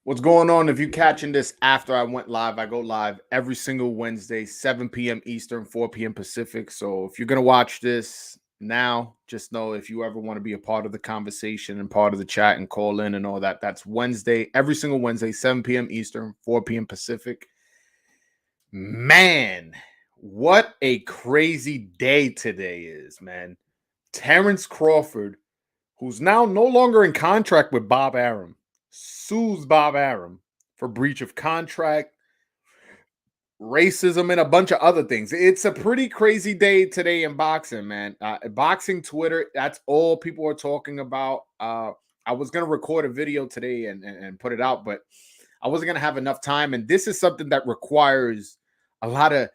What's going on? If you're catching this after I went live, I go live every single Wednesday, 7 p.m. Eastern, 4 p.m. Pacific. So if you're going to watch this now, just know if you ever want to be a part of the conversation and part of the chat and call in and all that, that's Wednesday, every single Wednesday, 7 p.m. Eastern, 4 p.m. Pacific. Man, what a crazy day today is, man. Terence Crawford, who's now no longer in contract with Bob Arum, sues Bob Arum for breach of contract, racism, and a bunch of other things. It's a pretty crazy day today in boxing, man. Boxing Twitter, that's all people are talking about. I was going to record a video today and put it out, but I wasn't going to have enough time. And this is something that requires a lot of,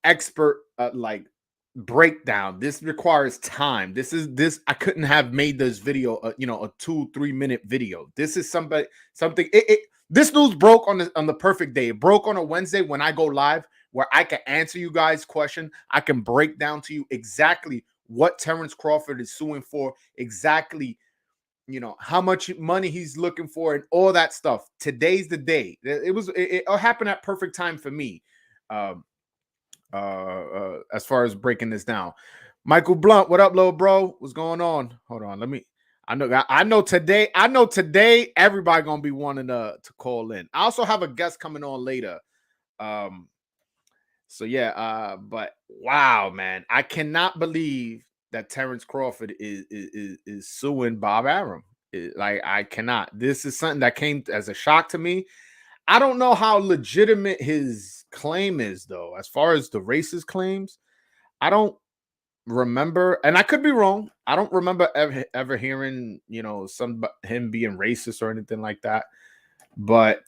expert like breakdown. This requires time. This I couldn't have made this video a 2-3 minute video. This is something this news broke on the perfect day. It broke on a Wednesday when I go live, where I can answer you guys question. I can break down to you exactly what Terence Crawford is suing for, exactly how much money he's looking for, and all that stuff. Today's the day. It happened at perfect time for me. As far as breaking this down. Michael Blunt, what up, little bro? What's going on? Hold on, let me. I know today everybody gonna be wanting to call in. I also have a guest coming on later. So yeah, but wow, man, I cannot believe that Terence Crawford is suing Bob Arum. Like, I cannot. This is something that came as a shock to me. I don't know how legitimate his claim is, though. As far as the racist claims, I don't remember, and I could be wrong. I don't remember ever hearing, him being racist or anything like that. But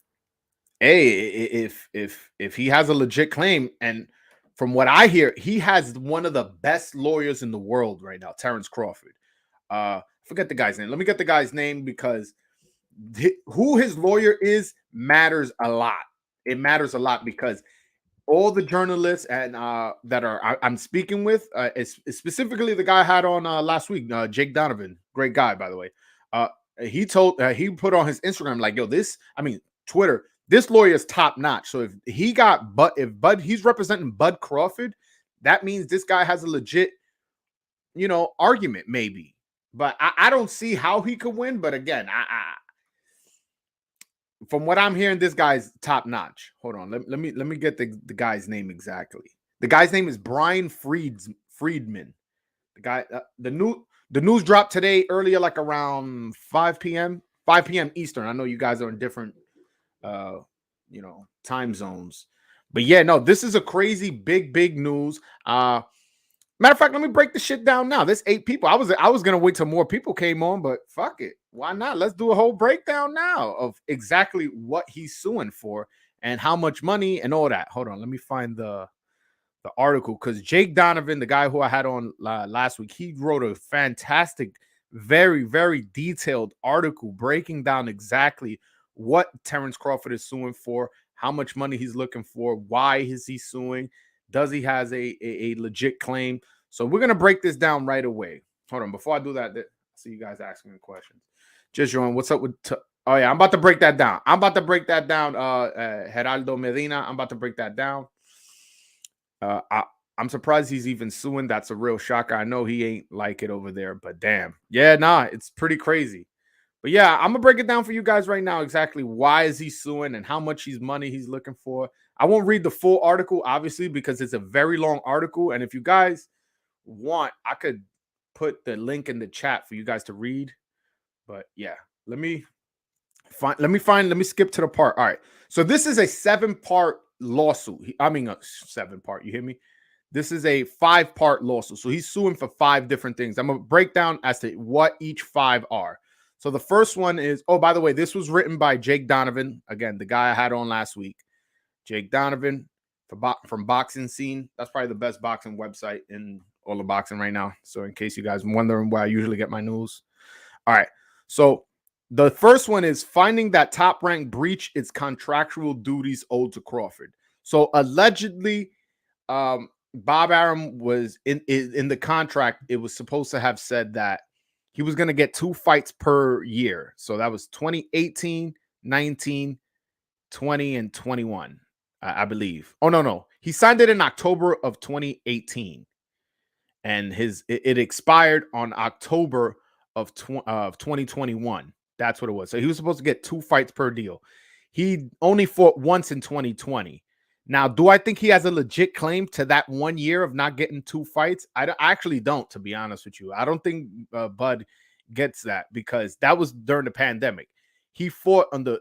hey, if he has a legit claim, and from what I hear, he has one of the best lawyers in the world right now, Terence Crawford. Forget the guy's name. Let me get the guy's name, because who his lawyer is matters a lot. It matters a lot because all the journalists and I'm speaking with, is specifically the guy I had on last week, Jake Donovan, great guy, by the way. He put on his Instagram, like, yo, Twitter, this lawyer is top notch. So if Bud, he's representing Bud Crawford, that means this guy has a legit, argument, maybe. But I don't see how he could win. But again, from what I'm hearing, this guy's top notch. Hold on, let me get the guy's name exactly. The guy's name is Brian Friedman. The guy, the news dropped today earlier, like around 5 p.m. Eastern. I know you guys are in different, time zones, but yeah, no, this is a crazy big news. Matter of fact, let me break the shit down now. There's 8 people. I was gonna wait till more people came on, but fuck it. Why not? Let's do a whole breakdown now of exactly what he's suing for and how much money and all that. Hold on, let me find the article, because Jake Donovan, the guy who I had on last week, he wrote a fantastic, very, very detailed article breaking down exactly what Terence Crawford is suing for, how much money he's looking for, why is he suing, does he has a legit claim. So we're gonna break this down right away. Hold on, before I do that, I see you guys asking me questions. Just join. What's up with? Oh yeah, I'm about to break that down. Geraldo Medina. I'm about to break that down. I'm surprised he's even suing. That's a real shocker. I know he ain't like it over there, but damn, yeah, nah, it's pretty crazy. But yeah, I'm gonna break it down for you guys right now. Exactly why is he suing and how much money he's looking for. I won't read the full article, obviously, because it's a very long article. And if you guys want, I could put the link in the chat for you guys to read. But yeah, let me skip to the part. All right. So this is a 7-part lawsuit. A 7-part, you hear me? This is a 5-part lawsuit. So he's suing for 5 different things. I'm gonna break down as to what each 5 are. So the first one is, oh, by the way, this was written by Jake Donovan. Again, the guy I had on last week. Jake Donovan from Boxing Scene. That's probably the best boxing website in all of boxing right now. So in case you guys are wondering where I usually get my news. All right. So the first one is finding that Top Rank breached its contractual duties owed to Crawford. So allegedly, Bob Arum was in the contract. It was supposed to have said that he was going to get 2 fights per year. So that was 2018, 19, 20, and 21, I believe. Oh, no. He signed it in October of 2018, and it expired on October of 2021. That's what it was. So he was supposed to get 2 fights per deal. He only fought once in 2020. Now, do I think he has a legit claim to that 1 year of not getting 2 fights? I actually don't, to be honest with you. I don't think Bud gets that, because that was during the pandemic. He fought on the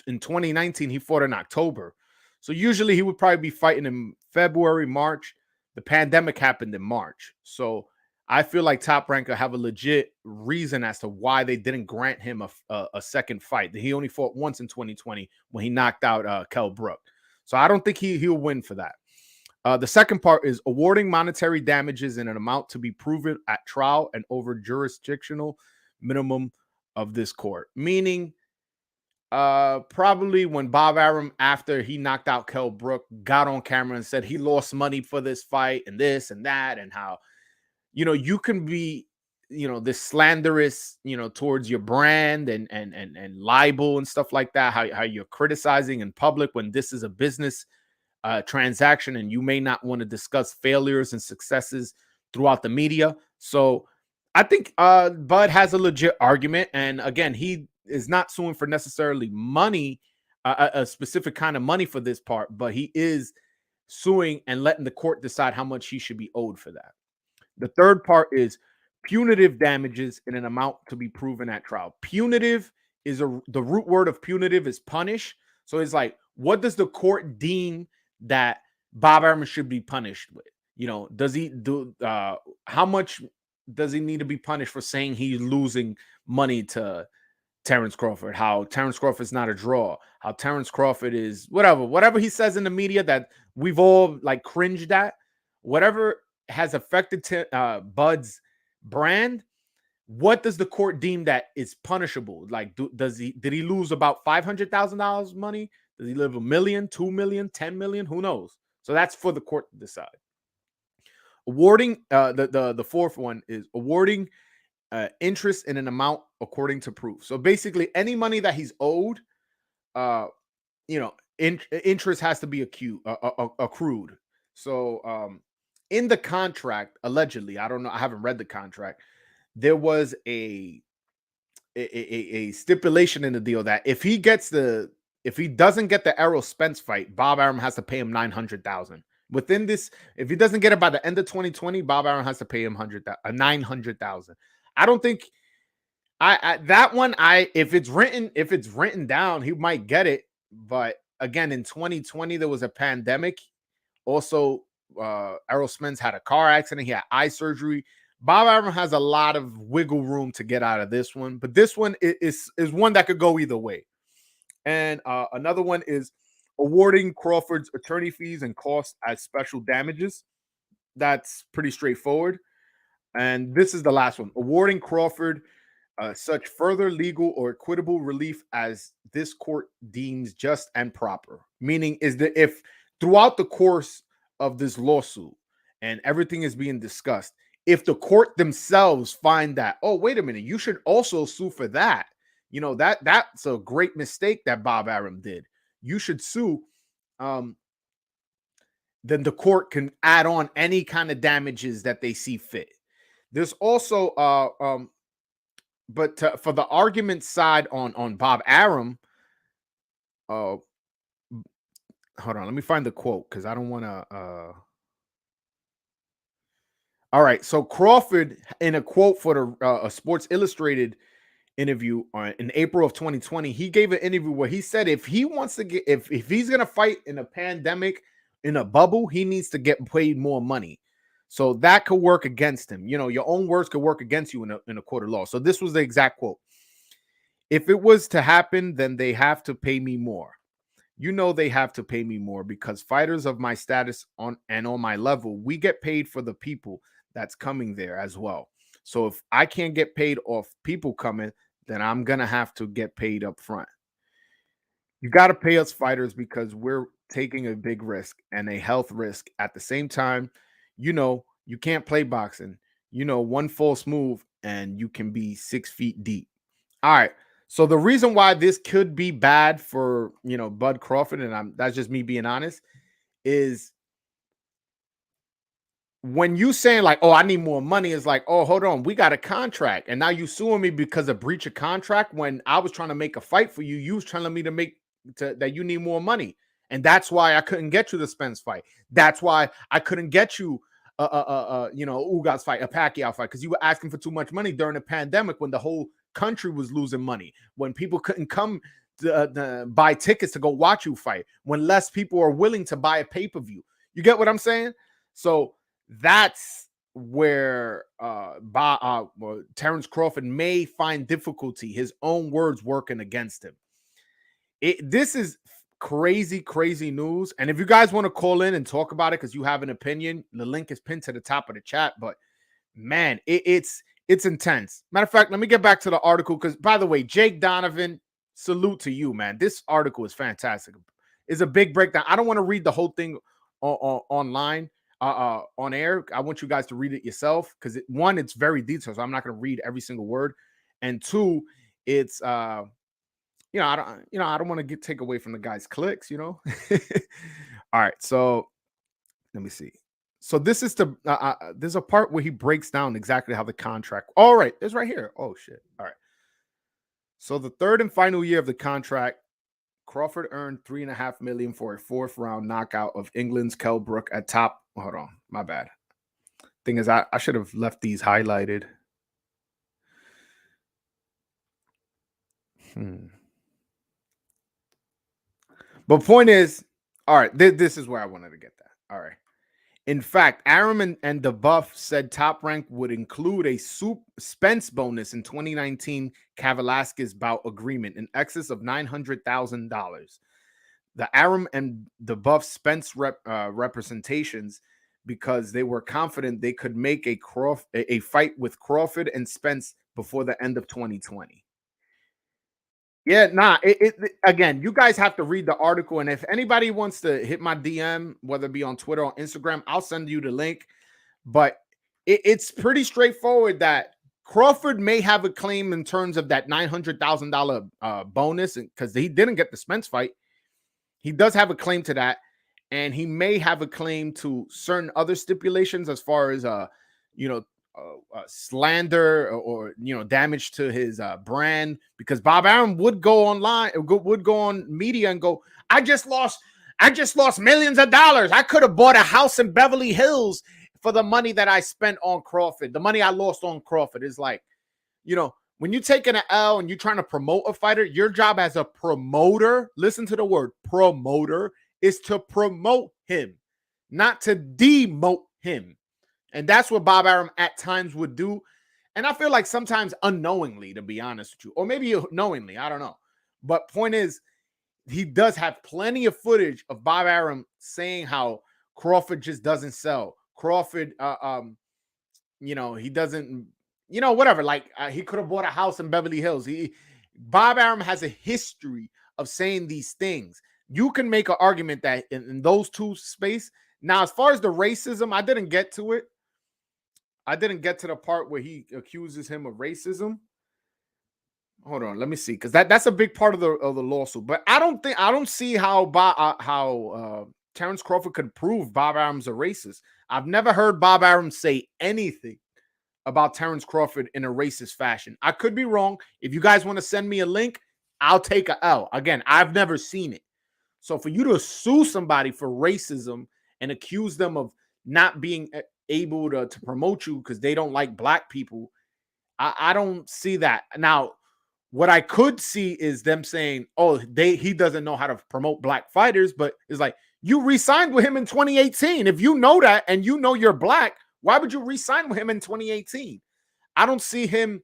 in 2019. He fought in October. So usually he would probably be fighting in February, March. The pandemic happened in March. So I feel like Top Rank have a legit reason as to why they didn't grant him a second fight. He only fought once in 2020 when he knocked out Kell Brook. So I don't think he'll win for that. The second part is awarding monetary damages in an amount to be proven at trial and over jurisdictional minimum of this court. Meaning, probably when Bob Arum, after he knocked out Kell Brook, got on camera and said he lost money for this fight and this and that, and how, you can be, this slanderous, towards your brand and libel and stuff like that, how you're criticizing in public when this is a business transaction, and you may not want to discuss failures and successes throughout the media. So I think Bud has a legit argument. And again, he is not suing for necessarily money, a specific kind of money for this part, but he is suing and letting the court decide how much he should be owed for that. The third part is punitive damages in an amount to be proven at trial. Punitive is the root word of punitive is punish. So it's like, what does the court deem that Bob Arum should be punished with? Does he do how much does he need to be punished for saying he's losing money to Terence Crawford? How Terence Crawford's not a draw? How Terence Crawford is whatever he says in the media that we've all like cringed at, whatever has affected Bud's brand. What does the court deem that is punishable? Like, did he lose about $500,000 money? Does he live $1 million, 2 million, 10 million? Who knows? So that's for the court to decide. Awarding the fourth one is awarding interest in an amount according to proof. So basically, any money that he's owed, interest has to be accrued. So in the contract, allegedly, I don't know, I haven't read the contract, there was a stipulation in the deal that if he doesn't get the Errol Spence fight, Bob Arum has to pay him $900,000. Within this, if he doesn't get it by the end of 2020, Bob Arum has to pay him $900,000. I don't think that one, if it's written down, he might get it. But again, in 2020, there was a pandemic. Also, Errol Spence had a car accident. He had eye surgery. Bob Arum has a lot of wiggle room to get out of this one, but this one is one that could go either way. And another one is awarding Crawford's attorney fees and costs as special damages. That's pretty straightforward. And this is the last one: awarding Crawford such further legal or equitable relief as this court deems just and proper. Meaning is that if throughout the course of this lawsuit and everything is being discussed, if the court themselves find that, oh, wait a minute, you should also sue for that, that's a great mistake that Bob Arum did, you should sue, then the court can add on any kind of damages that they see fit. There's also for the argument side on Bob Arum, hold on, let me find the quote because I don't want to. All right, so Crawford, in a quote for the Sports Illustrated interview in April of 2020, he gave an interview where he said if he wants to get, if he's gonna fight in a pandemic, in a bubble, he needs to get paid more money. So that could work against him. Your own words could work against you in a court of law. So this was the exact quote: "If it was to happen, then they have to pay me more. They have to pay me more because fighters of my status on my level, we get paid for the people that's coming there as well. So if I can't get paid off people coming, then I'm going to have to get paid up front. You got to pay us fighters because we're taking a big risk and a health risk at the same time. You can't play boxing. One false move and you can be 6 feet deep." All right. So the reason why this could be bad for, Bud Crawford, and that's just me being honest, is when you saying like, "Oh, I need more money," is like, "Oh, hold on, we got a contract, and now you suing me because of breach of contract." When I was trying to make a fight for you, you was telling me that you need more money, and that's why I couldn't get you the Spence fight. That's why I couldn't get you, Ugas fight, a Pacquiao fight, because you were asking for too much money during the pandemic when the whole country was losing money, when people couldn't come to buy tickets to go watch you fight, when less people are willing to buy a pay per view. You get what I'm saying? So that's where Terence Crawford may find difficulty, his own words working against him. This is crazy, crazy news. And if you guys want to call in and talk about it because you have an opinion, the link is pinned to the top of the chat. But man, it's intense. Matter of fact, let me get back to the article because, by the way, Jake Donovan, salute to you, man. This article is fantastic. It's a big breakdown. I don't want to read the whole thing online, on air. I want you guys to read it yourself because one, it's very detailed, so I'm not going to read every single word, and two, it's I don't want to take away from the guy's clicks. All right, so let me see. So this is there's a part where he breaks down exactly how the contract. All right, it's right here. Oh shit. All right. So the third and final year of the contract, Crawford earned $3.5 million for a fourth round knockout of England's Kell Brook at top. Hold on, my bad. Thing is, I should have left these highlighted. But point is, all right, this is where I wanted to get that. All right. In fact, Arum and the Buff said Top Rank would include a Spence bonus in 2019 Kavalaskis bout agreement in excess of $900,000. The Arum and the Buff Spence representations because they were confident they could make a fight with Crawford and Spence before the end of 2020. Yeah, nah. Again, you guys have to read the article, and if anybody wants to hit my DM, whether it be on Twitter or Instagram, I'll send you the link. But it's pretty straightforward that Crawford may have a claim in terms of that $900,000 bonus, because he didn't get the Spence fight. He does have a claim to that, and he may have a claim to certain other stipulations as far as slander or damage to his brand, because Bob Arum would go online, would go on media and go, I just lost millions of dollars. I could have bought a house in Beverly Hills for the money that I spent on Crawford. The money I lost on Crawford is like, when you're taking an L and you're trying to promote a fighter, your job as a promoter, listen to the word promoter, is to promote him, not to demote him. And that's what Bob Arum at times would do. And I feel like sometimes unknowingly, to be honest with you, or maybe knowingly, I don't know. But point is, he does have plenty of footage of Bob Arum saying how Crawford just doesn't sell. Crawford, he doesn't, whatever. Like he could have bought a house in Beverly Hills. Bob Arum has a history of saying these things. You can make an argument that in those two space. Now, as far as the racism, I didn't get to it. I didn't get to the part where he accuses him of racism. Hold on, let me see, because that's a big part of the lawsuit. But I don't see how Terence Crawford could prove Bob Arum's a racist. I've never heard Bob Arum say anything about Terence Crawford in a racist fashion. I could be wrong. If you guys want to send me a link, I'll take a L. Again, I've never seen it. So for you to sue somebody for racism and accuse them of not being able to promote you because they don't like black people, I don't see that. Now, what I could see is them saying, oh, he doesn't know how to promote black fighters, but it's like, you re-signed with him in 2018. If you know that and you know you're black, why would you re-sign with him in 2018? I don't see him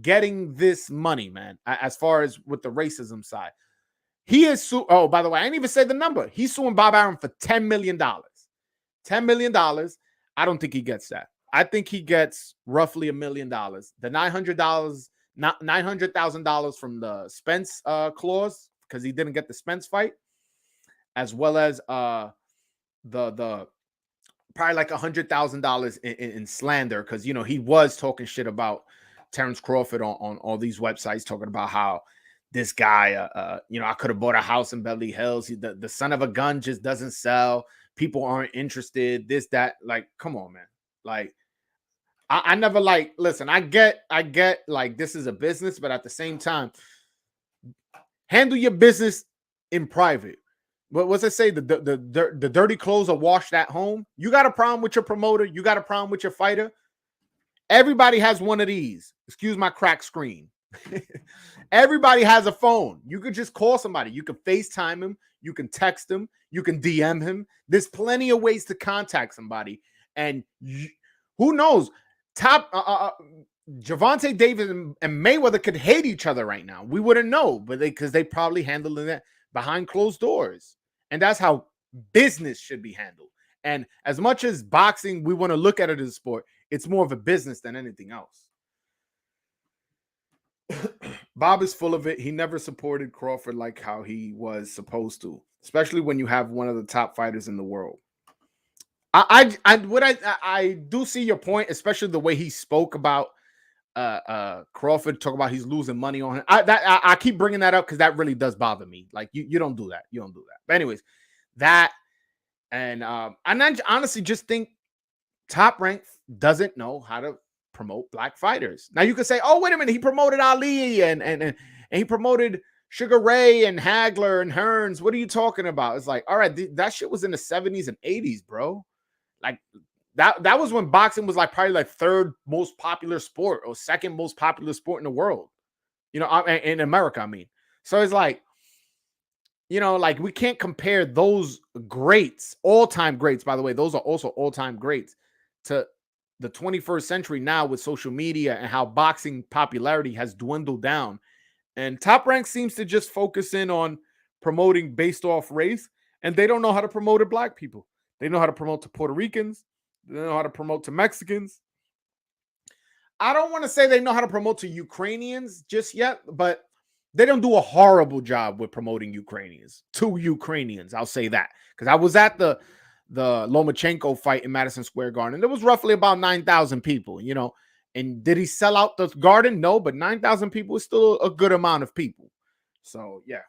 getting this money, man, as far as with the racism side. He is oh, by the way, I didn't even say the number. He's suing Bob Arum for $10 million. $10 million. I don't think he gets that. I think he gets roughly $1 million. The $900,000 from the Spence clause, because he didn't get the Spence fight, as well as the probably like $100,000 in slander, because he was talking shit about Terence Crawford on all these websites talking about how this guy, I could have bought a house in Beverly Hills. The son of a gun just doesn't sell. People aren't interested. This, that. Like, come on, man. Like, I never like. Listen, I get. Like, this is a business, but at the same time, handle your business in private. What's it say? The dirty clothes are washed at home. You got a problem with your promoter? You got a problem with your fighter? Everybody has one of these. Excuse my cracked screen. Everybody has a phone. You could just call somebody. You can FaceTime him. You can text him. You can DM him. There's plenty of ways to contact somebody. And who knows? Gervonta Davis and Mayweather could hate each other right now. We wouldn't know, but because they probably handling that behind closed doors. And that's how business should be handled. And as much as boxing, we want to look at it as a sport, it's more of a business than anything else. Bob is full of it. He never supported Crawford like how he was supposed to, especially when you have one of the top fighters in the world. I do see your point, especially the way he spoke about Crawford, talk about he's losing money on him. I keep bringing that up because that really does bother me. Like, you don't do that. You don't do that. But anyways, that and I honestly just think Top Rank doesn't know how to promote black fighters. Now you could say, oh, wait a minute, he promoted Ali and he promoted Sugar Ray and Hagler and Hearns. What are you talking about? It's like, all right, that shit was in the 70s and 80s, bro. Like, that was when boxing was like probably like third most popular sport or second most popular sport in the world, in America, I mean. So it's like, like, we can't compare those greats, all-time greats, by the way, those are also all-time greats, to the 21st century now with social media and how boxing popularity has dwindled down. And Top Rank seems to just focus in on promoting based off race, and they don't know how to promote to black people. They know how to promote to Puerto Ricans. They know how to promote to Mexicans. I don't want to say they know how to promote to Ukrainians just yet, but they don't do a horrible job with promoting Ukrainians to Ukrainians. I'll say that, because I was at the Lomachenko fight in Madison Square Garden. There was roughly about 9,000 people, and did he sell out the garden? No, but 9,000 people is still a good amount of people. So, yeah.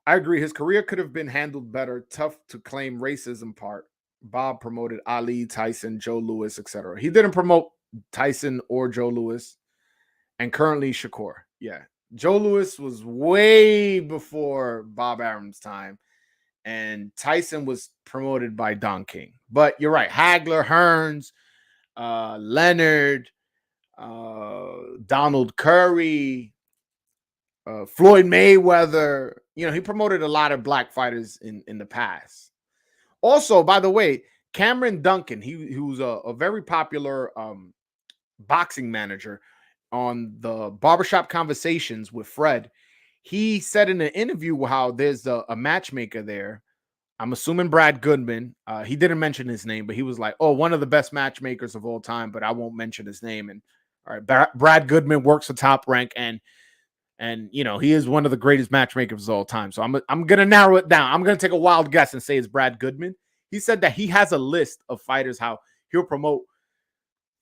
I agree. His career could have been handled better. Tough to claim racism part. Bob promoted Ali, Tyson, Joe Louis, etc. He didn't promote Tyson or Joe Louis. And currently Shakur. Yeah. Joe Louis was way before Bob Arum's time. And Tyson was promoted by Don King. But you're right. Hagler, Hearns, Leonard, Donald Curry, Floyd Mayweather. He promoted a lot of black fighters in the past. Also, by the way, Cameron Duncan, he was a very popular boxing manager on the Barbershop Conversations with Fred. He said in an interview how there's a matchmaker there. I'm assuming Brad Goodman. He didn't mention his name, but he was like, oh, one of the best matchmakers of all time, but I won't mention his name. And all right, Brad Goodman works for Top Rank, and he is one of the greatest matchmakers of all time. So I'm gonna narrow it down. I'm gonna take a wild guess and say it's Brad Goodman. He said that he has a list of fighters how he'll promote.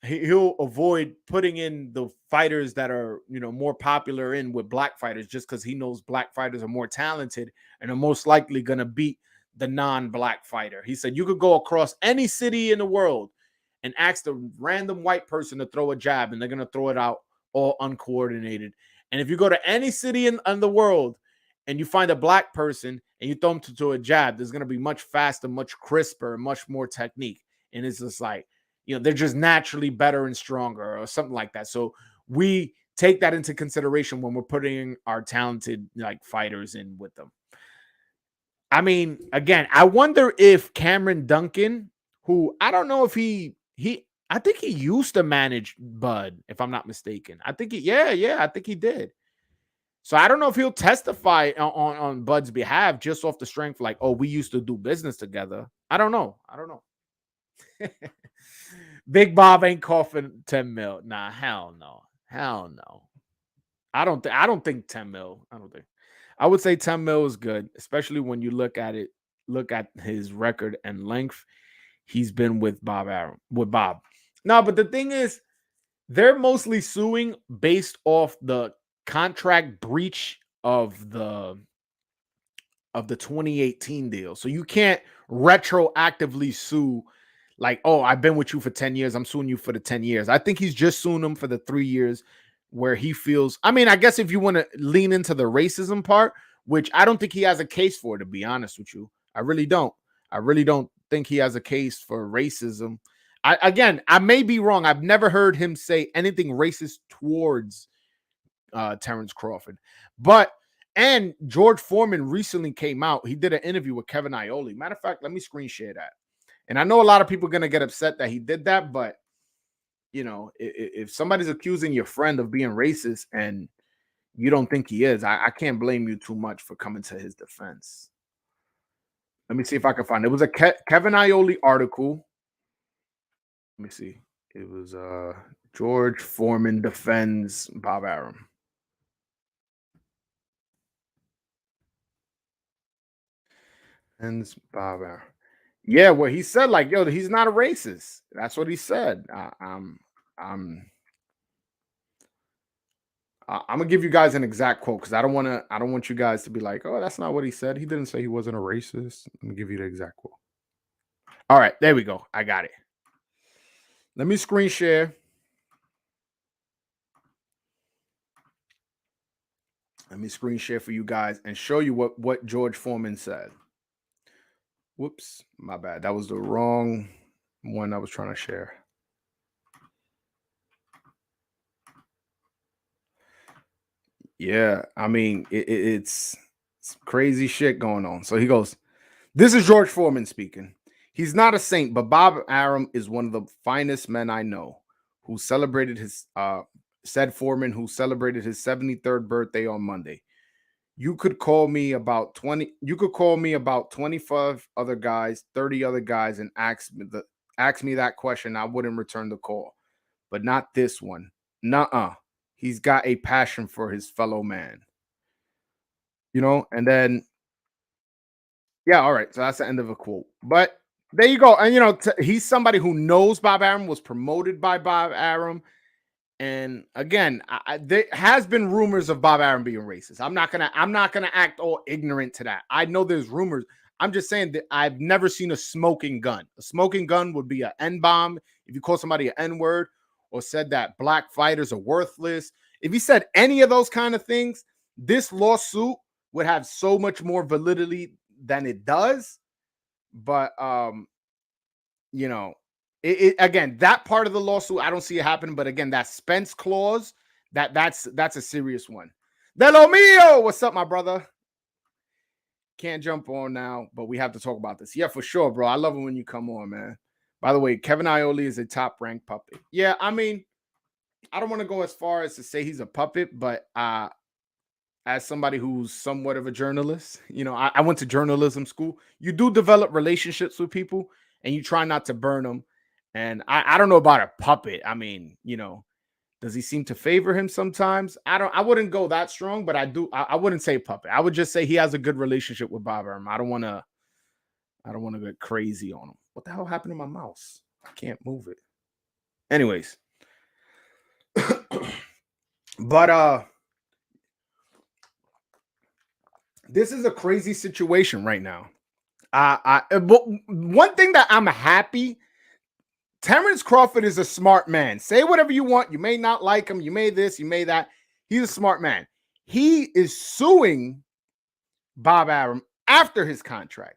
He'll avoid putting in the fighters that are, more popular in with black fighters, just because he knows black fighters are more talented and are most likely going to beat the non-black fighter. He said you could go across any city in the world and ask the random white person to throw a jab, and they're going to throw it out all uncoordinated. And if you go to any city in the world and you find a black person and you throw them to a jab, there's going to be much faster, much crisper, much more technique. And it's just like, they're just naturally better and stronger or something like that. So we take that into consideration when we're putting our talented fighters in with them. I mean, again, I wonder if Cameron Duncan, who I don't know if I think he used to manage Bud, if I'm not mistaken. I think I think he did. So I don't know if he'll testify on Bud's behalf just off the strength, like, oh, we used to do business together. I don't know. Big Bob ain't coughing 10 mil. Nah, hell no. I don't think 10 mil. I would say 10 mil is good, especially when you look at his record and length. He's been with Bob. No, but the thing is, They're mostly suing based off the contract breach of the 2018 deal. So you can't retroactively sue like, oh, I've been with you for 10 years. I'm suing you for the 10 years. I think he's just suing him for the 3 years where he feels. I mean, I guess if you want to lean into the racism part, which I don't think he has a case for, to be honest with you. I really don't. I really don't think he has a case for racism. I may be wrong. I've never heard him say anything racist towards Terence Crawford. And George Foreman recently came out. He did an interview with Kevin Iole. Matter of fact, let me screen share that. And I know a lot of people are going to get upset that he did that, but if somebody's accusing your friend of being racist and you don't think he is, I can't blame you too much for coming to his defense. Let me see if I can find it. It was a Kevin Iole article. Let me see. It was George Foreman defends Bob Arum. And Bob Arum. Yeah, well, he said like, yo, he's not a racist. That's what he said. I'm gonna give you guys an exact quote because I don't want you guys to be like, oh, that's not what he said. He didn't say he wasn't a racist. Let me give you the exact quote. All right, there we go. I got it. Let me screen share. Let me screen share for you guys and show you what George Foreman said. Whoops, my bad. That was the wrong one I was trying to share. Yeah, I mean, it's crazy shit going on. So he goes, this is George Foreman speaking. He's not a saint, but Bob Arum is one of the finest men I know who celebrated his, said Foreman, who celebrated his 73rd birthday on Monday. You could call me about 25 other guys, 30 other guys, and ask me that question. I wouldn't return the call, but not this one. Nuh-uh. He's got a passion for his fellow man. And then, yeah, all right. So that's the end of a quote. But there you go. And, he's somebody who knows Bob Arum, was promoted by Bob Arum. And again, there has been rumors of Bob Arum being racist. I'm not gonna act all ignorant to that. I know there's rumors. I'm just saying that I've never seen a smoking gun. A smoking gun would be an N-bomb. If you call somebody an N-word or said that black fighters are worthless, if he said any of those kind of things, this lawsuit would have so much more validity than it does. But again, that part of the lawsuit, I don't see it happening. But again, that Spence clause, that's a serious one. De lo mio, what's up, my brother? Can't jump on now, but we have to talk about this. Yeah, for sure, bro. I love it when you come on, man. By the way, Kevin Iole is a top-ranked puppet. Yeah, I mean, I don't want to go as far as to say he's a puppet, but as somebody who's somewhat of a journalist, I went to journalism school. You do develop relationships with people, and you try not to burn them. And I don't know about a puppet. I mean, does he seem to favor him sometimes? I wouldn't go that strong, but I wouldn't say puppet. I would just say he has a good relationship with Bob Arum. I don't want to get crazy on him. What the hell happened to my mouse? I can't move it. Anyways. But this is a crazy situation right now. But one thing that I'm happy, Terence Crawford is a smart man. Say whatever you want. You may not like him. You may this, you may that. He's a smart man. He is suing Bob Arum after his contract.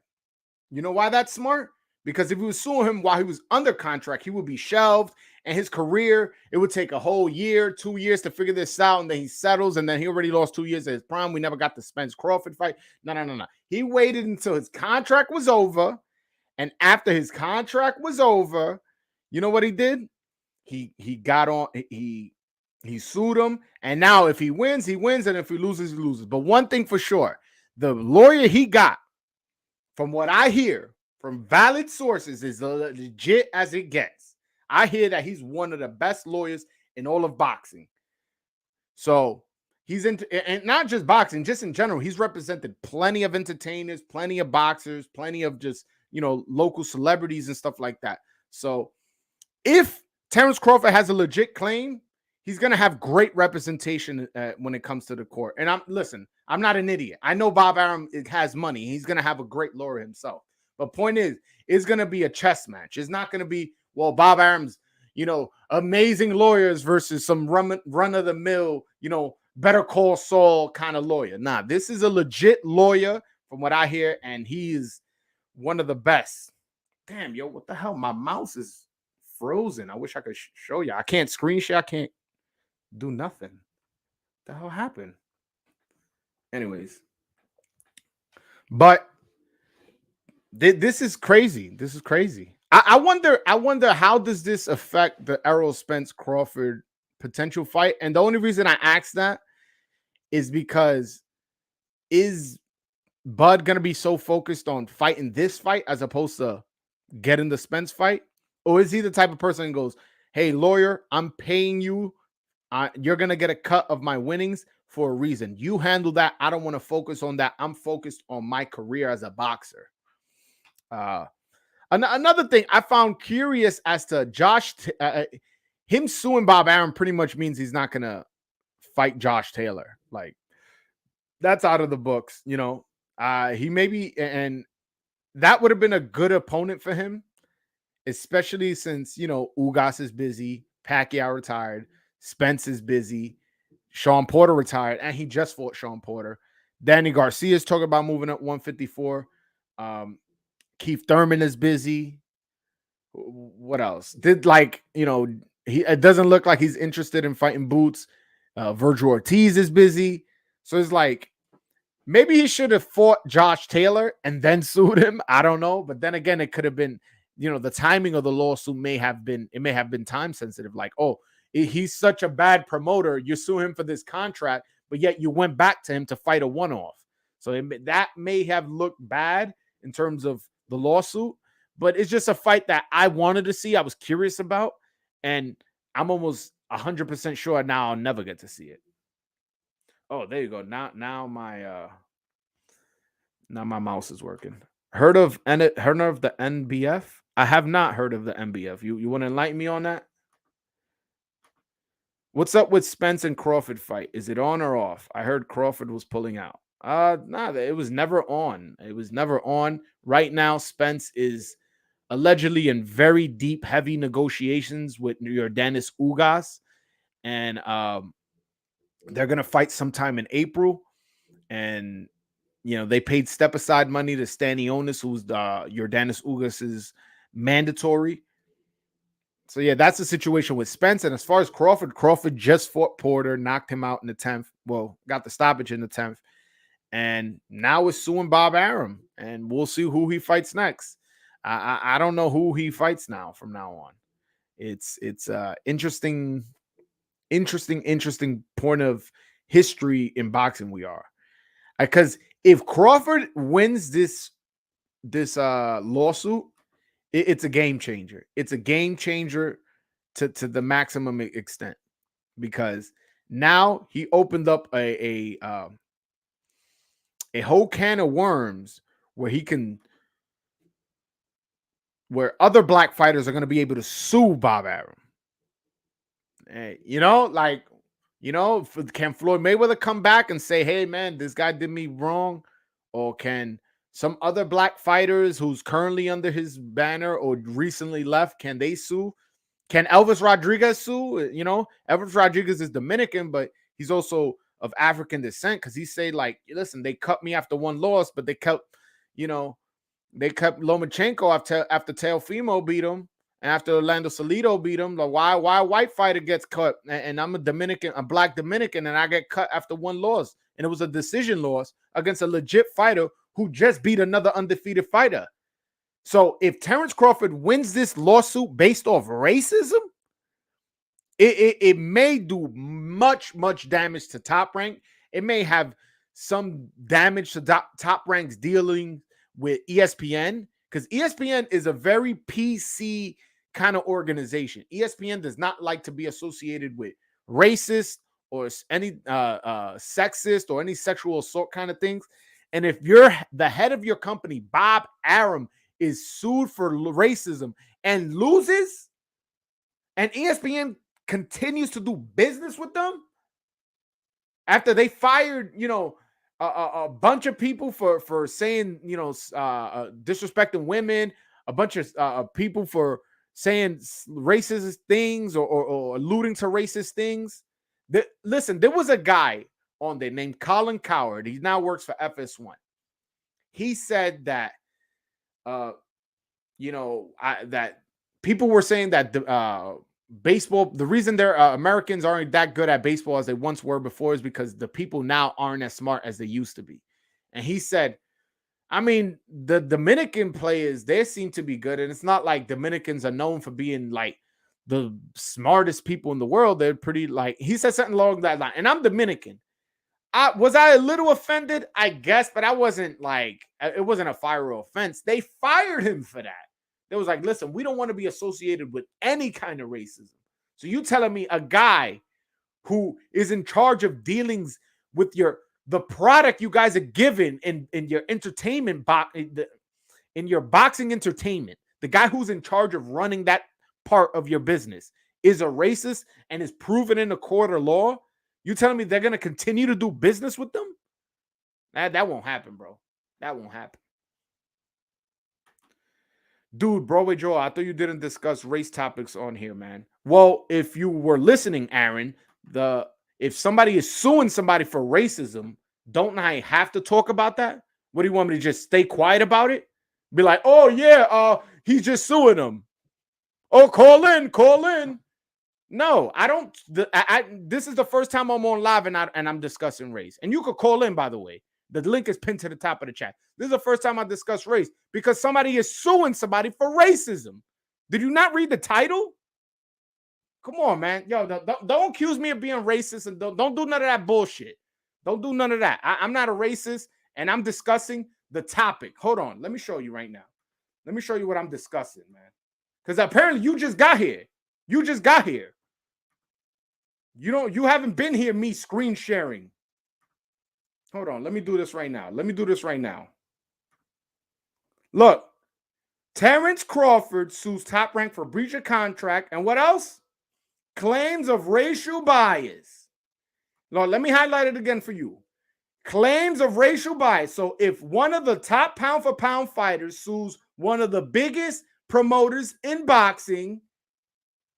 You know why that's smart? Because if he was suing him while he was under contract, he would be shelved, and his career, it would take a whole year, 2 years to figure this out, and then he settles, and then he already lost 2 years at his prime. We never got the Spence Crawford fight. No. He waited until his contract was over, and after his contract was over, you know what he did? He got on, he sued him, and now if he wins, he wins, and if he loses, he loses. But one thing for sure, the lawyer he got, from what I hear from valid sources, is legit as it gets. I hear that he's one of the best lawyers in all of boxing. So he's into, and not just boxing, just in general. He's represented plenty of entertainers, plenty of boxers, plenty of just, local celebrities and stuff like that. So if Terence Crawford has a legit claim, he's going to have great representation when it comes to the court. And I'm not an idiot. I know Bob Arum has money. He's going to have a great lawyer himself. But point is, it's going to be a chess match. It's not going to be, well, Bob Arum's, amazing lawyers versus some run of the mill, Better Call Saul kind of lawyer. Nah, this is a legit lawyer from what I hear, and he is one of the best. Damn, yo, what the hell? My mouse is frozen. I wish I could show you. I can't screen share. I can't do nothing. What the hell happened? Anyways, but this is crazy. This is crazy. I wonder how does this affect the Errol Spence Crawford potential fight? And the only reason I ask that is because is Bud gonna be so focused on fighting this fight as opposed to getting the Spence fight? Or is he the type of person who goes, hey, lawyer, I'm paying you. You're going to get a cut of my winnings for a reason. You handle that. I don't want to focus on that. I'm focused on my career as a boxer. Another thing I found curious as to him suing Bob Arum pretty much means he's not going to fight Josh Taylor. Like, that's out of the books, he maybe, and that would have been a good opponent for him, especially since, Ugas is busy, Pacquiao retired, Spence is busy, Sean Porter retired, and he just fought Sean Porter. Danny Garcia's talking about moving up 154. Keith Thurman is busy. What else? It doesn't look like he's interested in fighting Boots. Virgil Ortiz is busy. So it's like, maybe he should have fought Josh Taylor and then sued him. I don't know. But then again, it could have been, the timing of the lawsuit may have been time sensitive. Like, oh, he's such a bad promoter. You sue him for this contract, but yet you went back to him to fight a one-off. So that may have looked bad in terms of the lawsuit, but it's just a fight that I wanted to see. I was curious about, and I'm almost 100% sure now I'll never get to see it. Oh, there you go. Now my mouse is working. Heard of the NBF? I have not heard of the NBF. You want to enlighten me on that? What's up with Spence and Crawford fight? Is it on or off? I heard Crawford was pulling out. Nah, it was never on. It was never on. Right now, Spence is allegedly in very deep, heavy negotiations with Yordanis Ugas, and they're gonna fight sometime in April. And they paid step aside money to Stanionis, who's Yordanis Ugas's mandatory. So yeah, that's the situation with Spence. And as far as Crawford just fought Porter, knocked him out in the 10th. Well, got the stoppage in the 10th. And now is suing Bob Arum. And we'll see who he fights next. I don't know who he fights now from now on. It's interesting point of history in boxing we are. Because if Crawford wins this lawsuit, it's a game changer. It's a game changer to the maximum extent, because now he opened up a whole can of worms where other black fighters are going to be able to sue Bob Arum. Hey, can Floyd Mayweather come back and say, hey, man, this guy did me wrong? Or can some other black fighters who's currently under his banner or recently left, can they sue? Can Elvis Rodriguez sue? Elvis Rodriguez is Dominican, but he's also of African descent, because he say, like, listen, they cut me after one loss, but they kept Lomachenko after Teofimo beat him. And after Orlando Salido beat him, like, why a white fighter gets cut, and I'm a black Dominican, and I get cut after one loss, and it was a decision loss against a legit fighter who just beat another undefeated fighter. So if Terence Crawford wins this lawsuit based off racism, it may do much damage to Top Rank. It may have some damage to Top Rank's dealing with ESPN, because ESPN is a very PC kind of organization. ESPN does not like to be associated with racist or any sexist or any sexual assault kind of things. And if you're the head of your company, Bob Arum, is sued for racism and loses, and ESPN continues to do business with them after they fired, a bunch of people for saying, disrespecting women, a bunch of people for saying racist things or alluding to racist things. Listen, there was a guy on there named Colin Coward. He now works for FS1. He said that, that people were saying that baseball, the reason they're Americans aren't that good at baseball as they once were before is because the people now aren't as smart as they used to be. And he said, I mean, the Dominican players, they seem to be good. And it's not like Dominicans are known for being like the smartest people in the world. They're pretty like, he said something along that line. And I'm Dominican. Was I a little offended? I guess, but I wasn't like, it wasn't a fire offense. They fired him for that. They was like, listen, we don't want to be associated with any kind of racism. So you telling me a guy who is in charge of dealings with the product you guys are giving in your entertainment in your boxing entertainment, the guy who's in charge of running that part of your business is a racist and is proven in a court of law? You telling me they're going to continue to do business with them? That won't happen, bro. That won't happen. Dude, Broadway Joe, I thought you didn't discuss race topics on here, man. Well, if you were listening, Aaron, if somebody is suing somebody for racism, don't I have to talk about that? What do you want me to just stay quiet about it? Be like, oh yeah, he's just suing them. Oh, call in. No, I don't. This is the first time I'm on live and I'm discussing race. And you could call in, by the way. The link is pinned to the top of the chat. This is the first time I discuss race because somebody is suing somebody for racism. Did you not read the title? Come on, man. Yo, don't accuse me of being racist and don't do none of that bullshit. Don't do none of that. I'm not a racist and I'm discussing the topic. Hold on. Let me show you right now. Let me show you what I'm discussing, man. Because apparently you just got here. You just got here. You haven't been here me screen sharing. Hold on. Let me do this right now. Look. Terence Crawford sues Top Rank for breach of contract. And what else? Claims of racial bias. Now, let me highlight it again for you. Claims of racial bias. So if one of the top pound for pound fighters sues one of the biggest promoters in boxing,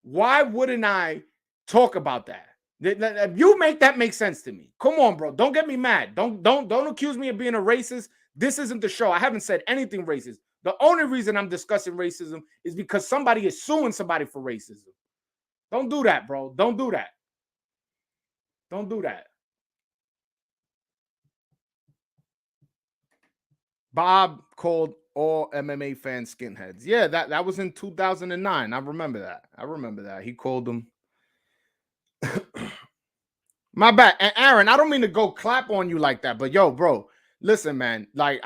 why wouldn't I talk about that? You make that make sense to me. Come on, bro. Don't get me mad. Don't accuse me of being a racist. This isn't the show. I haven't said anything racist. The only reason I'm discussing racism is because somebody is suing somebody for racism. Don't do that, bro. Don't do that. Don't do that. Bob called all MMA fans skinheads. Yeah, that was in 2009. I remember that. He called them. My bad. And Aaron, I don't mean to go clap on you like that, but yo, bro, listen, man. Like,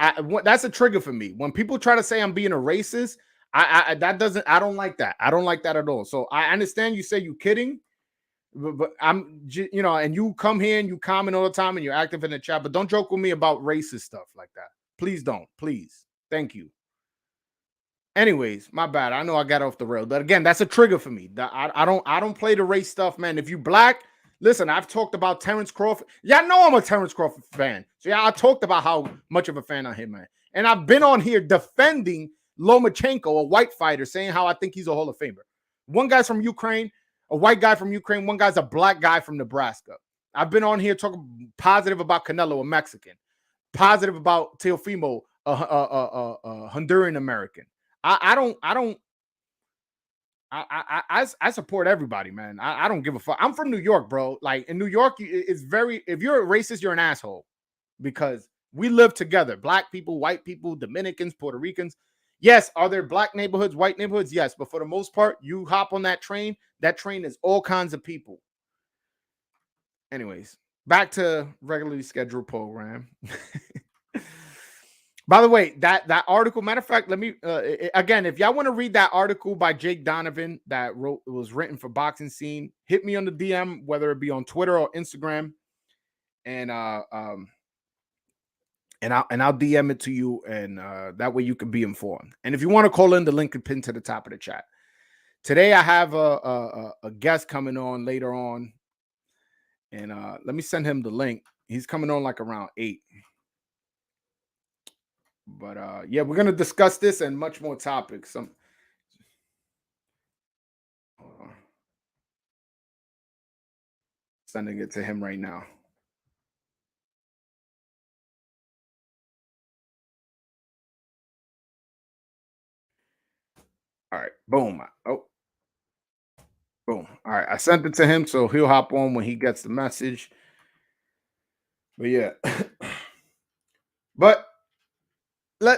that's a trigger for me. When people try to say I'm being a racist, I don't like that. I don't like that at all. So I understand you say you kidding, but I'm, and you come here and you comment all the time and you're active in the chat, but don't joke with me about racist stuff like that. Please don't. Please. Thank you. Anyways, my bad. I know I got off the rail, but again, that's a trigger for me. I don't play the race stuff, man. If you black, listen, I've talked about Terence Crawford. Y'all know I'm a Terence Crawford fan. So yeah, I talked about how much of a fan I am, man. And I've been on here defending Lomachenko, a white fighter, saying how I think he's a Hall of Famer. One guy's from Ukraine, a white guy from Ukraine. One guy's a black guy from Nebraska. I've been on here talking positive about Canelo, a Mexican. Positive about Teofimo, a Honduran American. I support everybody, man. I don't give a fuck. I'm from New York, bro. Like in New York, it's very, if you're a racist, you're an asshole because we live together. Black people, white people, Dominicans, Puerto Ricans. Yes, are there black neighborhoods, white neighborhoods? Yes, but for the most part, you hop on that train is all kinds of people. Anyways, back to regularly scheduled program. By the way, that article, matter of fact, let me again, if y'all want to read that article by Jake Donovan that was written for Boxing Scene, hit me on the DM, whether it be on Twitter or Instagram, and I'll DM it to you, and that way you can be informed. And if you want to call in, the link is pinned to the top of the chat. today I have a guest coming on later on, and let me send him the link. He's coming on like around 8. But yeah, we're gonna discuss this and much more topics. Sending it to him right now. All right, boom. Oh, boom. All right, I sent it to him, so he'll hop on when he gets the message. But yeah, but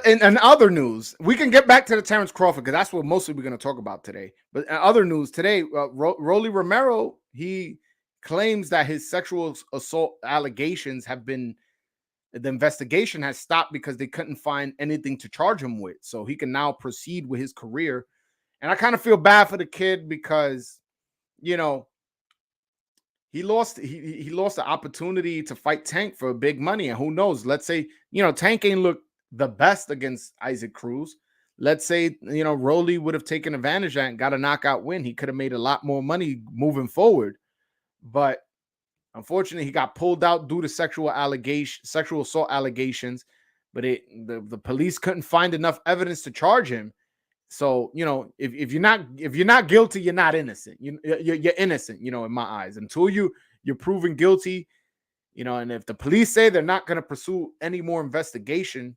in other news, we can get back to the Terence Crawford because that's what mostly we're going to talk about today. But in other news today, Rolly Romero, he claims that his sexual assault allegations have been, the investigation has stopped because they couldn't find anything to charge him with. So he can now proceed with his career. And I kind of feel bad for the kid because, you know, he lost the opportunity to fight Tank for big money. And who knows? Let's say, you know, Tank ain't look the best against Isaac Cruz. Let's say, you know, Rolly would have taken advantage of that and got a knockout win. He could have made a lot more money moving forward. But unfortunately, he got pulled out due to sexual assault allegations. But the police couldn't find enough evidence to charge him. So, you know, if you're not guilty, you're not innocent. You're innocent, you know, in my eyes. Until you're proven guilty, you know, and if the police say they're not going to pursue any more investigation,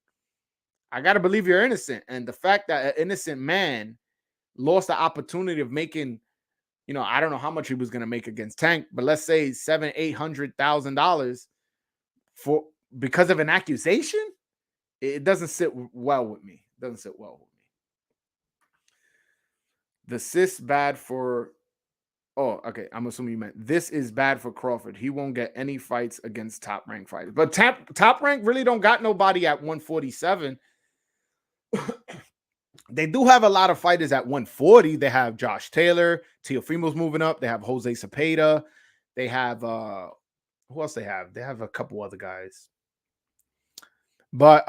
I got to believe you're innocent. And the fact that an innocent man lost the opportunity of making, you know, I don't know how much he was going to make against Tank, but let's say $700,000-$800,000 for because of an accusation, it doesn't sit well with me. It doesn't sit well with me. The cis bad for. Oh, okay. I'm assuming you meant this is bad for Crawford. He won't get any fights against top rank fighters. But top rank really don't got nobody at 147. They do have a lot of fighters at 140. They have Josh Taylor, Teofimo's moving up. They have Jose Cepeda. They have who else they have? They have a couple other guys. But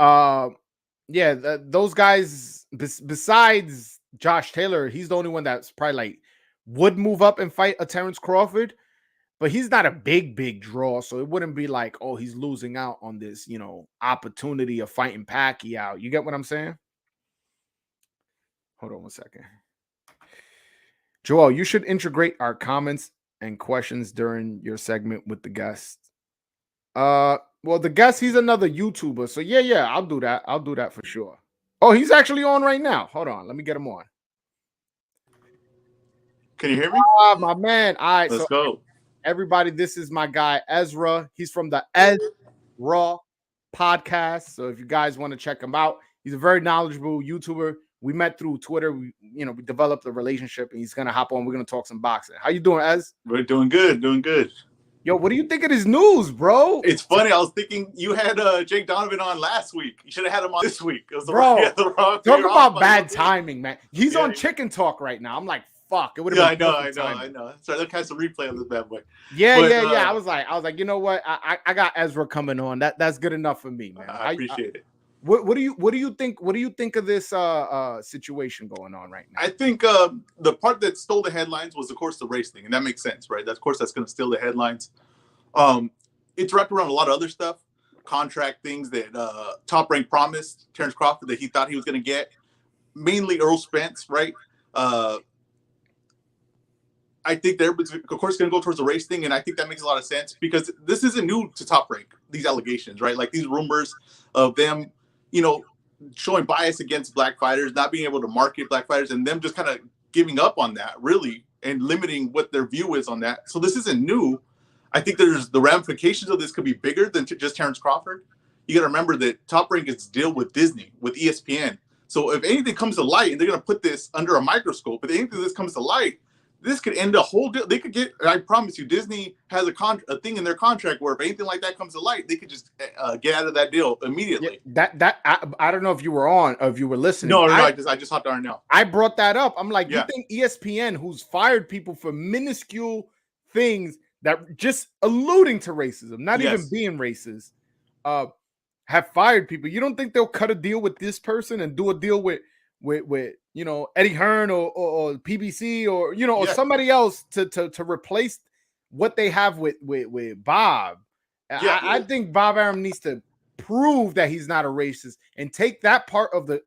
yeah, those guys besides Josh Taylor, he's the only one that's probably like would move up and fight a Terence Crawford, but he's not a big draw, so it wouldn't be like, oh, he's losing out on this, you know, opportunity of fighting Pacquiao. You get what I'm saying? Hold on one second. Joel, you should integrate our comments and questions during your segment with the guest. Well, the guest, he's another YouTuber, so yeah, I'll do that. I'll do that for sure. Oh, he's actually on right now. Hold on, let me get him on. Can you hear me? My man. All right, let's go. Everybody, this is my guy Ezra. He's from the Ezra podcast. So if you guys want to check him out, he's a very knowledgeable YouTuber. We met through Twitter. We developed a relationship, and he's gonna hop on. We're gonna talk some boxing. How you doing, Ez? We're doing good. Yo, what do you think of this news, bro? It's funny. I was thinking you had Jake Donovan on last week. You should have had him on this week. It was bro, talk about bad timing, man. He's on Chicken Talk right now. I'm like, fuck. It would have been I know. So let's have some replay on this bad boy. Yeah. I was like, you know what? I got Ezra coming on. That's good enough for me, man. I appreciate it. What do you think? What do you think of this situation going on right now? I think the part that stole the headlines was, of course, the race thing, and that makes sense, right? Of course, that's going to steal the headlines. It's wrapped around a lot of other stuff, contract things that Top Rank promised Terence Crawford that he thought he was going to get, mainly Errol Spence, right? I think they're, of course, going to go towards the race thing, and I think that makes a lot of sense because this isn't new to Top Rank, these allegations, right? Like these rumors of them, showing bias against black fighters, not being able to market black fighters, and them just kind of giving up on that, really, and limiting what their view is on that. So this isn't new. I think there's the ramifications of this could be bigger than just Terence Crawford. You got to remember that Top Rank is deal with Disney, with ESPN. So if anything comes to light, and they're going to put this under a microscope, if anything this comes to light, this could end a whole deal. They could get, I promise you, Disney has a thing in their contract where if anything like that comes to light, they could just get out of that deal immediately. Yeah, I don't know if you were on or if you were listening. No, I just hopped on now. I brought that up. I'm like, you think ESPN, who's fired people for minuscule things that just alluding to racism, not even being racist, have fired people. You don't think they'll cut a deal with this person and do a deal with with you know, Eddie Hearn or PBC or you know, or Yeah. somebody else to replace what they have with Bob. Yeah. I think Bob Arum needs to prove that he's not a racist and take that part of the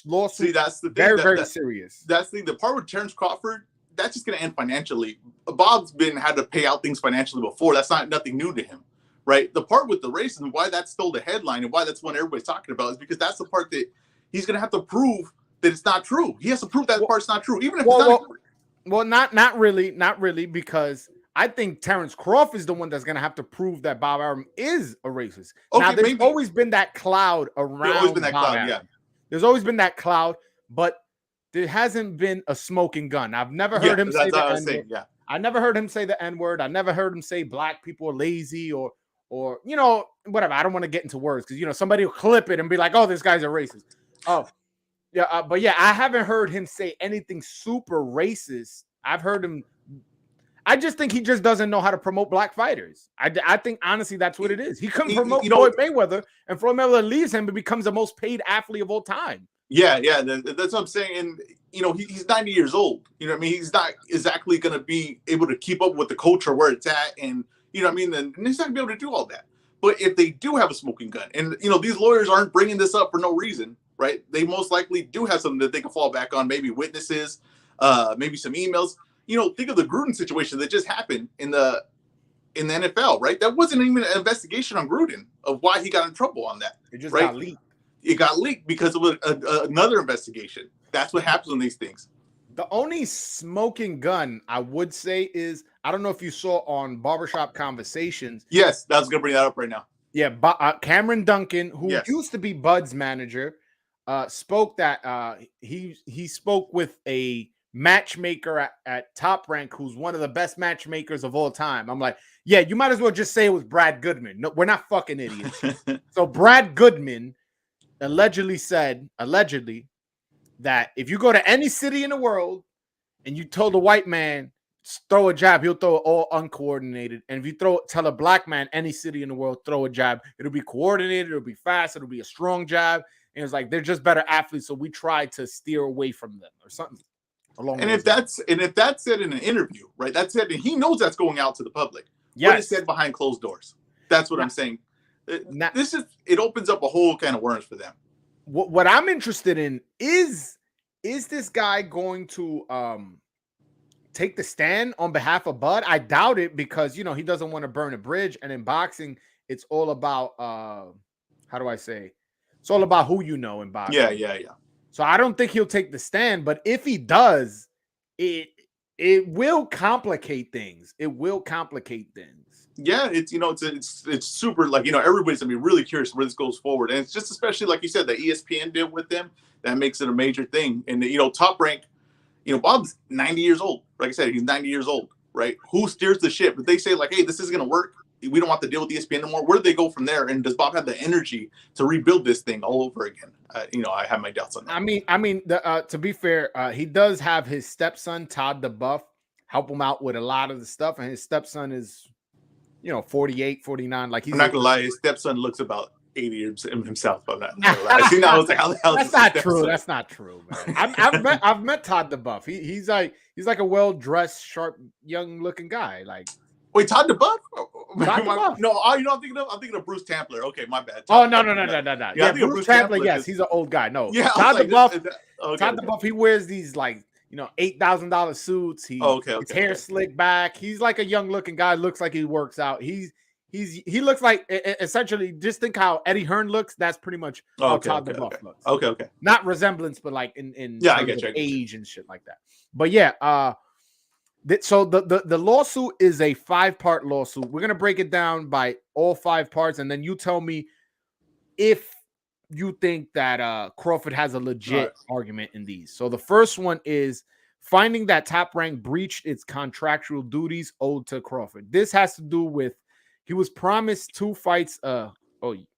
lawsuit See, that's the thing. very serious. That's the thing. The part with Terence Crawford, that's just going to end financially. Bob's had to pay out things financially before. That's nothing new to him, right? The part with the racism, why that's still the headline and why that's what everybody's talking about is because that's the part that he's going to have to prove that it's not true. He has to prove that part's not true, even if it's not. Well, not really, because I think Terence Crawford is the one that's going to have to prove that Bob Arum is a racist. Okay, now, there's always been that cloud around. There's always been that cloud, yeah. There's always been that cloud, but there hasn't been a smoking gun. I've never heard him say the N-word. Yeah. I never heard him say the N-word. I never heard him say black people are lazy or you know, whatever. I don't want to get into words because, you know, somebody will clip it and be like, oh, this guy's a racist. Oh, yeah. But yeah, I haven't heard him say anything super racist. I've heard him. I just think he just doesn't know how to promote black fighters. I think, honestly, that's what it is. He couldn't promote Floyd Mayweather, and Floyd Mayweather leaves him and becomes the most paid athlete of all time. Yeah, that's what I'm saying. And, you know, he's 90 years old. You know what I mean? He's not exactly going to be able to keep up with the culture where it's at. And, you know what I mean? And he's not going to be able to do all that. But if they do have a smoking gun, and, you know, these lawyers aren't bringing this up for no reason, right? They most likely do have something that they can fall back on, maybe witnesses, maybe some emails. You know, think of the Gruden situation that just happened in the NFL, right? That wasn't even an investigation on Gruden of why he got in trouble on that. It just got leaked. It got leaked because of another investigation. That's what happens on these things. The only smoking gun I would say is, I don't know if you saw on Barbershop Conversations. Yes, I was going to bring that up right now. Yeah, Cameron Duncan, who used to be Bud's manager, spoke that he spoke with a matchmaker at Top Rank, who's one of the best matchmakers of all time. I'm like, yeah, you might as well just say it was Brad Goodman. No, we're not fucking idiots. So Brad Goodman allegedly said that if you go to any city in the world and you told a white man throw a jab, he'll throw it all uncoordinated. And if you tell a black man any city in the world throw a jab, it'll be coordinated, it'll be fast, it'll be a strong jab. And it's like they're just better athletes, so we try to steer away from them or something. And if that's said in an interview, right? That's said, and he knows that's going out to the public. Yes. What is said behind closed doors? That's what I'm saying. It opens up a whole can of worms for them. What I'm interested in is this guy going to take the stand on behalf of Bud? I doubt it, because, you know, he doesn't want to burn a bridge. And in boxing, it's all about how do I say? It's all about who you know in boxing. Yeah. So I don't think he'll take the stand, but if he does, it will complicate things. It will complicate things. Yeah, it's super, like, you know, everybody's gonna be really curious where this goes forward, and it's just especially like you said, the ESPN deal with them, that makes it a major thing. And you know, Top Rank, you know, Bob's 90 years old. Like I said, he's 90 years old, right? Who steers the ship? If they say like, hey, this isn't gonna work, we don't want to deal with ESPN anymore, where do they go from there? And does Bob have the energy to rebuild this thing all over again? You know, I have my doubts on that. I mean, to be fair, he does have his stepson, Todd the Buff, help him out with a lot of the stuff. And his stepson is, you know, 48, 49. Like, he's, I'm not gonna lie, his stepson looks about 80 years himself. I'm not. I seen that. I was like, how the hell? That's not true. That's not true, man. I've met Todd the Buff. He's like a well-dressed, sharp, young-looking guy. Like, wait, Todd the Buff? Todd the Buff. No, you know, I'm thinking of Bruce Tampler. Okay, my bad. Todd no. Yeah, Bruce Tampler, yes, he's an old guy. No, yeah, Todd the Buff. Todd the Buff. He wears these, like, you know, $8,000 suits. His hair slicked back. He's like a young-looking guy. Looks like he works out. He looks like, essentially, just think how Eddie Hearn looks. That's pretty much how Todd the Buff looks. Okay. Not resemblance, but like in I get you. Age and shit like that. But yeah, so the lawsuit is a 5-part lawsuit. We're gonna break it down by all 5 parts, and then you tell me if you think that Crawford has a legit argument in these. So the first one is finding that Top Rank breached its contractual duties owed to Crawford. This has to do with, he was promised 2 fights.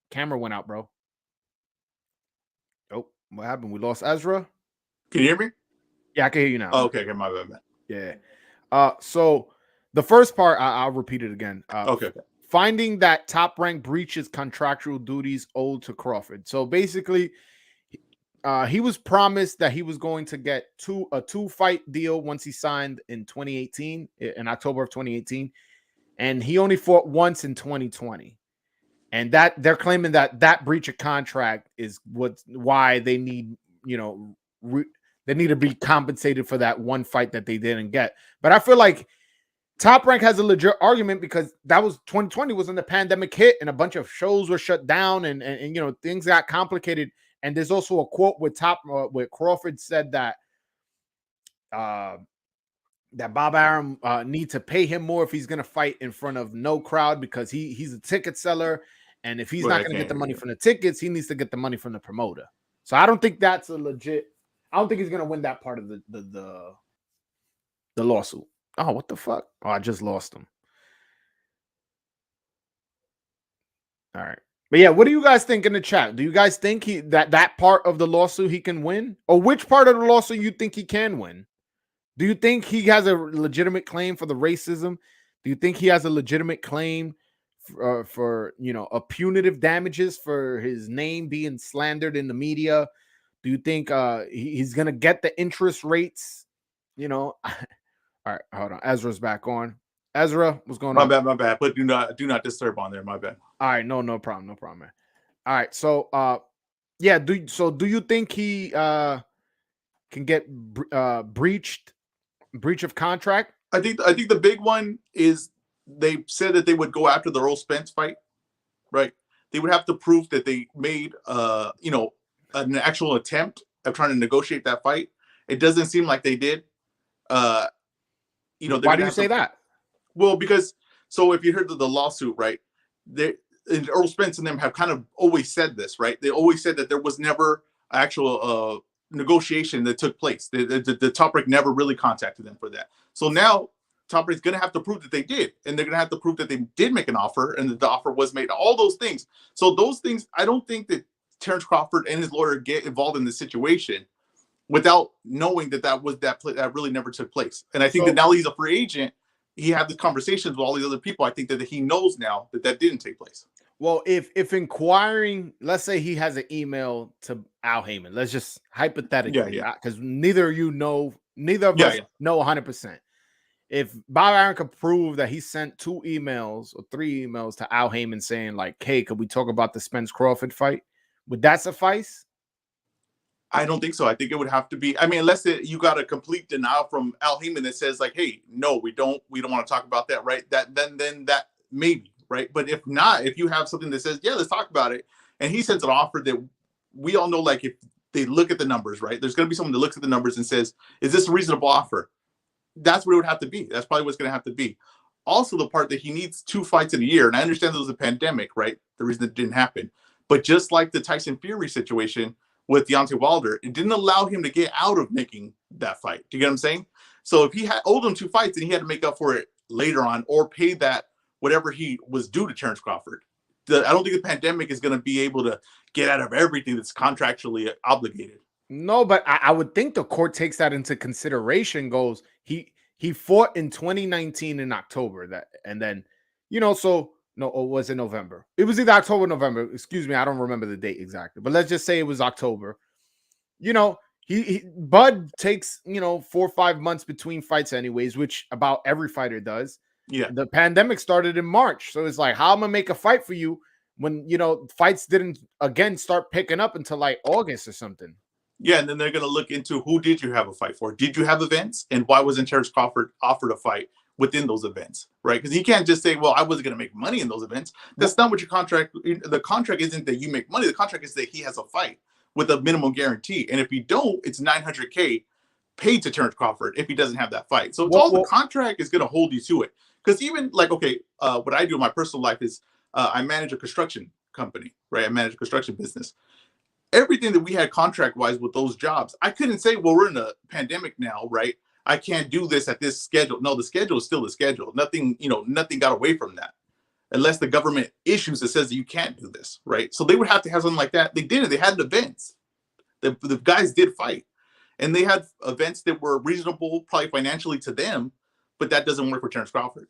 Camera went out, bro. Oh, what happened? We lost Ezra. Can you hear me? Yeah, I can hear you now. Oh, okay, my bad. Yeah. So the first part, I'll repeat it again. Okay. Finding that Top Rank breaches contractual duties owed to Crawford. So basically, he was promised that he was going to get a 2-fight deal once he signed in 2018, in October of 2018, and he only fought once in 2020. And that they're claiming that breach of contract is why they need, they need to be compensated for that one fight that they didn't get. But I feel like Top Rank has a legit argument because that was 2020 was when the pandemic hit and a bunch of shows were shut down and things got complicated. And there's also a quote with where Crawford said that that Bob Arum need to pay him more if he's going to fight in front of no crowd because he's a ticket seller. And if he's not going to get the money from the tickets, he needs to get the money from the promoter. So I don't think that's a legit. I don't think he's going to win that part of the lawsuit. Oh, what the fuck? Oh, I just lost him. All right. But yeah, what do you guys think in the chat? Do you guys think that part of the lawsuit he can win? Or which part of the lawsuit you think he can win? Do you think he has a legitimate claim for the racism? Do you think he has a legitimate claim for a punitive damages for his name being slandered in the media? Do you think he's gonna get the interest rates? All right, hold on. Ezra's back on. Ezra, what's going on? My bad. But do not disturb on there. My bad. All right, no problem, man. All right, so yeah. Do you think he can get breach of contract? I think the big one is they said that they would go after the Errol Spence fight, right? They would have to prove that they made an actual attempt of trying to negotiate that fight. It doesn't seem like they did. Why do you say that? Well, because if you heard of the lawsuit, right? Errol Spence and them have kind of always said this, right? They always said that there was never actual negotiation that took place. The Top Rank never really contacted them for that. So now Top Rank's going to have to prove that they did, and they're going to have to prove that they did make an offer and that the offer was made. All those things. So those things, I don't think that Terence Crawford and his lawyer get involved in the situation without knowing that really never took place. And I think that now he's a free agent. He had the conversations with all these other people. I think that he knows now that didn't take place. Well, if inquiring, let's say he has an email to Al Heyman. Let's just hypothetically, because neither of us know 100%. If Bob Arum could prove that he sent 2 emails or 3 emails to Al Heyman saying like, "Hey, could we talk about the Spence Crawford fight?" Would that suffice? I don't think so. I think it would have to be. I mean, unless you got a complete denial from Al Heyman that says like, "Hey, no, we don't want to talk about that," right? Then that maybe. Right. But if not, if you have something that says, yeah, let's talk about it. And he sends an offer that we all know, like if they look at the numbers, right, there's going to be someone that looks at the numbers and says, is this a reasonable offer? That's what it would have to be. That's probably what's going to have to be. Also, the part that he needs 2 fights in a year. And I understand there was a pandemic, right? The reason it didn't happen. But just like the Tyson Fury situation with Deontay Wilder, it didn't allow him to get out of making that fight. Do you get what I'm saying? So if he owed him 2 fights and he had to make up for it later on or pay that whatever he was due to Terence Crawford, I don't think the pandemic is going to be able to get out of everything that's contractually obligated. No, but I would think the court takes that into consideration. Goes he fought in 2019 in October and then or was it November? It was either October or November. Excuse me, I don't remember the date exactly, but let's just say it was October. Bud takes 4 or 5 months between fights anyways, which about every fighter does. Yeah, the pandemic started in March, so it's like, how am I gonna make a fight for you when fights didn't again start picking up until like August or something? Yeah, and then they're gonna look into who did you have a fight for? Did you have events, and why wasn't Terence Crawford offered a fight within those events? Right? Because he can't just say, "Well, I wasn't gonna make money in those events." That's not what your contract. The contract isn't that you make money. The contract is that he has a fight with a minimum guarantee, and if you don't, it's $900K paid to Terence Crawford if he doesn't have that fight. So the contract is gonna hold you to it. Because even like, okay, what I do in my personal life is I manage a construction company, right? I manage a construction business. Everything that we had contract-wise with those jobs, I couldn't say, well, we're in a pandemic now, right? I can't do this at this schedule. No, the schedule is still the schedule. Nothing got away from that. Unless the government issues that says that you can't do this, right? So they would have to have something like that. They did it. They had events. The guys did fight. And they had events that were reasonable, probably financially to them, but that doesn't work for Terence Crawford.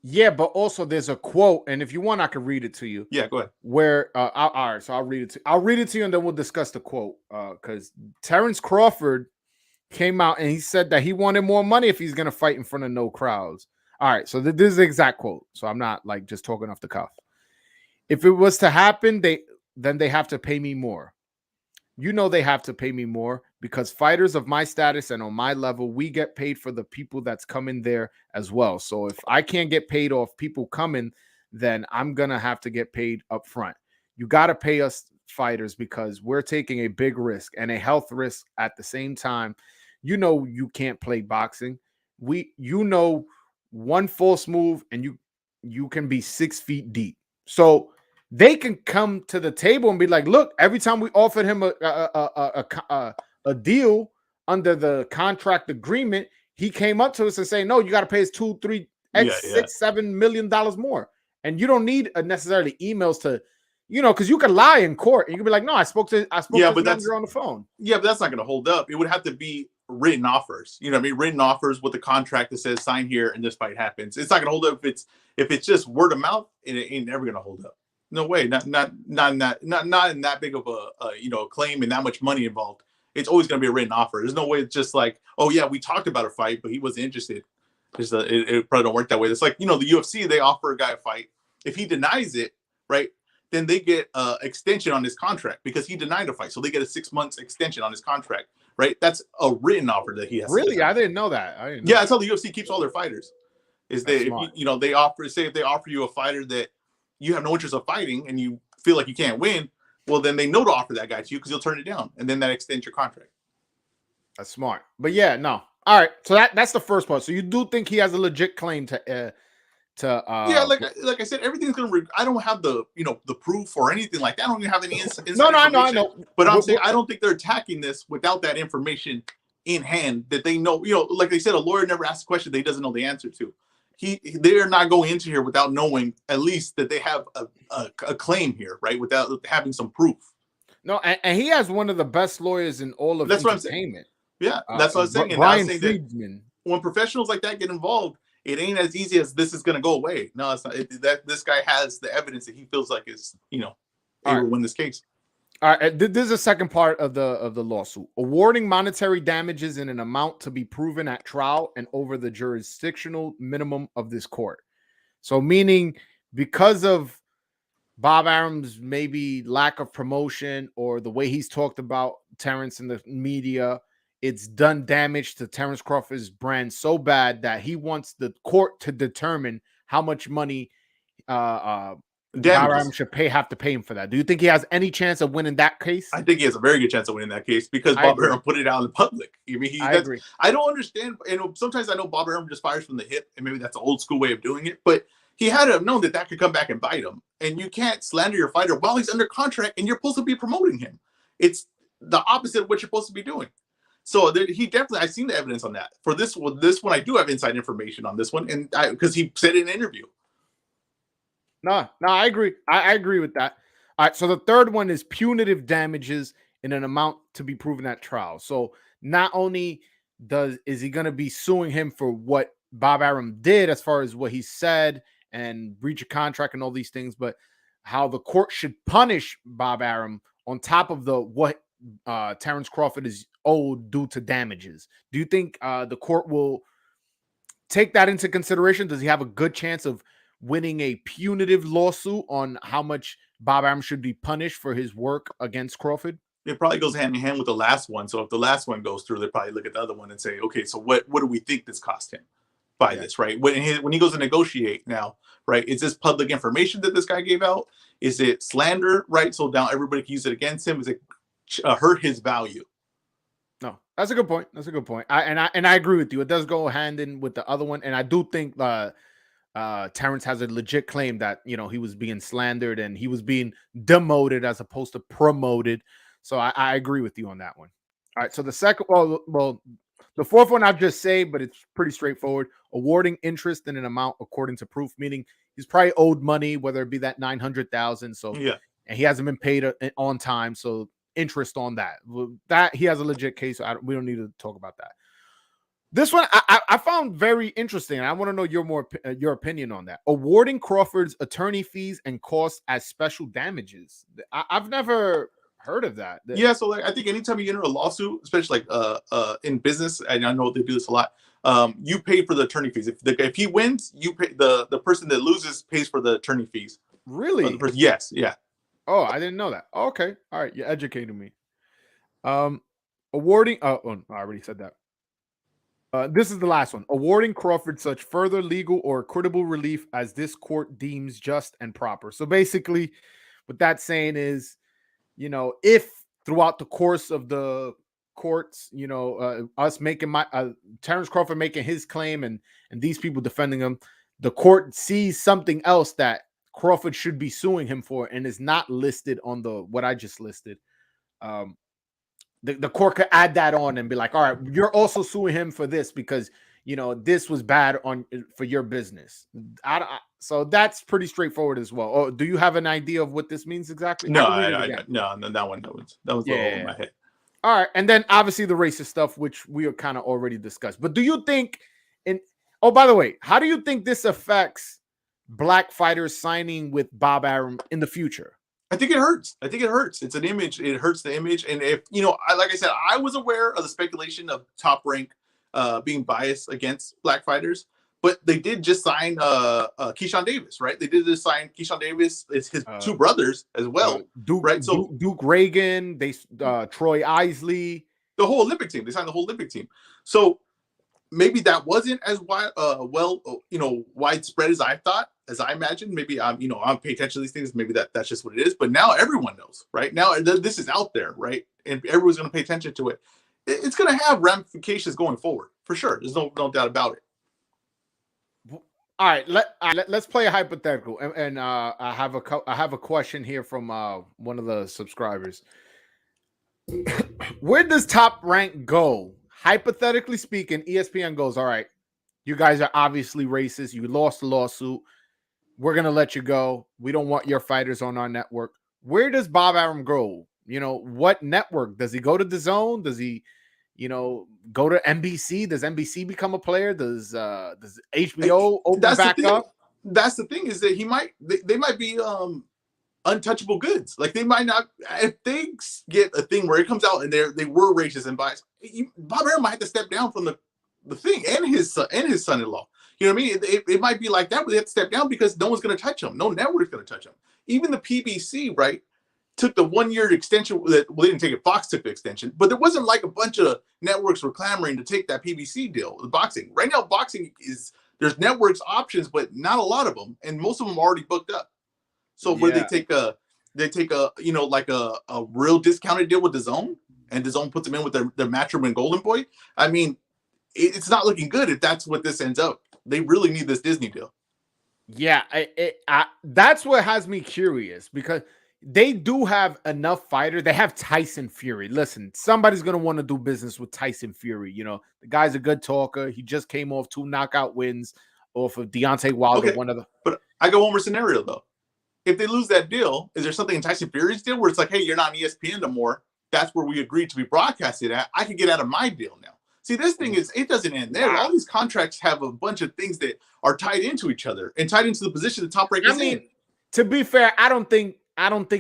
Yeah, but also there's a quote, and if you want, I can read it to you. Yeah, go ahead. Where all right, so I'll read it to you, and then we'll discuss the quote. Because Terence Crawford came out and he said that he wanted more money if he's gonna fight in front of no crowds. All right, so this is the exact quote. So I'm not like just talking off the cuff. If it was to happen, then they have to pay me more. You know they have to pay me more because fighters of my status and on my level, we get paid for the people that's coming there as well. So if I can't get paid off people coming, then I'm going to have to get paid up front. You got to pay us fighters because we're taking a big risk and a health risk at the same time. You know you can't play boxing. One false move and you can be 6 feet deep. So they can come to the table and be like, look, every time we offered him a deal under the contract agreement, he came up to us and say, no, you got to pay us 2, 3, X, $6-7 million more. And you don't need necessarily emails to, because you can lie in court and you can be like, no, I spoke to this manager on the phone. Yeah, but that's not going to hold up. It would have to be written offers. You know what I mean? Written offers with a contract that says sign here and this fight happens. It's not going to hold up if it's just word of mouth. It ain't never going to hold up. No way, not in that big of a claim and that much money involved. It's always going to be a written offer. There's no way it's just like, oh yeah, we talked about a fight, but he wasn't interested. It probably don't work that way. It's like the UFC, they offer a guy a fight. If he denies it, right, then they get extension on his contract because he denied a fight, so they get a 6 months extension on his contract, right? That's a written offer that he has. Really, I didn't know that. That's how the UFC keeps all their fighters. Is they they offer if they offer you a fighter that you have no interest of fighting and you feel like you can't win, well, then they know to offer that guy to you because you'll turn it down. And then that extends your contract. That's smart. But yeah, no. All right. So that's the first part. So you do think he has a legit claim to yeah, like I said, everything's going to, I don't have the proof or anything like that. I don't even have any inside No, I know. But I'm saying, I don't think they're attacking this without that information in hand that they know, like they said, a lawyer never asks a question they doesn't know the answer to. They're not going into here without knowing at least that they have a claim here, right? Without having some proof. No, and he has one of the best lawyers in all of entertainment. Yeah, that's what I was saying. And Brian Friedman. When professionals like that get involved, it ain't as easy as this is going to go away. No, it's not. This guy has the evidence that he feels like is, able to win this case. All right, this is the second part of the lawsuit. Awarding monetary damages in an amount to be proven at trial and over the jurisdictional minimum of this court. So meaning because of Bob Arum's maybe lack of promotion or the way he's talked about Terence in the media, it's done damage to Terence Crawford's brand so bad that he wants the court to determine how much money Bob Arum should have to pay him for that. Do you think he has any chance of winning that case? I think he has a very good chance of winning that case because Bob Arum put it out in public. I mean, I agree. I don't understand. Sometimes I know Bob Arum just fires from the hip, and maybe that's an old school way of doing it. But he had to have known that could come back and bite him. And you can't slander your fighter while he's under contract, and you're supposed to be promoting him. It's the opposite of what you're supposed to be doing. So he definitely, I've seen the evidence on that. For this one, I do have inside information on this one, and because he said it in an interview. No, I agree. I agree with that. All right, so the third one is punitive damages in an amount to be proven at trial. So not only is he going to be suing him for what Bob Arum did as far as what he said and breach of contract and all these things, but how the court should punish Bob Arum on top of what Terence Crawford is owed due to damages. Do you think the court will take that into consideration? Does he have a good chance of winning a punitive lawsuit on how much Bob Arum should be punished for his work against Crawford? It probably goes hand in hand with the last one. So if the last one goes through, they probably look at the other one and say, okay, so what do we think this cost him by this, right? When he goes to negotiate now, right? Is this public information that this guy gave out? Is it slander, right? So now everybody can use it against him. Is it hurt his value? No, that's a good point. I agree with you. It does go hand in with the other one. And I do think Terence has a legit claim that, he was being slandered and he was being demoted as opposed to promoted. So I agree with you on that one. All right. So the second, well, the fourth one I've just said, but it's pretty straightforward. Awarding interest in an amount according to proof, meaning he's probably owed money, whether it be that $900,000. So and he hasn't been paid on time. So interest on that he has a legit case. We don't need to talk about that. This one I found very interesting. I want to know your opinion on that. Awarding Crawford's attorney fees and costs as special damages. I've never heard of that. Yeah, so like I think anytime you enter a lawsuit, especially like in business, and I know they do this a lot, you pay for the attorney fees. If he wins, you pay the person that loses pays for the attorney fees. Really? Yes, yeah. Oh, I didn't know that. Okay, all right, you educated me. Awarding. Oh, I already said that. This is the last one. Awarding Crawford such further legal or equitable relief as this court deems just and proper. So basically, what that's saying is, if throughout the course of the courts, us making Terence Crawford making his claim and these people defending him, the court sees something else that Crawford should be suing him for and is not listed on what I just listed. The court could add that on and be like, all right, you're also suing him for this because this was bad for your business. So that's pretty straightforward as well. Oh, do you have an idea of what this means exactly? No, no, that one was over my head. All right, and then obviously the racist stuff, which we are kind of already discussed. But do you think oh, by the way, how do you think this affects black fighters signing with Bob Arum in the future? I think it hurts. It's an image. It hurts the image. And if, like I said, I was aware of the speculation of Top Rank being biased against black fighters, but they did just sign Keyshawn Davis, right? They did just sign Keyshawn Davis, his two brothers as well, right? So Duke Reagan, Troy Isley, the whole Olympic team. They signed the whole Olympic team. So maybe that wasn't as widespread as I thought, as I imagined. Maybe I'm paying attention to these things. Maybe that's just what it is. But now everyone knows, right? Now this is out there, right? And everyone's going to pay attention to it. It's going to have ramifications going forward for sure. There's no doubt about it. All right, let's play a hypothetical, and I have a question here from one of the subscribers. Where does Top Rank go? Hypothetically speaking, ESPN goes, all right, you guys are obviously racist. You lost the lawsuit. We're going to let you go. We don't want your fighters on our network. Where does Bob Arum go? What network? Does he go to DAZN? Does he, go to NBC? Does NBC become a player? Does HBO open back up? That's the thing is that they might be untouchable goods. Like they might not, if they get a thing where it comes out and they were racist and biased, Bob Arum might have to step down from the thing and his son-in-law. You know what I mean? It might be like that, but they have to step down because no one's going to touch him. No network's going to touch him. Even the PBC, right, took the 1-year extension. Well, they didn't take it. Fox took the extension, but there wasn't like a bunch of networks were clamoring to take that PBC deal. The boxing right now, there's networks options, but not a lot of them, and most of them are already booked up. So where they take a like a real discounted deal with DAZN, and DAZN puts them in with their Matchroom and Golden Boy. I mean, it's not looking good if that's what this ends up. They really need this Disney deal. Yeah, that's what has me curious because they do have enough fighters. They have Tyson Fury. Listen, somebody's going to want to do business with Tyson Fury. The guy's a good talker. He just came off 2 knockout wins off of Deontay Wilder. Okay. But I got one more scenario, though. If they lose that deal, is there something in Tyson Fury's deal where it's like, hey, you're not on ESPN no more? That's where we agreed to be broadcasted at. I can get out of my deal now. See, this thing it doesn't end there. All these contracts have a bunch of things that are tied into each other and tied into the position the Top Rank is in. To be fair, I don't think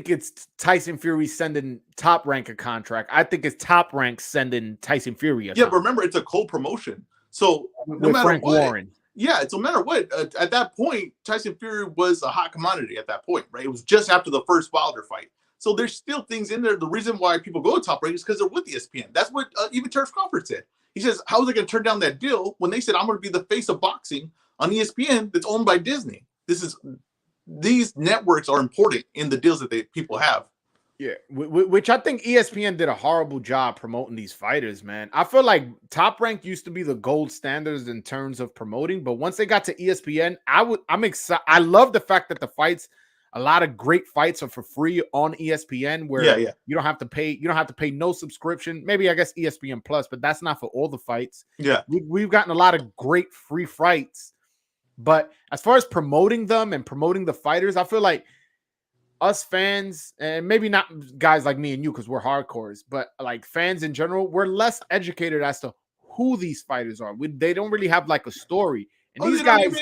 it's Tyson Fury sending Top Rank a contract. I think it's Top Rank sending Tyson Fury a contract. But remember, it's a co-promotion. So no matter Frank what, Warren. Yeah, so no matter what, at that point, Tyson Fury was a hot commodity at that point, right? It was just after the first Wilder fight. So there's still things in there. The reason why people go to Top Rank is because they're with ESPN. That's what even Terence Crawford said. He says, how are they going to turn down that deal when they said, I'm going to be the face of boxing on ESPN that's owned by Disney? These networks are important in the deals that people have. Yeah, which I think ESPN did a horrible job promoting these fighters, man. I feel like Top Rank used to be the gold standards in terms of promoting, but once they got to ESPN, I'm excited. I love the fact that a lot of great fights are for free on ESPN, where you don't have to pay no subscription. Maybe I guess ESPN Plus, but that's not for all the fights. Yeah, we've gotten a lot of great free fights, but as far as promoting them and promoting the fighters, I feel like us fans, and maybe not guys like me and you because we're hardcores, but like fans in general, we're less educated as to who these fighters are. They don't really have like a story. And these they don't guys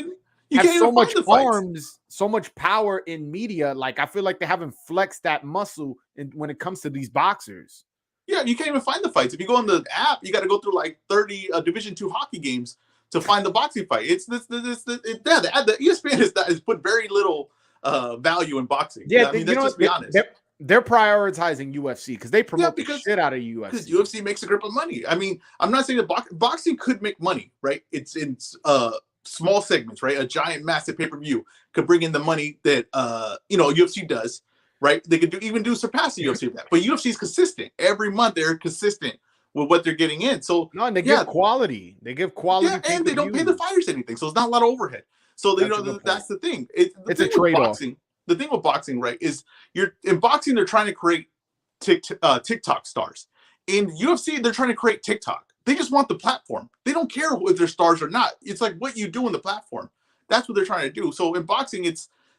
you have can't so even much find the fights. arms, so much power in media. Like I feel like they haven't flexed that muscle when it comes to these boxers. Yeah, you can't even find the fights. If you go on the app, you got to go through like 30 Division II hockey games to find the boxing fight. It's the ESPN has put very little value in boxing. Yeah, I mean, let's just be honest. They're prioritizing UFC because they promote the shit out of UFC. Because UFC makes a grip of money. I mean, I'm not saying that boxing could make money, right? It's in small segments, right? A giant, massive pay-per-view could bring in the money that UFC does, right? They could even surpass the UFC with that. But UFC is consistent. Every month they're consistent with what they're getting in. So and they give quality. They give quality. Yeah, and they don't pay the fighters anything. So it's not a lot of overhead. So that's the thing. It's a trade-off. The thing with boxing, right, is in boxing they're trying to create TikTok stars. In UFC, they're trying to create TikTok. They just want the platform. They don't care if they're stars or not. It's like what you do in the platform. That's what they're trying to do. So in boxing,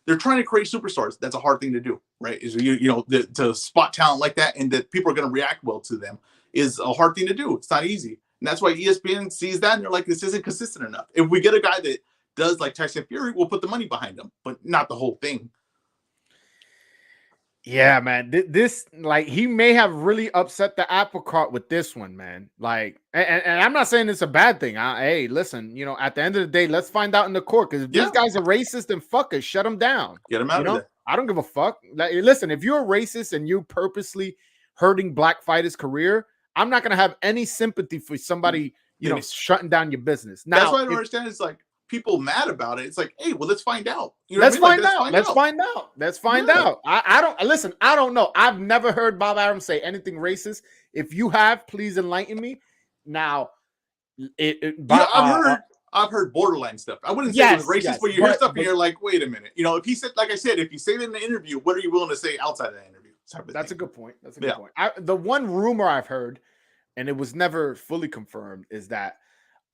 they're trying to create superstars. That's a hard thing to do, right? Is to spot talent like that and that people are going to react well to them is a hard thing to do. It's not easy. And that's why ESPN sees that and they're like, this isn't consistent enough. If we get a guy that does like Tyson Fury, we'll put the money behind him, but not the whole thing. Yeah, man. This like he may have really upset the apple cart with this one, man. Like, and I'm not saying it's a bad thing. Hey, listen, at the end of the day, let's find out in the court because if these guys are racist, then fuck it, shut them down. Get them out of there. I don't give a fuck. Like, listen, if you're a racist and you're purposely hurting black fighters' career, I'm not gonna have any sympathy for somebody, shutting down your business. Now, that's why I don't understand. It's like people mad about it. It's like, hey, well, let's find out. Let's find out. Let's find out. I don't listen. I don't know. I've never heard Bob Arum say anything racist. If you have, please enlighten me. Now, I've heard borderline stuff. I wouldn't say it was racist, but you hear stuff and you're like, wait a minute. If he said, like I said, if you say that in the interview, what are you willing to say outside of that interview? That's a good point. That's a good point. The one rumor I've heard, and it was never fully confirmed, is that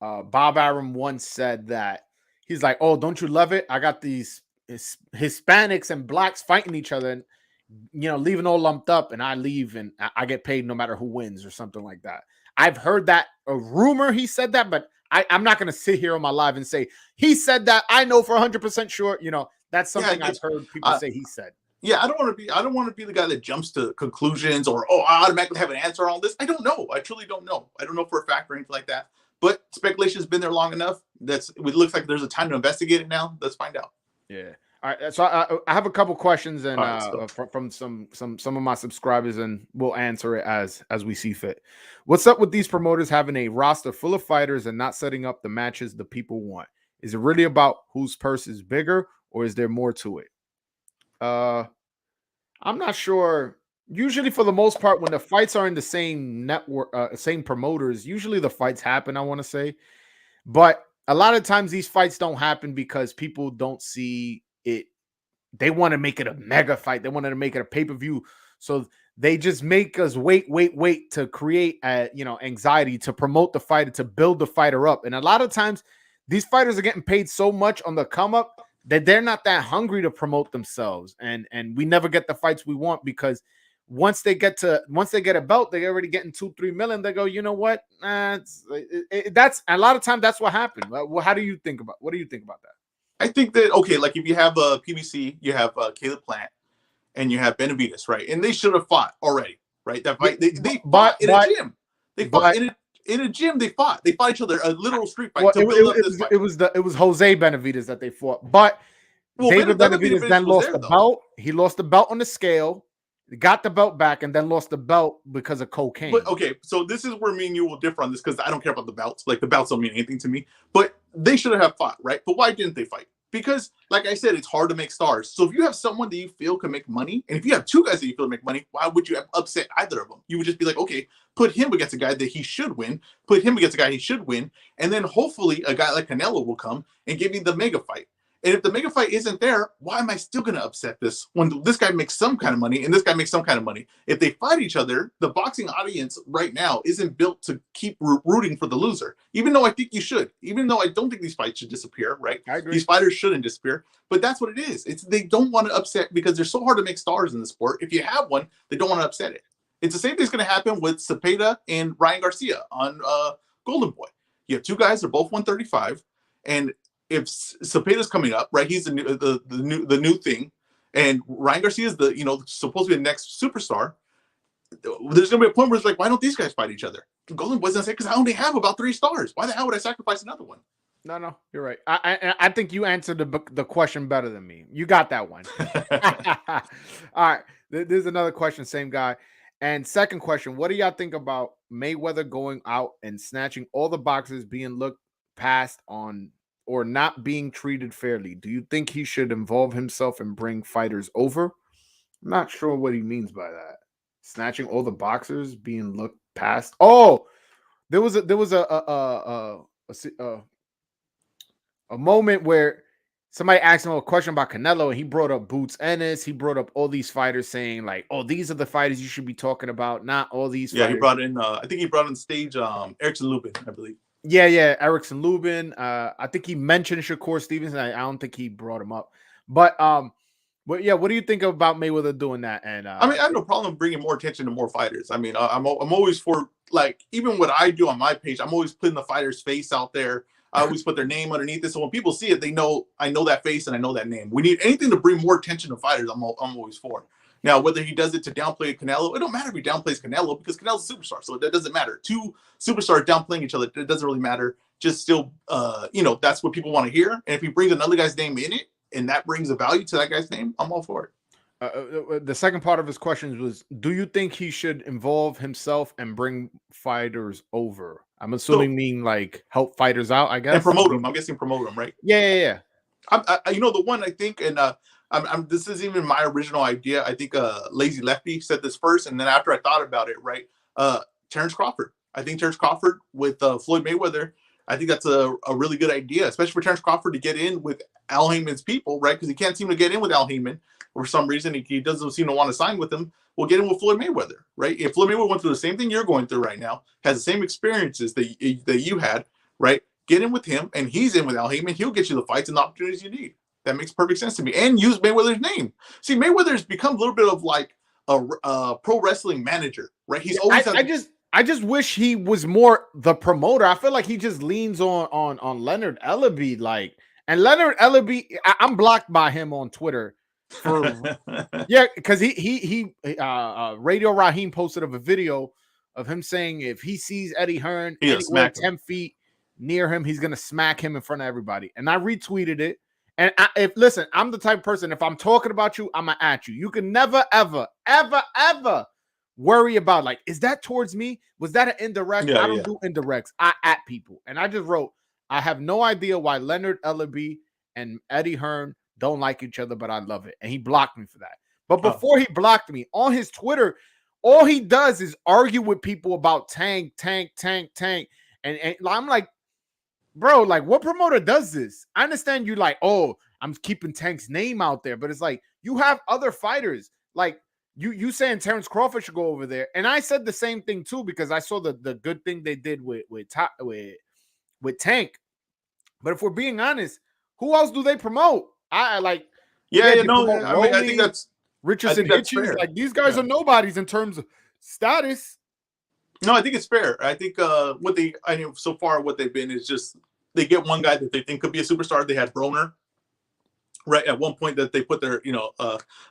Bob Arum once said that he's like, oh, don't you love it? I got these Hispanics and blacks fighting each other and, leaving all lumped up, and I leave and I get paid no matter who wins or something like that. I've heard that a rumor he said that, but I'm not going to sit here on my live and say he said that. I know for 100% sure, that's something I've heard people say he said. Yeah, I don't want to be the guy that jumps to conclusions or, I automatically have an answer on all this. I don't know. I truly don't know. I don't know for a fact or anything like that. But speculation has been there long enough. It looks like there's a time to investigate it now. Let's find out. Yeah. All right. So I have a couple questions and from some of my subscribers, and we'll answer it as we see fit. What's up with these promoters having a roster full of fighters and not setting up the matches the people want? Is it really about whose purse is bigger, or is there more to it? I'm not sure. Usually, for the most part, when the fights are in the same network, same promoters, usually the fights happen, I want to say. But a lot of times these fights don't happen because people don't see it. They want to make it a mega fight. They wanted to make it a pay-per-view. So they just make us wait to create, anxiety, to promote the fighter, to build the fighter up. And a lot of times these fighters are getting paid so much on the come up that they're not that hungry to promote themselves. And we never get the fights we want because once they get a belt, they're already getting 2-3 million. They go, you know what? That's a lot of time. That's what happened. Well, what do you think about that? I think that, like if you have PBC, you have Caleb Plant, and you have Benavidez, right? And they should have fought already, right? That fight, they fought in a gym. They fought in a gym. They fought each other, a literal street fight to build up this fight. It was Jose Benavidez that they fought, but David Benavidez then lost the belt. He lost the belt on the scale. Got the belt back and then lost the belt because of cocaine. But so this is where me and you will differ on this because I don't care about the belts. Like the belts don't mean anything to me. But they should have fought, right? But why didn't they fight? Because, like I said, it's hard to make stars. So if you have someone that you feel can make money, and if you have two guys that you feel make money, why would you upset either of them? You would just be like, okay, put him against a guy that he should win, put him against a guy he should win, and then hopefully a guy like Canelo will come and give you the mega fight. And if the mega fight isn't there, why am I still going to upset this when this guy makes some kind of money and this guy makes some kind of money? If they fight each other, the boxing audience right now isn't built to keep rooting for the loser, even though I think you should, even though I don't think these fights should disappear, right? I agree. These fighters shouldn't disappear, but that's what it is. They don't want to upset because they're so hard to make stars in the sport. If you have one, they don't want to upset it. It's the same thing's going to happen with Cepeda and Ryan Garcia on Golden Boy. You have two guys, they're both 135, and if Cepeda's coming up, right? He's the new thing, and Ryan Garcia is the supposed to be the next superstar. There's gonna be a point where it's like, why don't these guys fight each other? Golden Boy's gonna say, because I only have about 3 stars. Why the hell would I sacrifice another one? No, you're right. I think you answered the question better than me. You got that one. All right. There's another question, same guy. And second question, what do y'all think about Mayweather going out and snatching all the boxers being looked past on or not being treated fairly? Do you think he should involve himself and bring fighters over? I'm not sure what he means by that. Snatching all the boxers being looked past. Oh, there was a moment where somebody asked him a question about Canelo, and he brought up Boots Ennis. He brought up all these fighters, saying like, "Oh, these are the fighters you should be talking about, not all these." Yeah, fighters. he brought in. I think he brought on stage Erickson Lubin, I believe. Yeah, Erickson Lubin. I think he mentioned Shakur Stevenson. I don't think he brought him up, but yeah, what do you think about Mayweather doing that? And I mean, I have no problem bringing more attention to more fighters. I mean, I'm always for, like, even what I do on my page, I'm always putting the fighter's face out there. I always put their name underneath it, so when people see it, they know I know that face and I know that name. We need anything to bring more attention to fighters. I'm always for. Now, whether he does it to downplay Canelo, it don't matter if he downplays Canelo, because Canelo's a superstar, so that doesn't matter. Two superstars downplaying each other, it doesn't really matter. Just still, that's what people want to hear. And if he brings another guy's name in it, and that brings a value to that guy's name, I'm all for it. The second part of his question was, do you think he should involve himself and bring fighters over? I'm assuming mean like help fighters out, I guess. And promote them. I'm guessing promote them, right? Yeah. The one I think, and this isn't even my original idea. I think Lazy Lefty said this first, and then after I thought about it, right? Terence Crawford. I think Terence Crawford with Floyd Mayweather. I think that's a really good idea, especially for Terence Crawford to get in with Al Heyman's people, right? Because he can't seem to get in with Al Heyman. For some reason, he doesn't seem to want to sign with him. We'll get in with Floyd Mayweather, right? If Floyd Mayweather went through the same thing you're going through right now, has the same experiences that you had, right? Get in with him, and he's in with Al Heyman. He'll get you the fights and the opportunities you need. That makes perfect sense to me. And use Mayweather's name. See, Mayweather's become a little bit of like a pro wrestling manager, right? He's always. I just wish he was more the promoter. I feel like he just leans on Leonard Ellaby, like, and Leonard Ellaby. I'm blocked by him on Twitter. Because he Radio Raheem posted a video of him saying if he sees Eddie Hearn anywhere 10 feet near him, he's gonna smack him in front of everybody. And I retweeted it. And listen, I'm the type of person, if I'm talking about you, I'm at you. You can never, ever, ever, ever worry about, like, is that towards me? Was that an indirect? I don't do indirects. I at people. And I just wrote, I have no idea why Leonard Ellaby and Eddie Hearn don't like each other, but I love it. And he blocked me for that. But before he blocked me, on his Twitter, all he does is argue with people about Tank. And I'm like, bro, like, what promoter does this? I understand you like, oh, I'm keeping Tank's name out there, but it's like, you have other fighters. Like, you saying Terence Crawford should go over there. And I said the same thing too, because I saw the good thing they did with Tank. But if we're being honest, who else do they promote? I think that's Richardson Hitchens. Like, these guys are nobodies in terms of status. No, I think it's fair. I think so far what they've been is just they get one guy that they think could be a superstar. They had Broner, right? At one point that they put their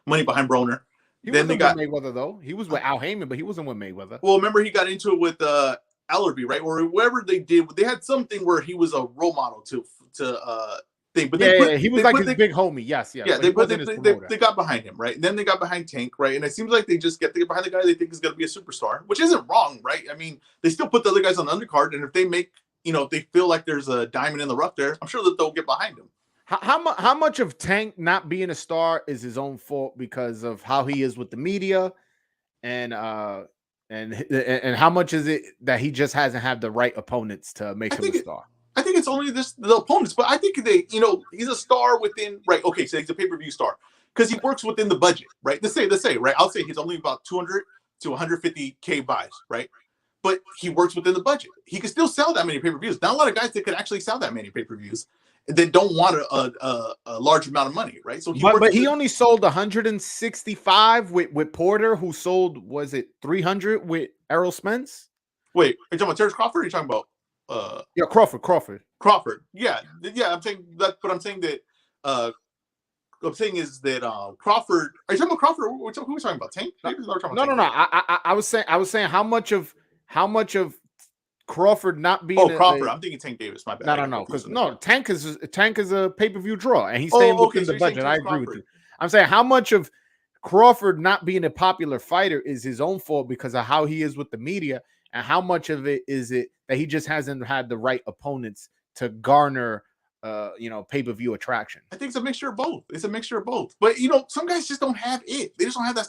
money behind Broner. Then they got Mayweather though. He was with Al Heyman, but he wasn't with Mayweather. Well, remember he got into it with Allerby, right? Or whoever they did. They had something where he was a role model to thing. But he was like his big homie. Yes. Yeah, they got behind him, right? And then they got behind Tank, right? And it seems like they get behind the guy they think is going to be a superstar, which isn't wrong, right? I mean, they still put the other guys on the undercard, and if they make, if they feel like there's a diamond in the rough there, I'm sure that they'll get behind him. How much of Tank not being a star is his own fault because of how he is with the media, and how much is it that he just hasn't had the right opponents to make him a star? I think it's only the opponents, but I think he's a star within, right? Okay, so he's a pay-per-view star because he works within the budget, right? Let's say, right? I'll say he's only about 200 to 150K buys, right? But he works within the budget. He can still sell that many pay-per-views. Not a lot of guys that could actually sell that many pay-per-views that don't want a large amount of money, right? So he only sold 165 with Porter, who sold, was it 300 with Errol Spence? Wait, are you talking about Terence Crawford? Or are you talking about? Yeah, Crawford. Crawford. Yeah. I'm saying that, but I'm saying that I'm saying is that Crawford. Are you talking about Crawford? Who are we talking about? Tank? No. I was saying how much of Crawford not being Crawford. I'm thinking Tank Davis. My bad. No, because Tank is a pay-per-view draw, and he's staying Okay, within so the budget. I agree Crawford. with you. I'm saying how much of Crawford not being a popular fighter is his own fault because of how he is with the media, and how much of it is it that he just hasn't had the right opponents to garner pay-per-view attraction. I think it's a mixture of both. It's a mixture of both. But some guys just don't have it. They just don't have that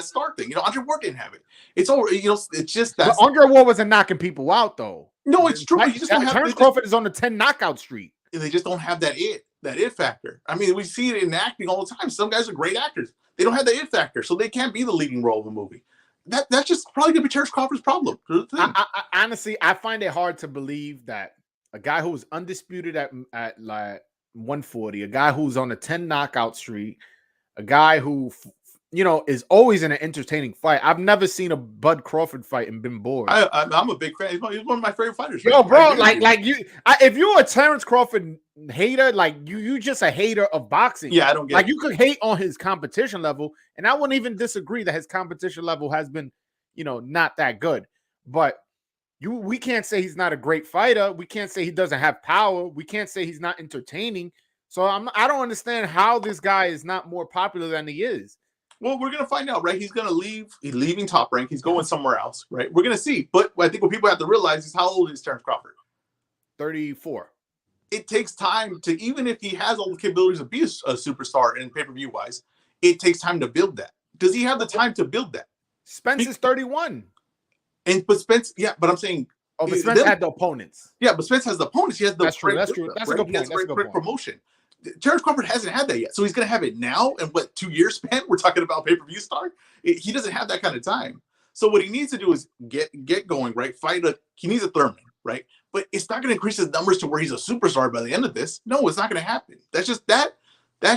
star thing. Andre Ward didn't have it. It's all it's just that. Andre Ward wasn't knocking people out though. No, it's true. But you just don't have. Terence Crawford is on the 10 knockout streak. They just don't have that it factor. I mean, we see it in acting all the time. Some guys are great actors. They don't have the it factor, so they can't be the leading role of a movie. That's just probably gonna be Terence Crawford's problem. I honestly, I find it hard to believe that a guy who's undisputed at like 140, a guy who's on a 10 knockout streak, a guy who is always in an entertaining fight. I've never seen a Bud Crawford fight and been bored. I'm a big fan. He's one of my favorite fighters. Yo, bro, if you're a Terence Crawford hater, like you just a hater of boxing. Yeah, I don't get it. You could hate on his competition level, and I wouldn't even disagree that his competition level has been, not that good. But we can't say he's not a great fighter. We can't say he doesn't have power. We can't say he's not entertaining. So I don't understand how this guy is not more popular than he is. Well, we're going to find out, right? He's going to leave. He's leaving Top Rank. He's going somewhere else, right? We're going to see. But I think what people have to realize is how old is Terence Crawford? 34. It takes time to, even if he has all the capabilities to be a superstar in pay-per-view wise, it takes time to build that. Does he have the time to build that? Spence is 31. But Spence, but I'm saying. Oh, but Spence had the opponents. Yeah, but Spence has the opponents. He has the That's true. That's a good point. That's a good point. Promotion. Terence Crawford hasn't had that yet, so he's going to have it now. And 2 years spent? We're talking about pay-per-view star. He doesn't have that kind of time. So what he needs to do is get going, right? He needs a Thurman, right? But it's not going to increase his numbers to where he's a superstar by the end of this. No, it's not going to happen. That's just that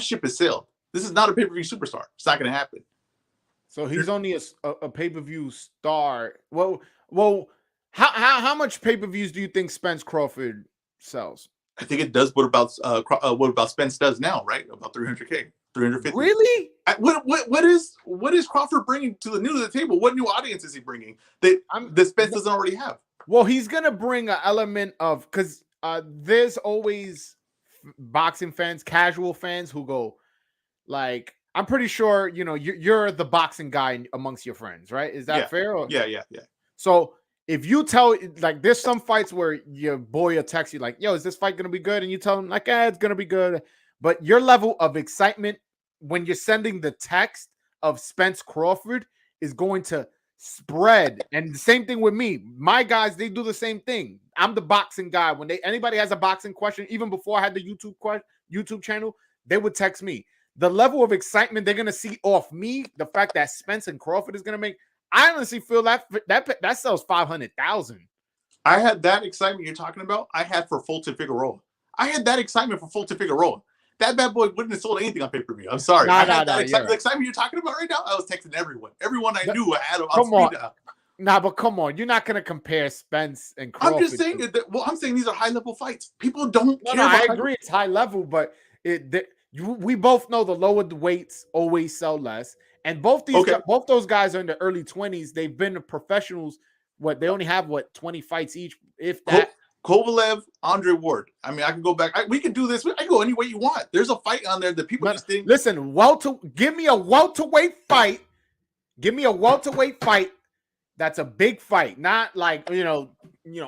ship has sailed. This is not a pay-per-view superstar. It's not going to happen. So he's only a pay-per-view star. Well, how much pay-per-views do you think Spence Crawford sells? I think it does what about Spence does now, right? About 300K, 350. Really? What is Crawford bringing to the table? What new audience is he bringing that Spence doesn't already have? Well, he's gonna bring an element of, because there's always boxing fans, casual fans who go like, I'm pretty sure you're the boxing guy amongst your friends, right? Is that fair? Yeah. So if you tell, like, there's some fights where your boy will text you like, yo, is this fight going to be good? And you tell him like, it's going to be good. But your level of excitement when you're sending the text of Spence Crawford is going to spread. And the same thing with me. My guys, they do the same thing. I'm the boxing guy. When anybody has a boxing question, even before I had the YouTube channel, they would text me. The level of excitement they're going to see off me, the fact that Spence and Crawford is going to make, I honestly feel that sells 500,000. I had that excitement you're talking about. I had for Fulton Figueroa. I had that excitement for Fulton Figueroa. That bad boy wouldn't have sold anything on pay-per-view. I'm sorry. The excitement you're talking about right now, I was texting everyone. Everyone I knew I had on speed dial. Nah, but come on. You're not going to compare Spence and Crawford. I'm just saying I'm saying these are high-level fights. People don't care. I agree. It's high level, but we both know the lower the weights always sell less. And both those guys are in the early 20s. They've been professionals. They only have 20 fights each, if that. Kovalev, Andre Ward. I mean, I can go back. We can do this. I can go any way you want. There's a fight on there that people just think. Listen, give me a welterweight fight. Give me a welterweight fight. That's a big fight, not like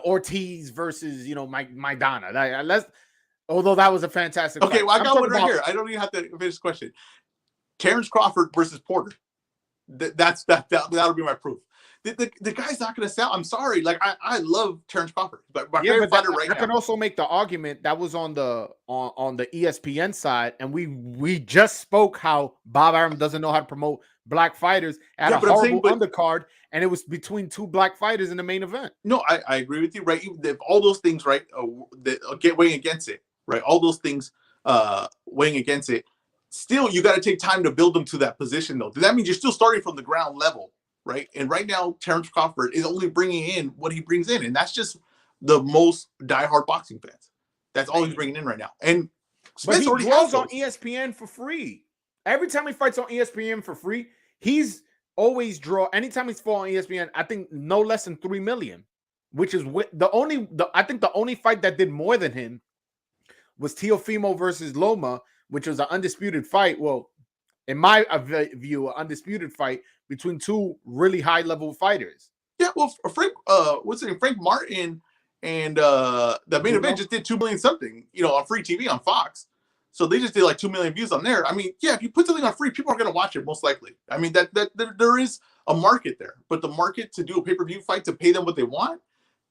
Ortiz versus Maidana. Although that was a fantastic. Okay, fight. well, I got one right here. I don't even have to finish this question. Terence Crawford versus Porter. That'll be my proof. The guy's not going to sell. I'm sorry. Like I love Terence Crawford, but my favorite fighter right now. I can also make the argument that was on the ESPN side, and we just spoke how Bob Arum doesn't know how to promote black fighters at a horrible undercard, and it was between two black fighters in the main event. No, I agree with you. Right, all those things, right, get weighing against it. Right, all those things weighing against it. Still, you got to take time to build them to that position, though. That means you're still starting from the ground level, right? And right now, Terence Crawford is only bringing in what he brings in, and that's just the most diehard boxing fans. That's all he's bringing in right now. And Spence already draws on ESPN for free. Every time he fights on ESPN for free, he's always draw. Anytime he's fought on ESPN, I think no less than 3 million, which is I think the only fight that did more than him was Teofimo versus Loma, which was an undisputed fight. Well, in my view, an undisputed fight between two really high level fighters. Yeah, well, Frank, what's his name? Frank Martin and the main event just did 2 million something, on free TV on Fox. So they just did like 2 million views on there. I mean, yeah, if you put something on free, people are going to watch it most likely. I mean, that there is a market there, but the market to do a pay-per-view fight to pay them what they want,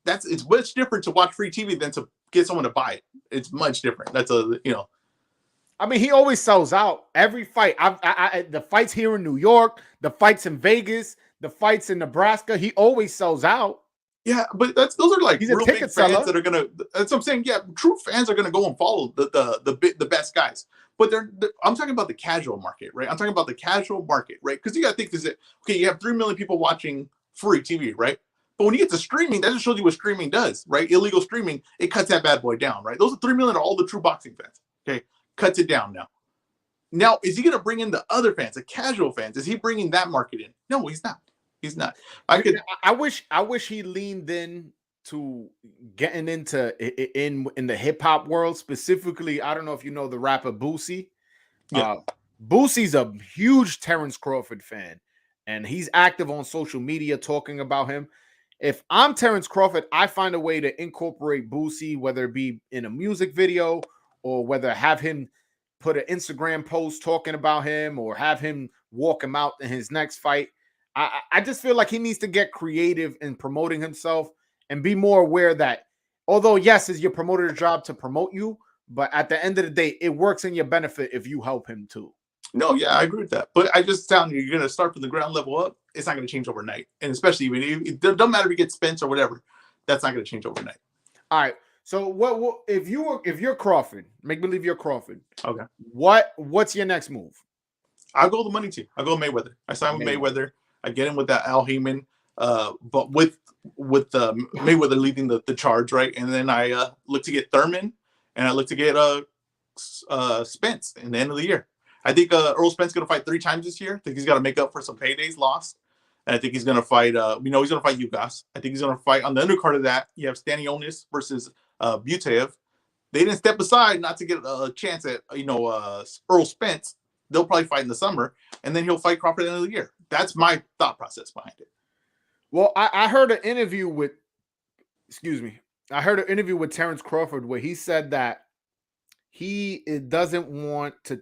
it's much different to watch free TV than to get someone to buy it. It's much different. That's I mean, he always sells out every fight. The fights here in New York, the fights in Vegas, the fights in Nebraska, he always sells out. Yeah, but those are like real big fans that are gonna. That's what I'm saying. Yeah, true fans are gonna go and follow the best guys. But I'm talking about the casual market, right? I'm talking about the casual market, right? Because you gotta think this is okay. You have 3 million people watching free TV, right? But when you get to streaming, that just shows you what streaming does, right? Illegal streaming, it cuts that bad boy down, right? Those are 3 million are all the true boxing fans. Okay, cuts it down now. Now, is he gonna bring in the other fans, the casual fans? Is he bringing that market in? No, he's not. He's not. I wish he leaned in to getting into in the hip hop world specifically. I don't know if you know the rapper Boosie. Yeah. Boosie's a huge Terence Crawford fan, and he's active on social media talking about him. If I'm Terence Crawford, I find a way to incorporate Boosie, whether it be in a music video or whether have him put an Instagram post talking about him or have him walk him out in his next fight. I just feel like he needs to get creative in promoting himself and be more aware that although, yes, it's your promoter's job to promote you, but at the end of the day, it works in your benefit if you help him too. No, yeah, I agree with that. But I just telling you, you're going to start from the ground level up. It's not going to change overnight. And especially it doesn't matter if you get Spence or whatever. That's not going to change overnight. All right. So what if you're Crawford, make believe you're Crawford. Okay. What's your next move? I'll go the money team. I'll go Mayweather. I sign with Mayweather. I get him with that Al Heyman, but with Mayweather leading the charge, right? And then I look to get Thurman, and I look to get Spence in the end of the year. I think Errol Spence is going to fight 3 times this year. I think he's got to make up for some paydays lost. And I think he's going to fight, he's going to fight Ugas. I think he's going to fight on the undercard of that. You have Stanionis versus Butaev. They didn't step aside not to get a chance at, Errol Spence. They'll probably fight in the summer, and then he'll fight Crawford at the end of the year. That's my thought process behind it. Well, I heard an interview with, Terence Crawford where he said that he doesn't want to.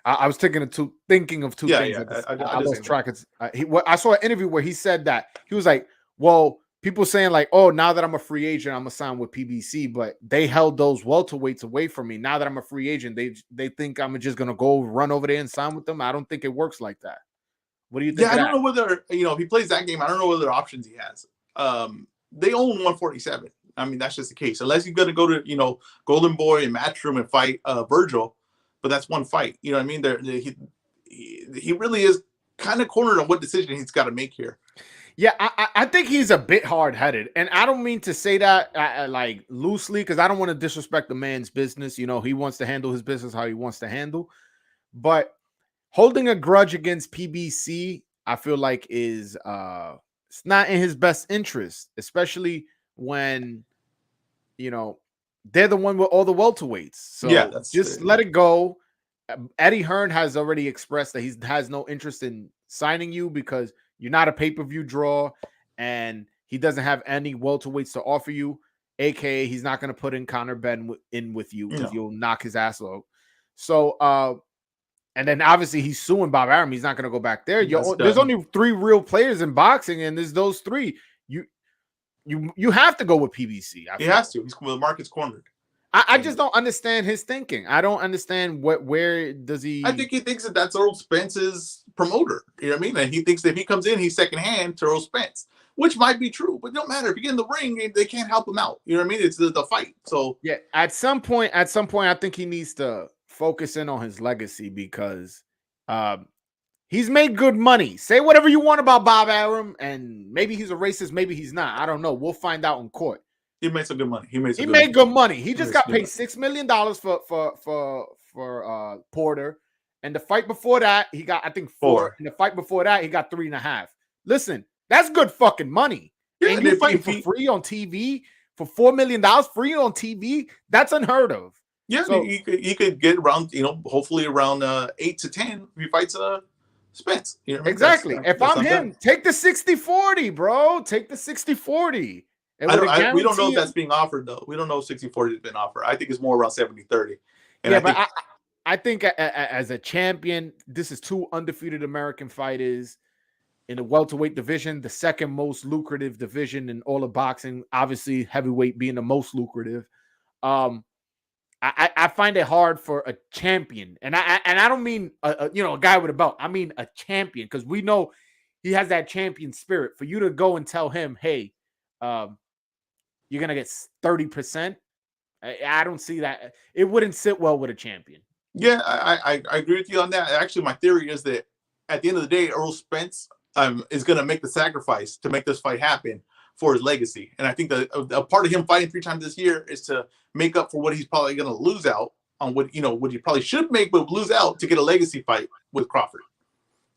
I was thinking of two things. Yeah, I lost track. I saw an interview where he said that he was like, well, people saying like, oh, now that I'm a free agent, I'm gonna sign with PBC, but they held those welterweights away from me. Now that I'm a free agent, they think I'm just gonna go run over there and sign with them. I don't think it works like that. What do you think? Yeah, I don't know whether if he plays that game. I don't know what other options he has. They own 147. I mean, that's just the case. Unless he's gonna go to Golden Boy and Matchroom and fight Virgil, but that's one fight. You know what I mean? He really is kind of cornered on what decision he's got to make here. Yeah, I think he's a bit hard-headed, and I don't mean to say that like loosely because I don't want to disrespect the man's business. He wants to handle his business how he wants to handle, but holding a grudge against PBC, I feel like is it's not in his best interest, especially when they're the one with all the welterweights. So yeah, just let it go. Eddie Hearn has already expressed that he has no interest in signing you because you're not a pay-per-view draw, and he doesn't have any welterweights to offer you. AKA, he's not going to put in Conor Ben in with you because you'll knock his ass out. So, and then obviously he's suing Bob Arum. He's not going to go back there. There's only 3 real players in boxing, and there's those 3. You have to go with PBC. He has to. The market's cornered. I just don't understand his thinking. I don't understand where does he. I think he thinks that that's Errol Spence's promoter. You know what I mean? And he thinks that if he comes in, he's secondhand to Errol Spence, which might be true, but it don't matter. If you get in the ring, they can't help him out. You know what I mean? It's the fight. So yeah, at some point, I think he needs to focus in on his legacy because He's made good money. Say whatever you want about Bob Arum, and maybe he's a racist, maybe he's not. I don't know. We'll find out in court. He made some good money. He made good money. He just got paid $6 million for Porter. And the fight before that, he got, I think, 4. And the fight before that, he got 3.5. Listen, that's good fucking money. Yeah, and you're fighting for free on TV for $4 million free on TV. That's unheard of. Yeah, so, you could get around, hopefully around 8 to 10 if he fights Spence. Exactly. If I'm him, take the 60-40, bro. Take the 60-40. We don't know if that's being offered, though. We don't know if 60-40 has been offered. I think it's more around 70-30. Yeah, I think as a champion, this is 2 undefeated American fighters in the welterweight division, the second most lucrative division in all of boxing. Obviously, heavyweight being the most lucrative. I find it hard for a champion, and I don't mean a guy with a belt. I mean a champion, because we know he has that champion spirit. For you to go and tell him, hey, you're gonna get 30%. I don't see that. It wouldn't sit well with a champion. Yeah, I agree with you on that. Actually, my theory is that at the end of the day, Errol Spence is going to make the sacrifice to make this fight happen for his legacy. And I think that a part of him fighting 3 times this year is to make up for what he's probably going to lose out on, what he probably should make, but lose out to get a legacy fight with Crawford.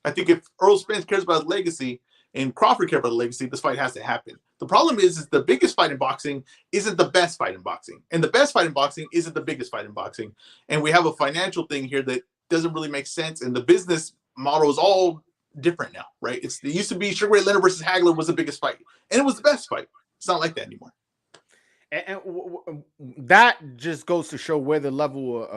I think if Errol Spence cares about his legacy and Crawford cares about the legacy, this fight has to happen. The problem is the biggest fight in boxing isn't the best fight in boxing. And the best fight in boxing isn't the biggest fight in boxing. And we have a financial thing here that doesn't really make sense. And the business model is all different now, right? It used to be Sugar Ray Leonard versus Hagler was the biggest fight. And it was the best fight. It's not like that anymore. And that just goes to show where the level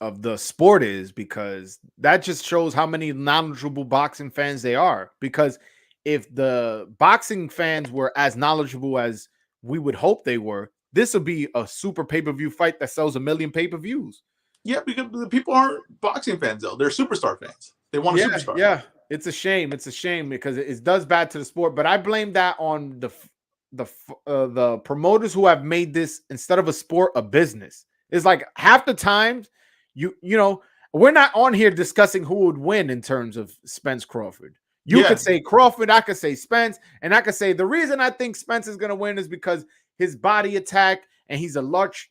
of the sport is, because that just shows how many knowledgeable boxing fans they are. Because if the boxing fans were as knowledgeable as we would hope they were, this would be a super pay-per-view fight that sells 1 million pay-per-views. Yeah, because the people aren't boxing fans, though. They're superstar fans. They want a superstar. Yeah, it's a shame. It's a shame because it does bad to the sport. But I blame that on the promoters who have made this, instead of a sport, a business. It's like half the times you know, we're not on here discussing who would win in terms of Spence Crawford. You could say Crawford, I could say Spence, and I could say the reason I think Spence is going to win is because his body attack, and he's a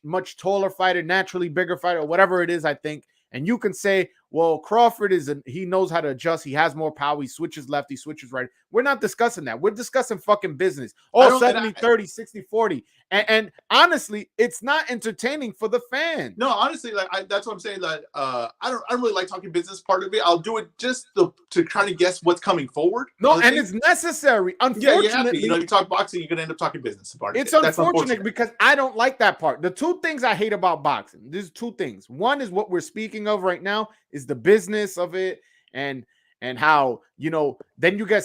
much taller fighter, naturally bigger fighter, whatever it is, I think. And you can say, well, Crawford he knows how to adjust. He has more power. He switches left. He switches right. We're not discussing that. We're discussing fucking business. 70, 30, 60, 40. And honestly, it's not entertaining for the fan. No, honestly, that's what I'm saying. That I don't really like talking business part of it. I'll do it just to try to guess what's coming forward. No, and it's necessary. Unfortunately, you talk boxing, you're gonna end up talking business part of it. It's unfortunate because I don't like that part. The 2 things I hate about boxing, there's 2 things. One is what we're speaking of right now, is the business of it, and how, then you get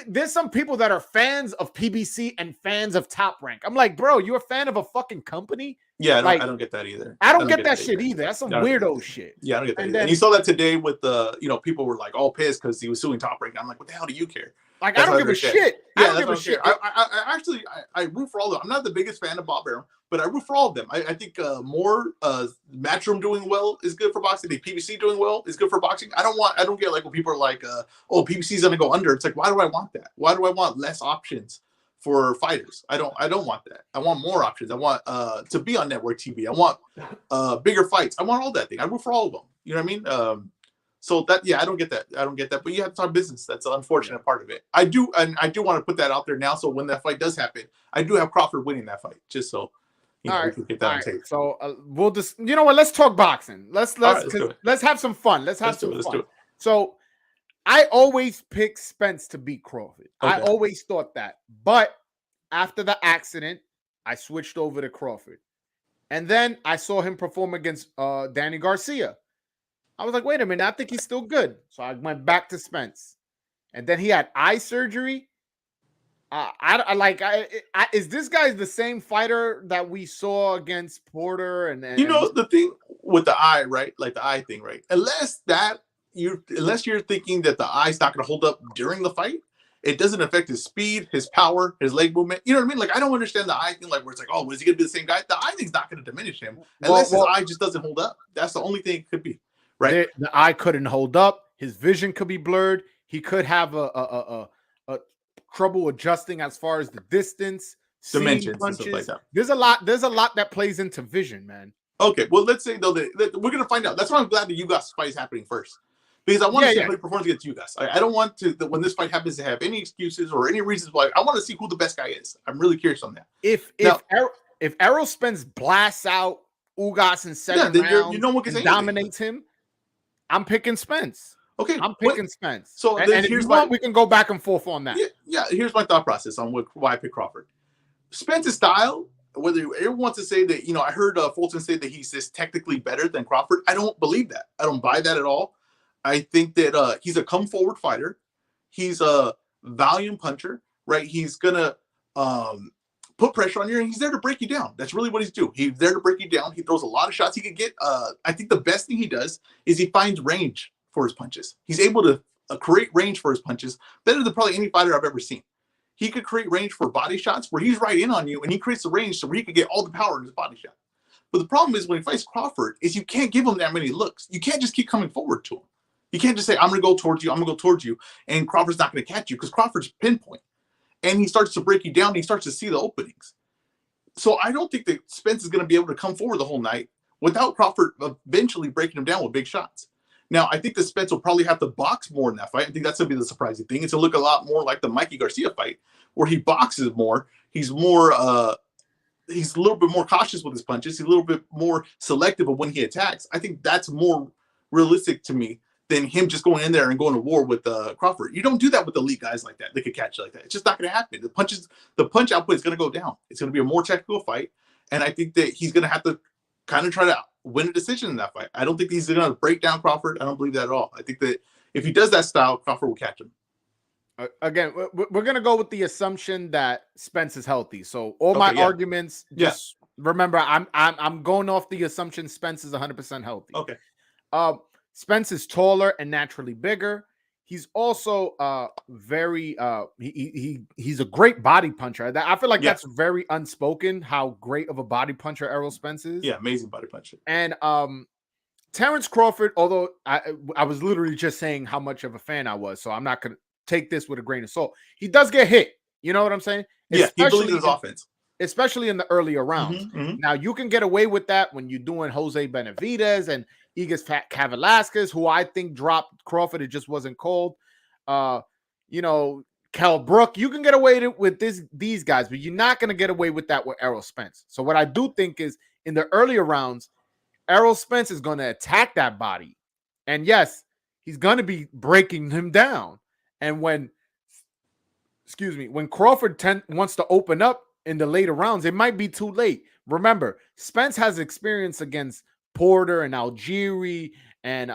there's some people that are fans of PBC and fans of Top Rank. I'm like, bro, you're a fan of a fucking company? Yeah, I don't get that either. I don't get that shit either. That's some weirdo shit. Yeah, I don't get that either. And you saw that today with people were like all pissed because he was suing Top Rank. I'm like, what the hell do you care? Like, I don't give a shit. I don't give a shit. I root for all of them. I'm not the biggest fan of Bob Arum, but I root for all of them. I think more Matchroom doing well is good for boxing. I think PBC doing well is good for boxing. I don't get like when people are like, PBC is gonna go under. It's like, why do I want that? Why do I want less options for fighters? I don't want that. I want more options. I want to be on network TV. I want bigger fights. I want all that thing. I root for all of them. You know what I mean? So that, I don't get that. But you have to talk business. That's the unfortunate part of it. I do want to put that out there now. So when that fight does happen, I do have Crawford winning that fight, just so we can get that on tape. So we'll just, let's talk boxing. Let's have some fun. Let's have some fun. So I always pick Spence to beat Crawford. Okay. I always thought that. But after the accident, I switched over to Crawford. And then I saw him perform against Danny Garcia. I was like, wait a minute, I think he's still good. So I went back to Spence. And then he had eye surgery. Is this guy the same fighter that we saw against Porter? And the thing with the eye, right? Like the eye thing, right? Unless you're thinking that the eye's not going to hold up during the fight, it doesn't affect his speed, his power, his leg movement. You know what I mean? Like, I don't understand the eye thing, like where it's like, oh, is he going to be the same guy? The eye thing's not going to diminish him unless his eye just doesn't hold up. That's the only thing it could be. Right. The eye couldn't hold up. His vision could be blurred. He could have a trouble adjusting as far as the distance, seeing dimensions and stuff like punches. that. There's a lot that plays into vision, man. Okay, well, let's say though that we're gonna find out. That's why I'm glad that you guys fight is happening first, because I want to see how he performs against you guys. I don't want to when this fight happens to have any excuses or any reasons why. I want to see who the best guy is. I'm really curious on that. If Errol Spence blasts out Ugas in 7 rounds, no one can say dominates him, I'm picking Spence. Okay, I'm picking Spence. So and if you want, we can go back and forth on that. Yeah. Here's my thought process on why I pick Crawford. Spence's style. Whether everyone wants to say that, I heard Fulton say that he's just technically better than Crawford. I don't believe that. I don't buy that at all. I think that he's a come forward fighter. He's a volume puncher, right? He's gonna put pressure on you, and he's there to break you down. That's really what he's doing. He's there to break you down. He throws a lot of shots. He could get. I think the best thing he does is he finds range for his punches. He's able to create range for his punches better than probably any fighter I've ever seen. He could create range for body shots where he's right in on you, and he creates the range so where he could get all the power in his body shot. But the problem is when he fights Crawford is you can't give him that many looks. You can't just keep coming forward to him. You can't just say, I'm going to go towards you, I'm going to go towards you, and Crawford's not going to catch you because Crawford's pinpoint. And he starts to break you down, and he starts to see the openings. So I don't think that Spence is going to be able to come forward the whole night without Crawford eventually breaking him down with big shots. Now, I think that Spence will probably have to box more in that fight. I think that's going to be the surprising thing. It's going to look a lot more like the Mikey Garcia fight, where he boxes more. He's more, he's a little bit more cautious with his punches. He's a little bit more selective of when he attacks. I think that's more realistic to me than him just going in there and going to war with Crawford. You don't do that with elite guys like that. They could catch you like that. It's just not going to happen. The punch output is going to go down. It's going to be a more technical fight, and I think that he's going to have to kind of try to win a decision in that fight. I don't think he's going to break down Crawford. I don't believe that at all. I think that if he does that style, Crawford will catch him. Again, we're going to go with the assumption that Spence is healthy. So all my arguments, just remember, I'm going off the assumption Spence is 100% healthy. Okay. Spence is taller and naturally bigger. He's also very he's a great body puncher. I feel like that's very unspoken how great of a body puncher Errol Spence is. Yeah, amazing body puncher. And Terence Crawford, although I was literally just saying how much of a fan I was, so I'm not going to take this with a grain of salt. He does get hit. You know what I'm saying? Yeah, he believes his offense. Especially in the earlier rounds. Now, you can get away with that when you're doing Jose Benavidez and Igas Velasquez, who I think dropped Crawford. It just wasn't cold. Cal Brook. You can get away with these guys, but you're not going to get away with that with Errol Spence. So what I do think is in the earlier rounds, Errol Spence is going to attack that body. And yes, he's going to be breaking him down. And when Crawford wants to open up in the later rounds, it might be too late. Remember, Spence has experience against Porter and Algieri and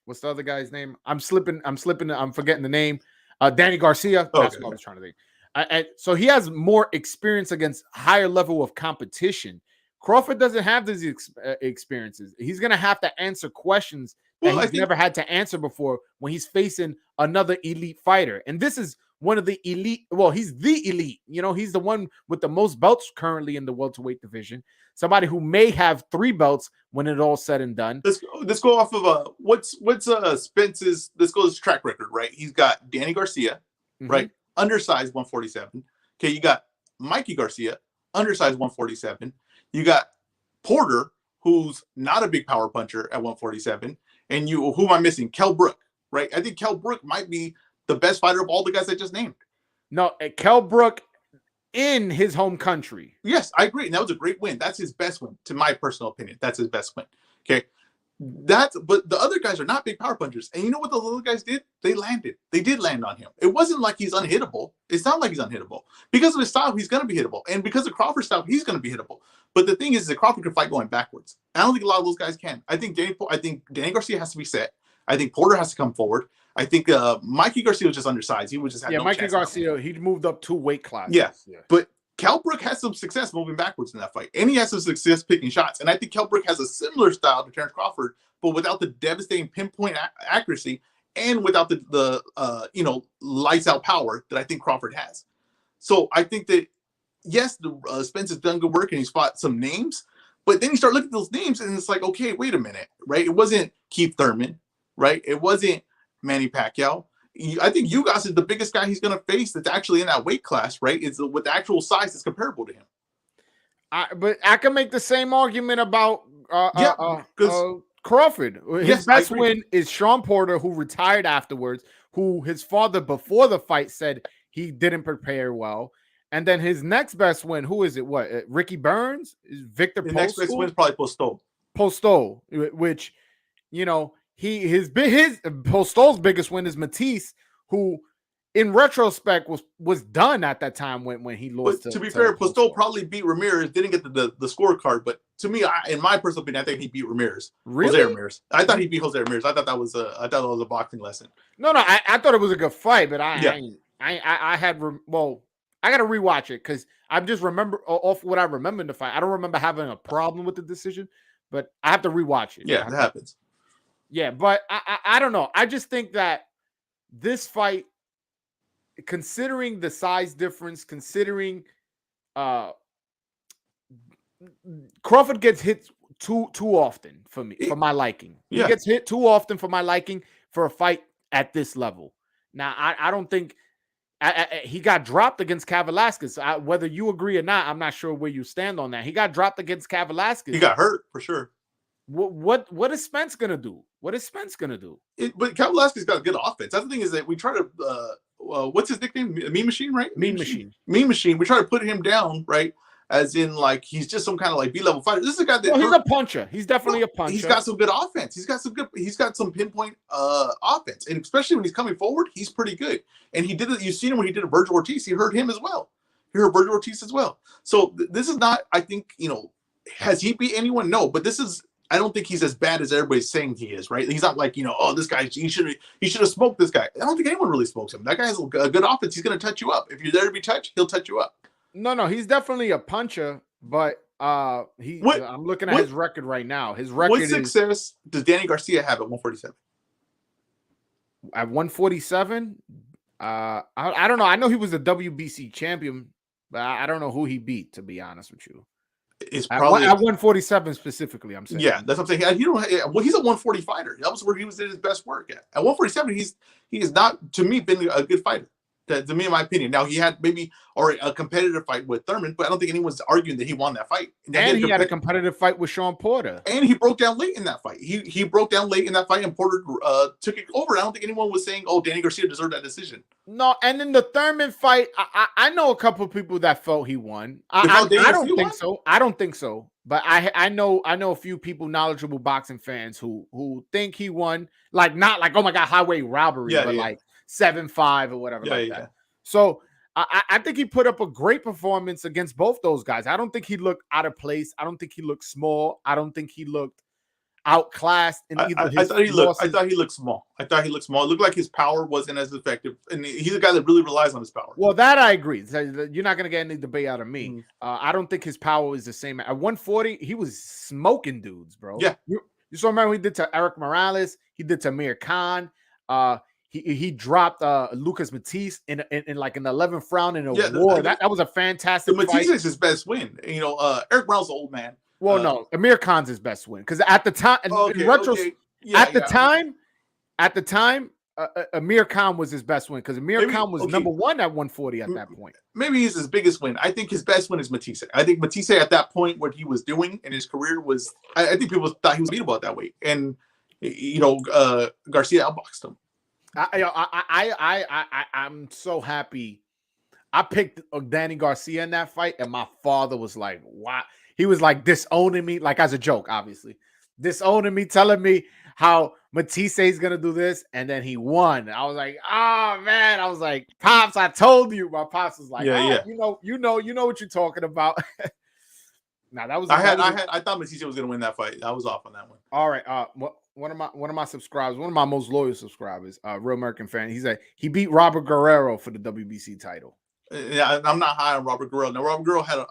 what's the other guy's name? I'm forgetting the name. Danny Garcia. That's what I was trying to think. And so he has more experience against higher level of competition. Crawford doesn't have these experiences. He's going to have to answer questions that he's never had to answer before when he's facing another elite fighter. And this is one of the elite. Well, he's the elite. He's the one with the most belts currently in the welterweight division. Somebody who may have 3 belts when it all said and done. Let's go off of what's Spence's. Let's go his track record. Right, he's got Danny Garcia, right, undersized 147. Okay, you got Mikey Garcia, undersized 147. You got Porter, who's not a big power puncher at 147. And who am I missing? Kell Brook, right? I think Kell Brook might be the best fighter of all the guys I just named. No, Kell Brook in his home country. Yes, I agree. And that was a great win. That's his best win, to my personal opinion. That's his best win. Okay. But the other guys are not big power punchers. And you know what the other guys did? They landed. They did land on him. It wasn't like he's unhittable. It's not like he's unhittable. Because of his style, he's going to be hittable. And because of Crawford's style, he's going to be hittable. But the thing is that Crawford can fight going backwards. I don't think a lot of those guys can. I think Danny Garcia has to be set. I think Porter has to come forward. I think Mikey Garcia was just undersized. He was just Mikey Garcia, he moved up 2 weight classes. Yeah. But Kell Brook has some success moving backwards in that fight. And he has some success picking shots. And I think Kell Brook has a similar style to Terence Crawford, but without the devastating pinpoint accuracy and without the lights out power that I think Crawford has. So I think that, yes, Spence has done good work and he's fought some names, but then you start looking at those names and it's like, okay, wait a minute, right? It wasn't Keith Thurman. right? It wasn't Manny Pacquiao. I think Ugas is the biggest guy he's going to face that's actually in that weight class, right? It's with the actual size that's comparable to him. But I can make the same argument about Crawford. His best win is Sean Porter, who retired afterwards, who his father before the fight said he didn't prepare well. And then his next best win, who is it? What, Ricky Burns? Victor Postol? Next best win is probably Postol. Postol, which, you know, his Postol's biggest win is Matisse, who in retrospect was done at that time when he lost. But to be fair, Postol probably beat Ramirez, didn't get the scorecard. But to me, in my personal opinion, I think he beat Ramirez. Really? Jose Ramirez. I thought he beat Jose Ramirez. I thought that was a boxing lesson. No, I thought it was a good fight, but I got to rewatch it because I just remember off what I remember in the fight. I don't remember having a problem with the decision, but I have to rewatch it. Yeah, that happens. Yeah, but I don't know. I just think that this fight, considering the size difference, considering Crawford gets hit too often for me, for my liking. He gets hit too often for my liking for a fight at this level. Now, I don't think he got dropped against Kavaliauskas. Whether you agree or not, I'm not sure where you stand on that. He got dropped against Kavaliauskas. He got hurt for sure. What is Spence gonna do? What is Spence gonna do? But Kavaliauskas got a good offense. That's the thing, is that we try to what's his nickname? Mean Machine, right? Mean Machine. Mean Machine. We try to put him down, right? As in, like, he's just some kind of like B-level fighter. This is a guy that he's a puncher. He's definitely a puncher. He's got some good offense. He's got some pinpoint offense, and especially when he's coming forward, he's pretty good. And he did it. You've seen him when he did a Virgil Ortiz. He hurt him as well. He hurt Virgil Ortiz as well. So this is not. I think, has he beat anyone? No, but this is. I don't think he's as bad as everybody's saying he is, right? He's not like, oh, this guy, he should have smoked this guy. I don't think anyone really smokes him. That guy has a good offense. He's going to touch you up. If you're there to be touched, he'll touch you up. No, he's definitely a puncher, but I'm looking at his record right now. His record what success does Danny Garcia have at 147? At 147? I don't know. I know he was a WBC champion, but I don't know who he beat, to be honest with you. It's probably at 147 specifically. I'm saying. Yeah, that's what I'm saying. He's a 140 fighter. That was where he was at his best work at. At 147, he has not, to me, been a good fighter. To me, in my opinion. Now, he had maybe a competitive fight with Thurman, but I don't think anyone's arguing that he won that fight. And he had a competitive fight with Sean Porter. And he broke down late in that fight. He broke down late in that fight, and Porter took it over. I don't think anyone was saying, "Oh, Danny Garcia deserved that decision." No, and in the Thurman fight, I know a couple of people that felt he won. I don't think so. I don't think so. But I know a few people, knowledgeable boxing fans, who think he won. Like, not like, oh my God, highway robbery, but like 7-5 or whatever that. So I think he put up a great performance against both those guys. I don't think he looked out of place. I don't think he looked small. I don't think he looked outclassed in either his losses. I thought he looked small. It looked like his power wasn't as effective. And he's a guy that really relies on his power. Well, that I agree. You're not going to get any debate out of me. Mm-hmm. I don't think his power is the same. At 140, he was smoking dudes, bro. Yeah. You saw, remember what he did to Eric Morales? He did to Amir Khan. He dropped Lucas Matisse in like an 11th round in a war. That was a fantastic fight. Matisse is his best win. Eric Brown's an old man. Well, no, Amir Khan's his best win, because at the time, at the time, Amir Khan was his best win, because Amir Khan was number one at 140 at that point. Maybe he's his biggest win. I think his best win is Matisse. I think Matisse at that point, what he was doing in his career was, I think people thought he was beatable at that weight, and Garcia outboxed him. I'm so happy. I picked Danny Garcia in that fight, and my father was like, "Wow." He was like disowning me, like as a joke, obviously. Disowning me, telling me how Matisse is going to do this, and then he won. I was like, "Oh, man." I was like, "Pops, I told you." My pops was like, you know what you're talking about." Now, that was I thought Matisse was going to win that fight. I was off on that one. All right. One of my subscribers, one of my most loyal subscribers, Real American fan, he beat Robert Guerrero for the WBC title. Yeah, I'm not high on Robert Guerrero. Now, Robert Guerrero had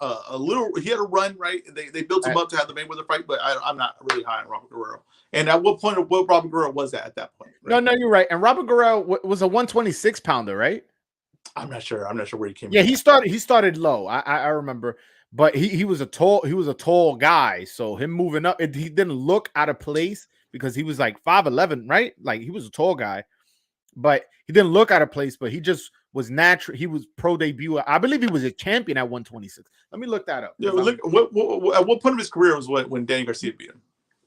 he had a run, right? They built him up to have the Mayweather fight, but I'm not really high on Robert Guerrero. And at what point, what Robert Guerrero was at that point? Right? No, you're right. And Robert Guerrero was a 126 pounder, right? I'm not sure where he came. Yeah, he started low. I remember, but he was a tall guy. So him moving up, he didn't look out of place because he was like 5'11", right? Like he was a tall guy, but he didn't look out of place. But he just was natural. He was pro debut. I believe he was a champion at 126. Let me look that up. Yeah, look. At what point of his career was when Danny Garcia beat him?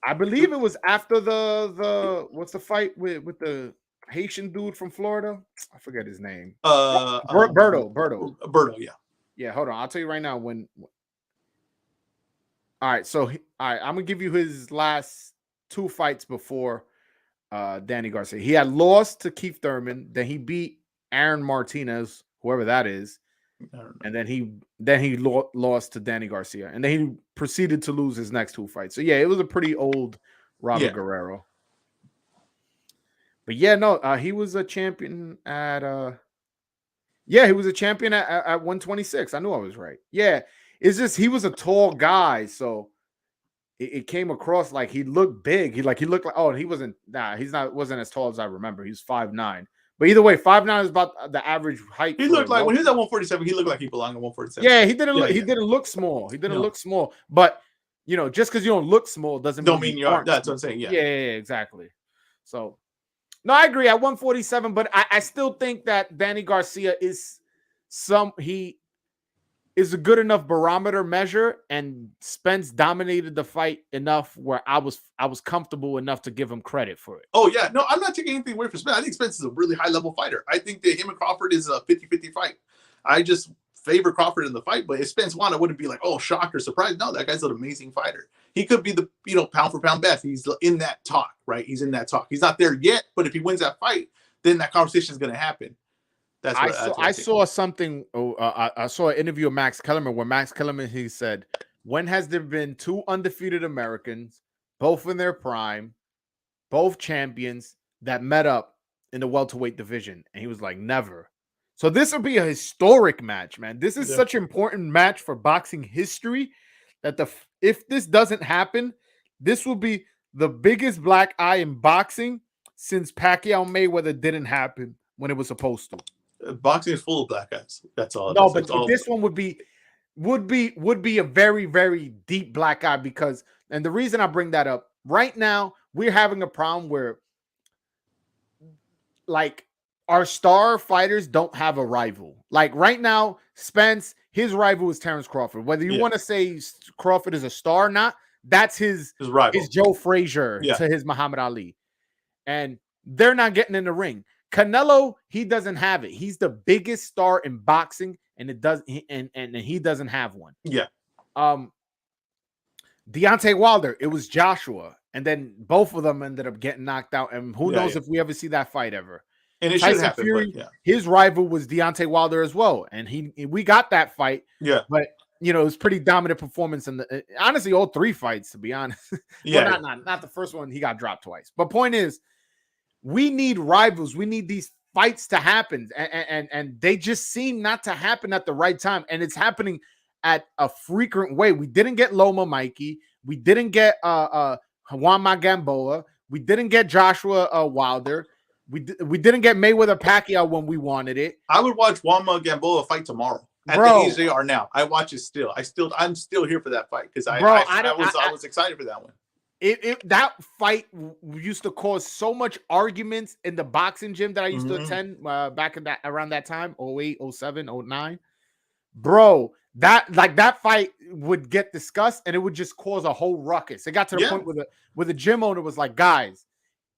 I believe it was after the what's the fight with the Haitian dude from Florida? I forget his name. Berto, yeah. Yeah, hold on. I'll tell you right now when. All right, so all right, I'm gonna give you his last 2 fights before Danny Garcia. He had lost to Keith Thurman, then he beat Aaron Martinez, whoever that is, and then he lost to Danny Garcia, and then he proceeded to lose his next 2 fights. So yeah, it was a pretty old Robert Guerrero. But yeah, no, he was a champion at he was a champion at 126. I knew I was right. Yeah, it's just he was a tall guy, so it came across like he looked big. He looked like, oh, he wasn't wasn't as tall as I remember. He's 5'9". But either way, 5'9" is about the average height. He looked like when he was at 147, he looked like he belonged at 147. Yeah, he didn't look small. He didn't look small. But just because you don't look small doesn't mean you aren't. That's what I'm saying. Yeah, exactly. So no, I agree at 147, but I still think that Danny Garcia is a good enough barometer measure, and Spence dominated the fight enough where I was comfortable enough to give him credit for it. Oh, yeah. No, I'm not taking anything away from Spence. I think Spence is a really high-level fighter. I think that him and Crawford is a 50-50 fight. I just favor Crawford in the fight, but if Spence won, I wouldn't be like, oh, shocked or surprised. No, that guy's an amazing fighter. He could be the, pound-for-pound best. He's in that talk, right? He's in that talk. He's not there yet, but if he wins that fight, then that conversation is going to happen. I saw something. I saw an interview of Max Kellerman where Max Kellerman, he said, when has there been 2 undefeated Americans, both in their prime, both champions, that met up in the welterweight division? And he was like, never. So this will be a historic match, man. This is such an important match for boxing history that if this doesn't happen, this will be the biggest black eye in boxing since Pacquiao Mayweather didn't happen when it was supposed to. Boxing is full of black guys. That's all. No, but this one would be a very, very deep black eye because, and the reason I bring that up, right now we're having a problem where, like, our star fighters don't have a rival. Like right now, Spence, his rival is Terence Crawford. Whether you want to say Crawford is a star or not, that's his rival. His Joe Frazier to his Muhammad Ali, and they're not getting in the ring. Canelo, he doesn't have it. He's the biggest star in boxing, and he doesn't have one. Yeah. Deontay Wilder, it was Joshua, and then both of them ended up getting knocked out. And who knows if we ever see that fight ever? And it should happen. Fury, his rival was Deontay Wilder as well, and we got that fight. Yeah, but it was pretty dominant performance in honestly all 3 fights, to be honest. Yeah, well, not the first one. He got dropped twice. But point is, we need rivals. We need these fights to happen, and they just seem not to happen at the right time. And it's happening at a frequent way. We didn't get Loma Mikey. We didn't get Juanma Gamboa. We didn't get Joshua Wilder. We didn't get Mayweather Pacquiao when we wanted it. I would watch Juanma Gamboa fight tomorrow. At the age they are now, I watch it still. I'm still here for that fight because I was excited for that one. That fight used to cause so much arguments in the boxing gym that I used to attend back in around that time, 08, 07, 09. Bro, that fight would get discussed and it would just cause a whole ruckus. It got to the point where the gym owner was like, guys,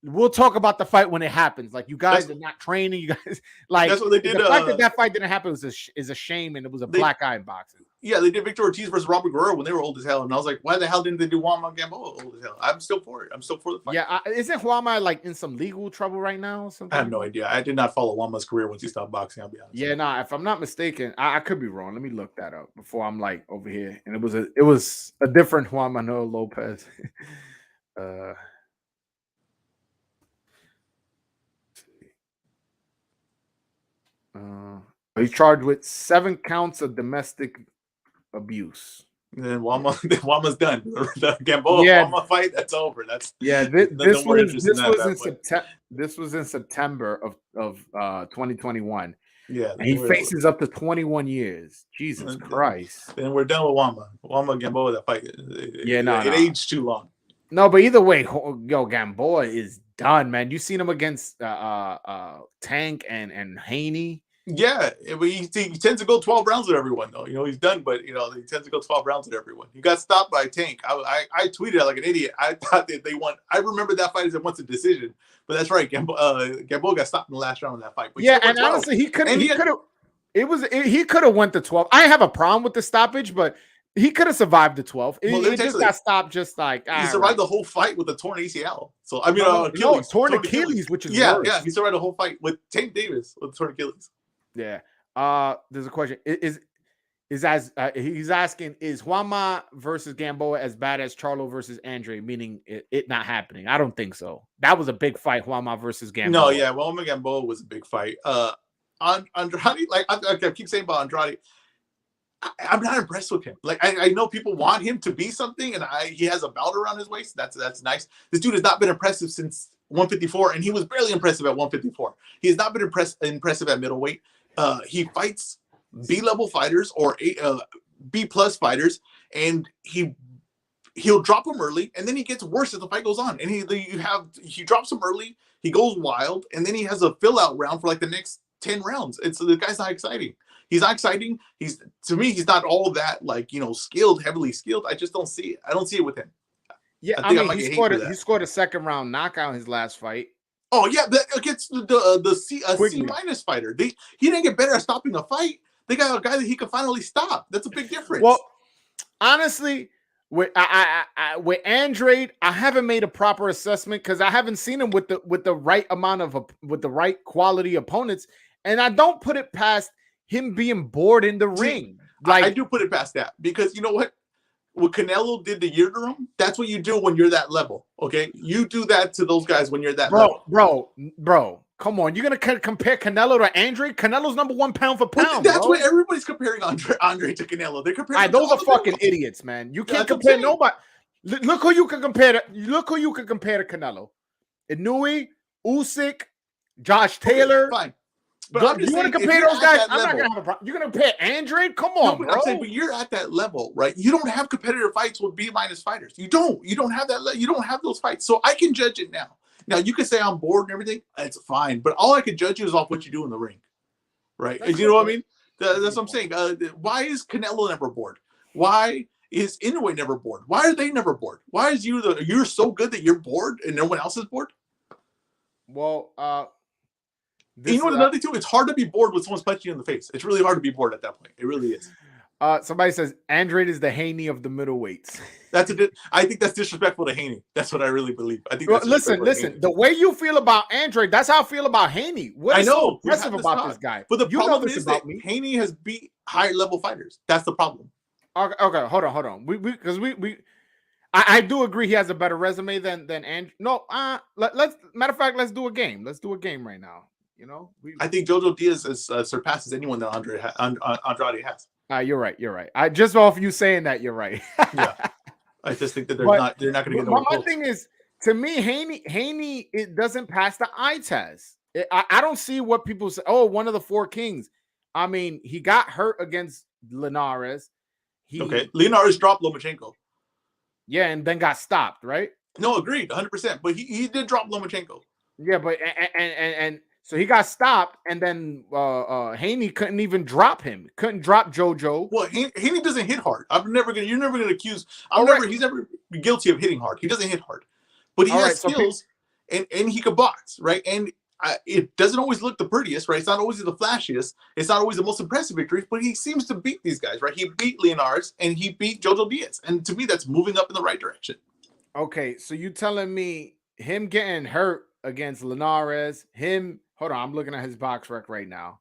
we'll talk about the fight when it happens. Like, you guys are not training. You guys, like, that's what they did. The fact that fight didn't happen is a shame, and it was a black eye in boxing. Yeah, they did Victor Ortiz versus Robert Guerrero when they were old as hell, and I was like, why the hell didn't they do Juanma Gamboa old as hell? I'm still for it. I'm still for the fight. Yeah, isn't Juanma like in some legal trouble right now? Or something? I have no idea. I did not follow Juanma's career once he stopped boxing. I'll be honest. Yeah, nah. If I'm not mistaken, I could be wrong. Let me look that up before I'm like over here. And it was a different Juan Manuel Lopez. He's charged with 7 counts of domestic abuse. And then Juanma's done. The Gamboa-Juanma fight, that's over. This was in September of 2021. Yeah, and he faces up to 21 years. Jesus Christ! Then we're done with Juanma Gamboa. That fight, it aged too long. No, but either way, yo, Gamboa is done, man. You seen him against Tank and Haney. Yeah, but he tends to go 12 rounds with everyone, though. He's done, but he tends to go 12 rounds with everyone. He got stopped by Tank. I tweeted like an idiot. I thought that they won. I remember that fight as it wants a decision, but that's right. Gamboa got stopped in the last round of that fight. But yeah, and honestly, he could have. He could have went to 12. I have a problem with the stoppage, but he could have survived the 12. It just got stopped, just like he survived the whole fight with a torn ACL. So I mean, Achilles, torn Achilles, which is worse. Yeah, he survived the whole fight with Tank Davis with torn Achilles. Yeah. There's a question. He's asking, is Juanma versus Gamboa as bad as Charlo versus Andre, meaning it not happening? I don't think so. That was a big fight, Juanma versus Gamboa. No, yeah, Juanma Gamboa was a big fight. Andrade, like I keep saying about Andrade, I'm not impressed with him. Like I know people want him to be something, and he has a belt around his waist. That's nice. This dude has not been impressive since 154, and he was barely impressive at 154. He has not been impressive at middleweight. He fights B-level fighters or B-plus fighters, and he'll drop them early, and then he gets worse as the fight goes on. And he drops them early, he goes wild, and then he has a fill-out round for like the next 10 rounds. The guy's not exciting. He's not exciting. To me, he's not all that skilled, heavily skilled. I just don't see it. I don't see it with him. Yeah, I mean, he scored a second round knockout in his last fight. Oh yeah, against the C- fighter. He didn't get better at stopping a fight. They got a guy that he could finally stop. That's a big difference. Well, honestly, with Andrade, I haven't made a proper assessment because I haven't seen him with the right amount of with the right quality opponents, and I don't put it past him being bored in the ring. Like I do put it past that, because you know what Canelo did to Yildirim, that's what you do when you're that level. Okay, you do that to those guys when you're that level. Bro. Come on, you're gonna compare Canelo to Andre? Canelo's number one pound for pound. That's what everybody's comparing Andre to Canelo. They're comparing. Those are fucking idiots, man. You can't compare nobody. Look who you can compare to. Look who you can compare to Canelo: Inouye, Usyk, Josh Taylor. Fine. But you want to compare those guys? I'm not gonna have a problem. You're gonna compare Andre? Come on, bro. I'm saying, but you're at that level, right? You don't have competitive fights with B- fighters. You don't have that. You don't have those fights. So I can judge it now. Now you can say I'm bored and everything. It's fine, but all I can judge you is off what you do in the ring, right? You know what I mean? That's what I'm saying. Why is Canelo never bored? Why is Inoue never bored? Why are they never bored? Why is you're so good that you're bored and no one else is bored? Well, you know what? Another thing too, it's hard to be bored when someone's punching you in the face. It's really hard to be bored at that point. It really is. Somebody says Andrade is the Haney of the middleweights. I think that's disrespectful to Haney. That's what I really believe. I think. Listen. The way you feel about Andrade, that's how I feel about Haney. What is so impressive about this guy? But the problem is that Haney has beat higher level fighters. That's the problem. Okay, hold on. I do agree he has a better resume than Andrew. No, let's matter of fact, let's do a game. Let's do a game right now. I think Jojo Diaz surpasses anyone that Andrade has. You're right. I just off you saying that, you're right. Yeah, I just think that they're not going to get. My thing is, to me, Haney, it doesn't pass the eye test. I don't see what people say. Oh, one of the four kings. I mean, he got hurt against Linares. Linares dropped Lomachenko. Yeah, and then got stopped, right? No, agreed, 100%. But he did drop Lomachenko. Yeah, but and so he got stopped, and then Haney couldn't even drop him. Couldn't drop JoJo. Well, Haney doesn't hit hard. You're never gonna accuse. He's never guilty of hitting hard. He doesn't hit hard, but he has skills, and he can box, right? And it doesn't always look the prettiest, right? It's not always the flashiest. It's not always the most impressive victories, but he seems to beat these guys, right? He beat Linares and he beat Jojo Diaz, and to me, that's moving up in the right direction. Okay, so you telling me him getting hurt against Linares, hold on, I'm looking at his box rec right now.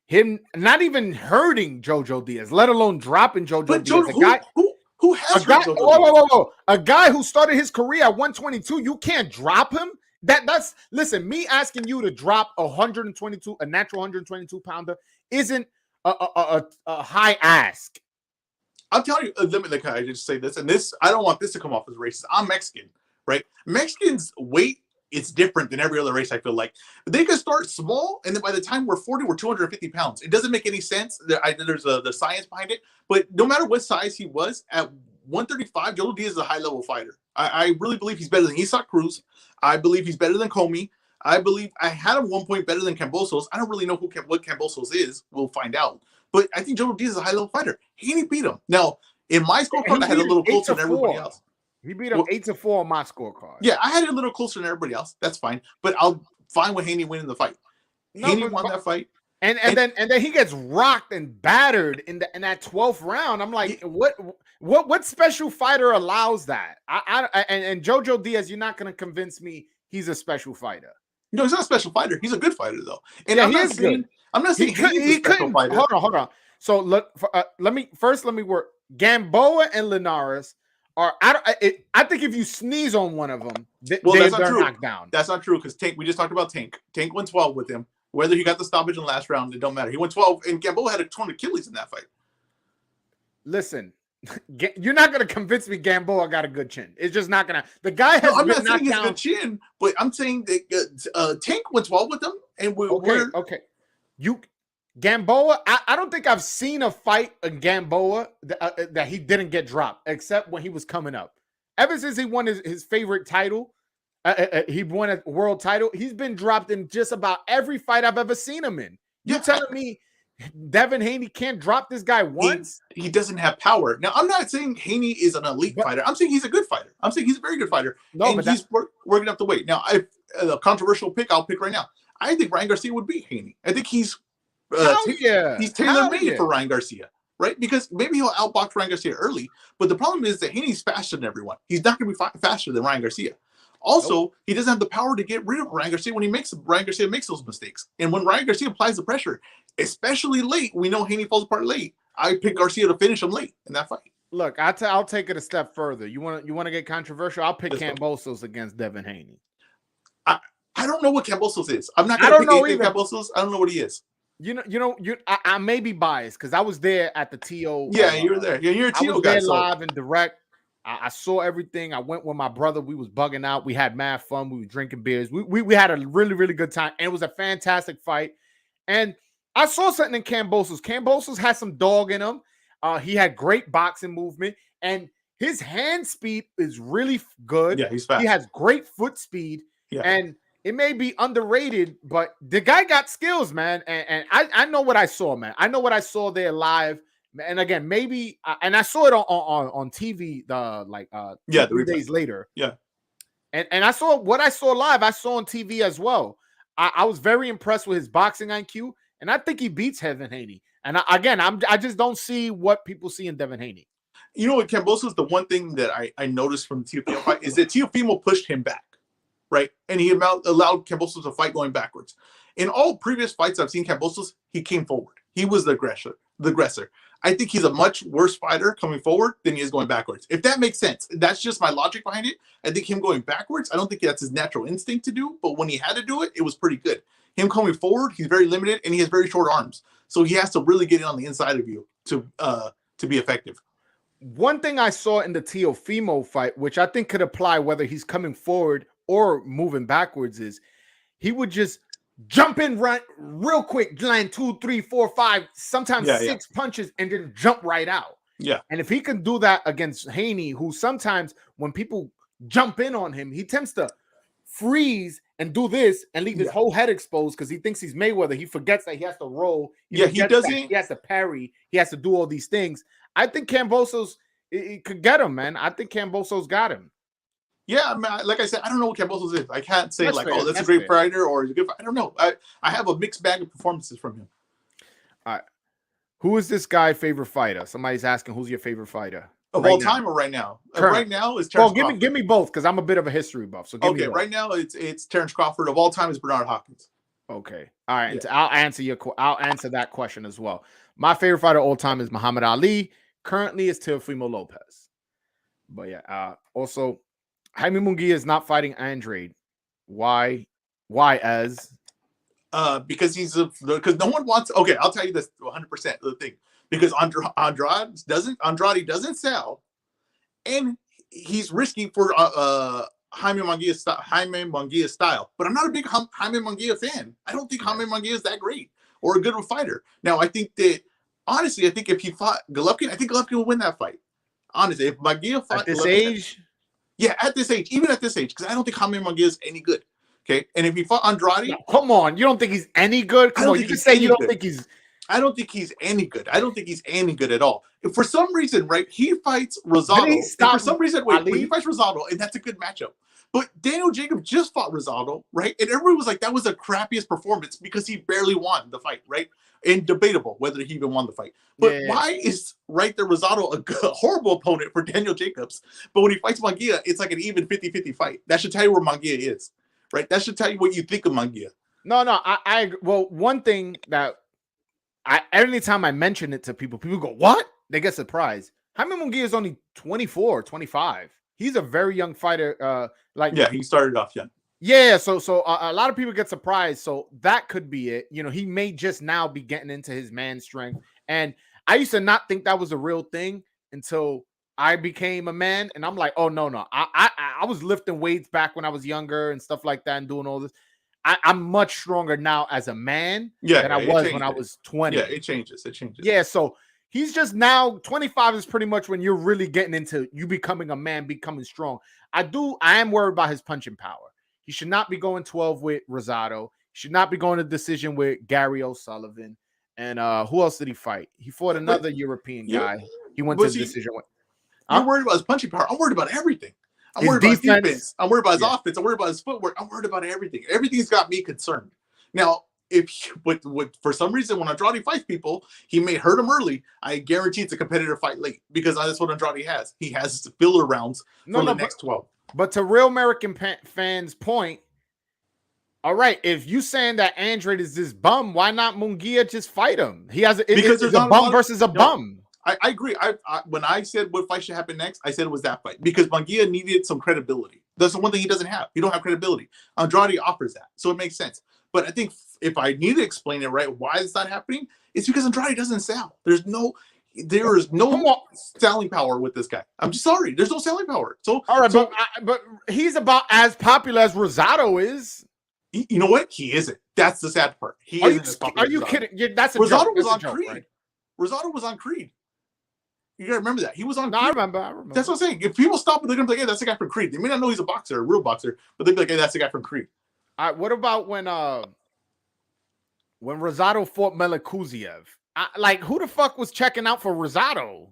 Him not even hurting Jojo Diaz, let alone dropping Jojo Diaz. Who has a guy who started his career at 122, you can't drop him? That's listen, me asking you to drop a natural 122 pounder isn't a high ask. I'm telling you, let me I just say this, and this, I don't want this to come off as racist. I'm Mexican, right? Mexicans' weight is different than every other race, I feel like. They can start small, and then by the time we're 40, we're 250 pounds. It doesn't make any sense. There's the science behind it, but no matter what size he was, at 135, Jojo Diaz is a high-level fighter. I really believe he's better than Isak Cruz. I believe he's better than Comey. I believe I had him 1 point better than Kambosos. I don't really know what Kambosos is. We'll find out. But I think Joe Diaz is a high-level fighter. Haney beat him. Now, in my scorecard, I had a little closer than everybody else. He beat him 8-4 on my scorecard. Yeah, I had it a little closer than everybody else. That's fine. But I'll fine with Haney winning the fight. Haney won that fight. And then he gets rocked and battered in that 12th round. I'm like, what special fighter allows that? And Jojo Diaz, you're not gonna convince me he's a special fighter. No, he's not a special fighter. He's a good fighter though. And yeah, I'm not saying he's a special fighter. Hold on. So let me work. Gamboa and Linares are. I think if you sneeze on one of them, they're knocked down. That's not true because Tank. We just talked about Tank. Tank went 12 with him. Whether he got the stoppage in the last round, it don't matter. He went 12, and Gamboa had a torn Achilles in that fight. Listen, you're not going to convince me Gamboa got a good chin. It's just not going to. The guy has I'm been not saying knocked down. Good chin, but I'm saying that Tank went 12 with him, and okay. Gamboa, I don't think I've seen a fight in Gamboa that he didn't get dropped, except when he was coming up. Ever since he won his favorite title, he won a world title. He's been dropped in just about every fight I've ever seen him in. You telling me Devin Haney can't drop this guy once? He doesn't have power. Now, I'm not saying Haney is an elite fighter. I'm saying he's a good fighter. I'm saying he's a very good fighter. And he's working up the weight. Now, a controversial pick, I'll pick right now. I think Ryan Garcia would beat Haney. I think he's tailor-made for Ryan Garcia, right? Because maybe he'll outbox Ryan Garcia early, but the problem is that Haney's faster than everyone. He's not going to be faster than Ryan Garcia. Also, he doesn't have the power to get rid of Ryan Garcia when Ryan Garcia makes those mistakes. And when Ryan Garcia applies the pressure, especially late, we know Haney falls apart late. I pick Garcia to finish him late in that fight. Look, I'll take it a step further. You want to get controversial? I'll pick Kambosos against Devin Haney. I don't know what Kambosos is. I'm not going to pick anything Kambosos. I don't know what he is. I may be biased because I was there at the TO. Yeah, you were there. Yeah, you're a TO guy. I was there live and direct. I saw everything. I went with my brother. We was bugging out. We had mad fun. We were drinking beers. We had a really, really good time. And it was a fantastic fight. And I saw something in Kambosos. Kambosos had some dog in him. He had great boxing movement. And his hand speed is really good. Yeah, he's fast. He has great foot speed. Yeah. And it may be underrated, but the guy got skills, man. And I know what I saw, man. I know what I saw there live. And again, maybe, and I saw it on TV, 3 days later. Yeah. And I saw what I saw live, I saw on TV as well. I was very impressed with his boxing IQ, and I think he beats Devin Haney. And I just don't see what people see in Devin Haney. You know what, Kambosos, the one thing that I noticed from the Teofimo fight is that Teofimo pushed him back, right? And he allowed Kambosos to fight going backwards. In all previous fights I've seen Kambosos, he came forward. He was the aggressor. I think he's a much worse fighter coming forward than he is going backwards. If that makes sense, that's just my logic behind it. I think him going backwards, I don't think that's his natural instinct to do, but when he had to do it, it was pretty good. Him coming forward, he's very limited, and he has very short arms. So he has to really get in on the inside of you to be effective. One thing I saw in the Teofimo fight, which I think could apply whether he's coming forward or moving backwards, is he would just jump in right real quick, land 2, 3, 4, 5, sometimes 6 punches, and then jump right out. Yeah. And if he can do that against Haney, who sometimes when people jump in on him, he tends to freeze and do this and leave his whole head exposed because he thinks he's Mayweather. He forgets that he has to roll. He doesn't. He has to parry. He has to do all these things. I think Kambosos it could get him, man. I think Kambosos got him. Yeah, like I said, I don't know what Kambosos is. I can't say that's a great fighter or he's a good fighter. I don't know. I have a mixed bag of performances from him. All right. Who is this guy's favorite fighter? Somebody's asking who's your favorite fighter? Of all time or right now? Right now is Terence Crawford. Give me both because I'm a bit of a history buff. So give me both. Right now it's Terence Crawford. Of all time is Bernard Hopkins. Okay. All right. Yeah. I'll answer that question as well. My favorite fighter of all time is Muhammad Ali. Currently it's Teofimo Lopez. But yeah, also Jaime Munguia is not fighting Andrade. Why? As? Because because no one wants. Okay, I'll tell you this 100% the thing. Because Andrade doesn't sell, and he's risky for Jaime Munguia's style. But I'm not a big Jaime Munguia fan. I don't think Jaime Munguia is that great or a good of a fighter. Now I think that honestly, if he fought Golovkin, I think Golovkin will win that fight. Honestly, if Munguia fought at this Golovkin, age. Yeah, at this age, even at this age, because I don't think Jaime Munguia is any good. Okay, and if he fought Andrade, no, come on, you don't think he's any good? Come on, you just say you don't think he's. I don't think he's any good. I don't think he's any good at all. If for some reason, right, he fights Rosado. And for some reason, wait, he fights Rosado, and that's a good matchup. But Daniel Jacobs just fought Rosado, right? And everybody was like, that was the crappiest performance because he barely won the fight, right? And debatable whether he even won the fight. But why is right there Rosado a horrible opponent for Daniel Jacobs? But when he fights Munguia, it's like an even 50-50 fight. That should tell you where Munguia is, right? That should tell you what you think of Munguia. No, I well, one thing that anytime I mention it to people go, what? They get surprised. Jaime Munguia is only 24, 25. He's a very young fighter. He started off young. Yeah, so a lot of people get surprised. So that could be it. You know, he may just now be getting into his man strength. And I used to not think that was a real thing until I became a man. And I'm like, oh, no. I was lifting weights back when I was younger and stuff like that and doing all this. I'm much stronger now as a man than I was when I was 20. Yeah, it changes. Yeah, so he's just now 25 is pretty much when you're really getting into you becoming a man, becoming strong. I am worried about his punching power. He should not be going 12 with Rosado. He should not be going to decision with Gary O'Sullivan. And who else did he fight? He fought another European guy. He went to decision with. You're worried about his punching power. I'm worried about everything. I'm worried about his defense. I'm worried about his offense. I'm worried about his footwork. I'm worried about everything. Everything's got me concerned. Now, if for some reason when Andrade fights people, he may hurt him early. I guarantee it's a competitive fight late because that's what Andrade has. He has filler rounds for the next 12. But to real American fans' point, all right, if you saying that Andrade is this bum, why not Munguia just fight him? He has because there's a bum versus a bum. I agree. When I said what fight should happen next, I said it was that fight because Munguia needed some credibility. That's the one thing he doesn't have. He don't have credibility. Andrade offers that, so it makes sense. But I think if I need to explain it right, why it's not happening, it's because Andrade doesn't sell. There is no selling power with this guy. I'm just sorry. There's no selling power. So all right, but he's about as popular as Rosado is. You know what? He isn't. That's the sad part. Are you kidding? Yeah, that's a Rosado joke. was on Creed. Right? Rosado was on Creed. You gotta remember that. He was on Creed. I remember. That's what I'm saying. If people stop and they're gonna be like, hey, that's the guy from Creed. They may not know he's a boxer, a real boxer, but they'll be like, hey, that's the guy from Creed. What about when Rosado fought Melikuziev? Who the fuck was checking out for Rosado?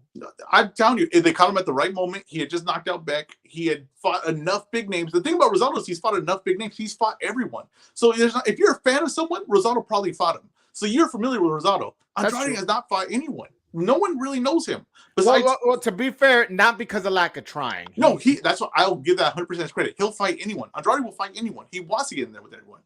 I'm telling you, if they caught him at the right moment, he had just knocked out Beck. He had fought enough big names. The thing about Rosado is he's fought enough big names. He's fought everyone. So if you're a fan of someone, Rosado probably fought him. So you're familiar with Rosado. Andrade has not fought anyone. No one really knows him. Besides, well, to be fair, not because of lack of trying. No, that's what I'll give that 100% credit. He'll fight anyone. Andrade will fight anyone. He wants to get in there with everyone.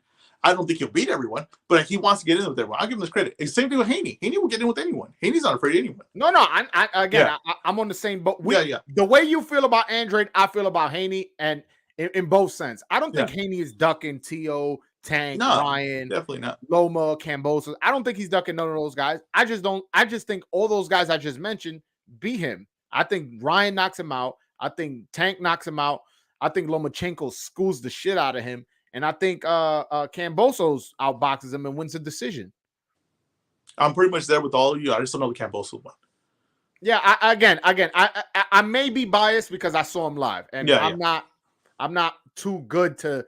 I don't think he'll beat everyone, but he wants to get in with everyone. I'll give him this credit. Same thing with Haney. Haney will get in with anyone. Haney's not afraid of anyone. No. I'm on the same boat. The way you feel about Andrade, I feel about Haney, and in both sense. I don't think Haney is ducking T.O., Tank, Ryan, definitely not. Loma, Cambosa. I don't think he's ducking none of those guys. I just think all those guys I just mentioned beat him. I think Ryan knocks him out. I think Tank knocks him out. I think Lomachenko schools the shit out of him. And I think Cambosos outboxes him and wins the decision. I'm pretty much there with all of you. I just don't know the Cambosos one. Yeah, I may be biased because I saw him live, and I'm not too good to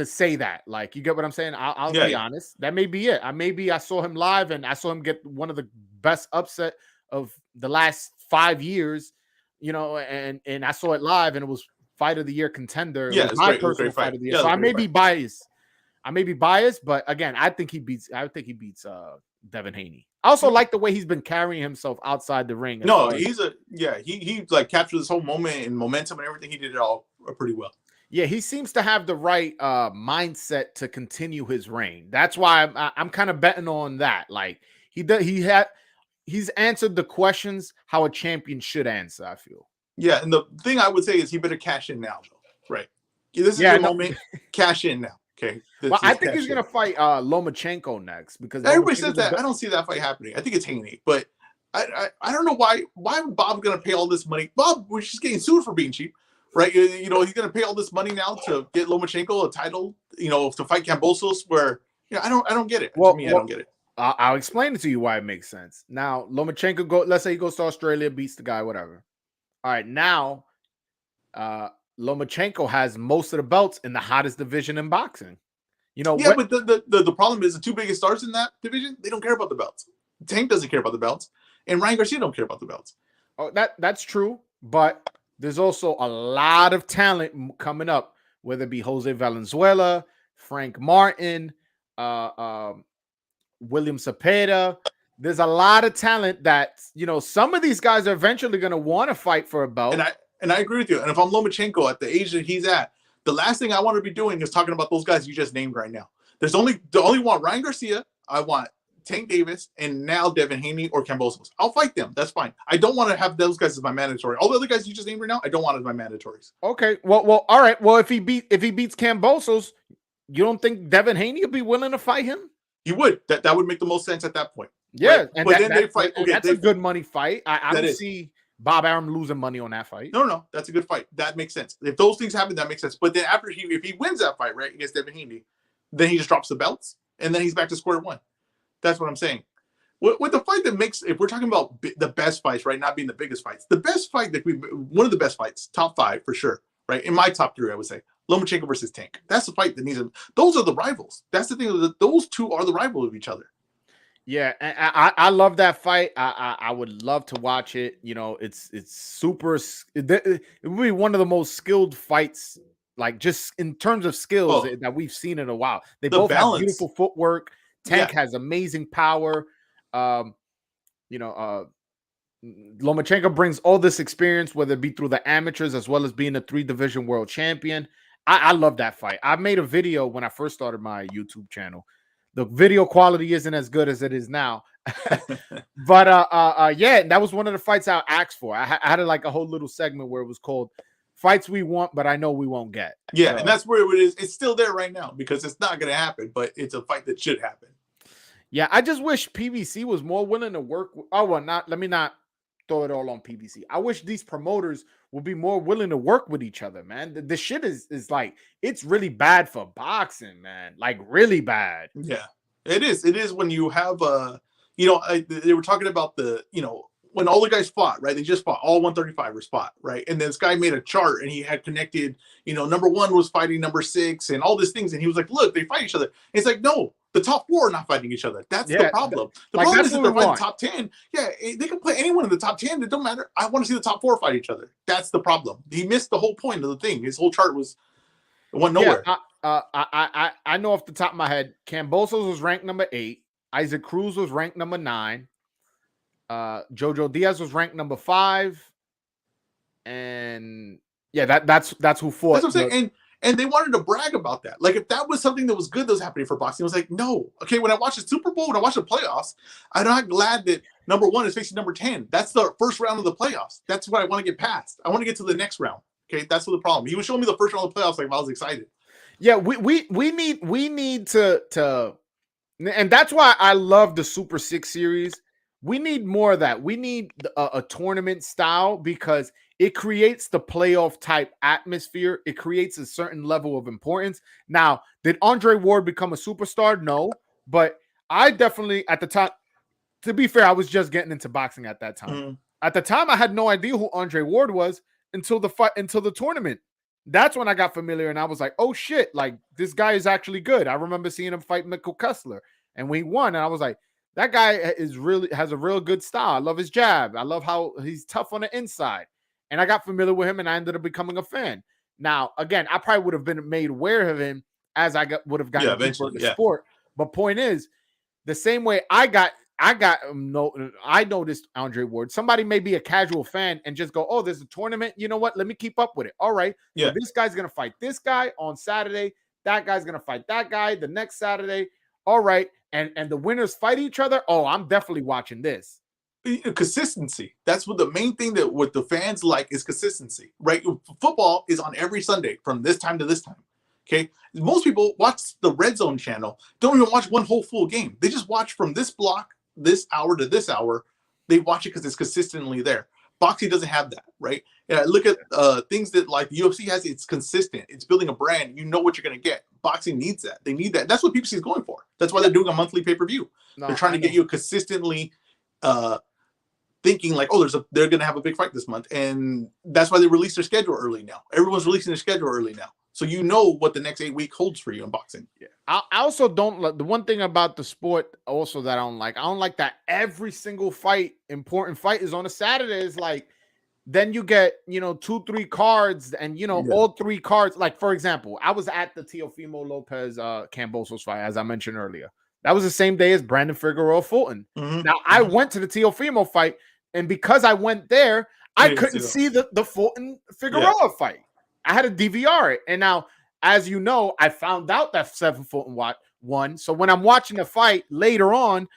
say that. Like, you get what I'm saying? I'll be honest. That may be it. I saw him live, and I saw him get one of the best upset of the last 5 years. You know, and I saw it live, and it was Fight of the Year contender. Yeah, it's my personal fight of the year. So I may be biased. But again, I think he beats Devin Haney. I also like the way he's been carrying himself outside the ring. No, he like captured this whole moment and momentum and everything. He did it all pretty well. Yeah, he seems to have the right mindset to continue his reign. That's why I'm kind of betting on that. Like he's answered the questions how a champion should answer, I feel. Yeah, and the thing I would say is he better cash in now, though. Right? This is the moment. Cash in now. Okay. Well, I think he's gonna fight Lomachenko next because everybody says that. I don't see that fight happening. I think it's Haney, but I don't know why Bob's gonna pay all this money. Bob was just getting sued for being cheap, right? You know, he's gonna pay all this money now to get Lomachenko a title. You know, to fight Cambosos. Where I don't get it. I don't get it. I'll explain it to you why it makes sense. Now Lomachenko let's say he goes to Australia, beats the guy, whatever. All right, now Lomachenko has most of the belts in the hottest division in boxing. You know, Yeah, but the problem is the two biggest stars in that division, they don't care about the belts. Tank doesn't care about the belts, and Ryan Garcia don't care about the belts. Oh, that's true, but there's also a lot of talent coming up, whether it be Jose Valenzuela, Frank Martin, William Cepeda. There's a lot of talent that, you know, some of these guys are eventually going to want to fight for a belt. And I agree with you. And if I'm Lomachenko at the age that he's at, the last thing I want to be doing is talking about those guys you just named right now. There's only want Ryan Garcia. I want Tank Davis and now Devin Haney or Kambosos. I'll fight them. That's fine. I don't want to have those guys as my mandatory. All the other guys you just named right now, I don't want as my mandatories. Okay. Well, all right. Well, if he beats Kambosos, you don't think Devin Haney would be willing to fight him? He would. That would make the most sense at that point. Yeah, right? And but then they fight. Okay, that's a good money fight. I don't see Bob Arum losing money on that fight. No, that's a good fight. That makes sense. If those things happen, that makes sense. But then if he wins that fight, right, against Devin Haney, then he just drops the belts and then he's back to square one. That's what I'm saying. With the fight that makes, if we're talking about the best fights, right, not being the biggest fights, the best fight one of the best fights, top 5 for sure, right, in my top 3, I would say Lomachenko versus Tank. That's the fight that needs. Those are the rivals. That's the thing. Those two are the rivals of each other. Yeah, I love that fight. I would love to watch it. You know, it's super. It would be one of the most skilled fights, like just in terms of skills that we've seen in a while. They both have beautiful footwork. Tank has amazing power. You know, Lomachenko brings all this experience, whether it be through the amateurs as well as being a 3-division world champion. I love that fight. I made a video when I first started my YouTube channel. The video quality isn't as good as it is now. But yeah, that was one of the fights I asked for. I had like a whole little segment where it was called Fights We Want, but I Know We Won't Get. Yeah, so, and that's where it is. It's still there right now because it's not going to happen, but it's a fight that should happen. Yeah, I just wish PBC was more willing to work. Let me not throw it all on PBC. I wish these promoters would be more willing to work with each other, man. The shit is like, it's really bad for boxing, man. Like really bad. Yeah, it is. It is when you have they were talking about when all the guys fought, right? They just fought, all 135ers fought, right? And this guy made a chart and he had connected, number 1 was fighting number 6 and all these things. And he was like, look, they fight each other. And it's like, no, the top 4 are not fighting each other. That's the problem. The problem is that they're fighting the top 10. Yeah, they can play anyone in the top 10. It don't matter. I want to see the top 4 fight each other. That's the problem. He missed the whole point of the thing. His whole chart went nowhere. Yeah, I know off the top of my head, Kambosos was ranked number 8. Isaac Cruz was ranked number 9. Jojo Diaz was ranked number 5. And yeah, that's who fought. That's what I'm saying. And they wanted to brag about that. Like, if that was something that was good that was happening for boxing, it was like, no. Okay, when I watch the Super Bowl, when I watch the playoffs, I'm not glad that number 1 is facing number 10. That's the first round of the playoffs. That's what I want to get past. I want to get to the next round. Okay, that's what the problem. He was showing me the first round of the playoffs, like I was excited. Yeah, we need to, and that's why I love the Super 6 series. We need more of that. We need a tournament style because it creates the playoff type atmosphere. It creates a certain level of importance. Now, did Andre Ward become a superstar? No, but I definitely, at the time, to be fair, I was just getting into boxing at that time. Mm-hmm. At the time, I had no idea who Andre Ward was until the tournament. That's when I got familiar and I was like, oh shit, like this guy is actually good. I remember seeing him fight Mikkel Kessler and we won. And I was like, that guy has a real good style. I love his jab. I love how he's tough on the inside. And I got familiar with him and I ended up becoming a fan. Now, again, I probably would have been made aware of him as I would have gotten deeper in the sport. But point is, the same way I noticed Andre Ward. Somebody may be a casual fan and just go, oh, there's a tournament. You know what? Let me keep up with it. All right. Yeah. So this guy's going to fight this guy on Saturday. That guy's going to fight that guy the next Saturday. All right. And the winners fight each other. Oh, I'm definitely watching this. Consistency. That's what the main thing that what the fans like is consistency, right? Football is on every Sunday from this time to this time. Okay. Most people watch the Red Zone channel, don't even watch one whole full game. They just watch from this block, this hour to this hour. They watch it because it's consistently there. Boxing doesn't have that, right? Look at things that like the UFC has. It's consistent. It's building a brand. You know what you're going to get. Boxing needs that. They need that. That's what PBC is going for. That's why they're doing a monthly pay-per-view. They're trying to get you consistently. They're thinking like, oh, they're going to have a big fight this month. And that's why they release their schedule early now. Everyone's releasing their schedule early now. So you know what the next 8 week holds for you in boxing. Yeah. I also don't like the one thing about the sport also that I don't like that every single important fight is on a Saturday. Is like, then you get, 2-3 cards and, all 3 cards. Like, for example, I was at the Teofimo Lopez Cambosos fight, as I mentioned earlier. That was the same day as Brandon Figueroa Fulton. Now, I went to the Teofimo fight, and because I went there, I couldn't see the Fulton Figueroa fight. I had to DVR it. And now, as you know, I found out that Stephen Fulton won. So when I'm watching the fight later on,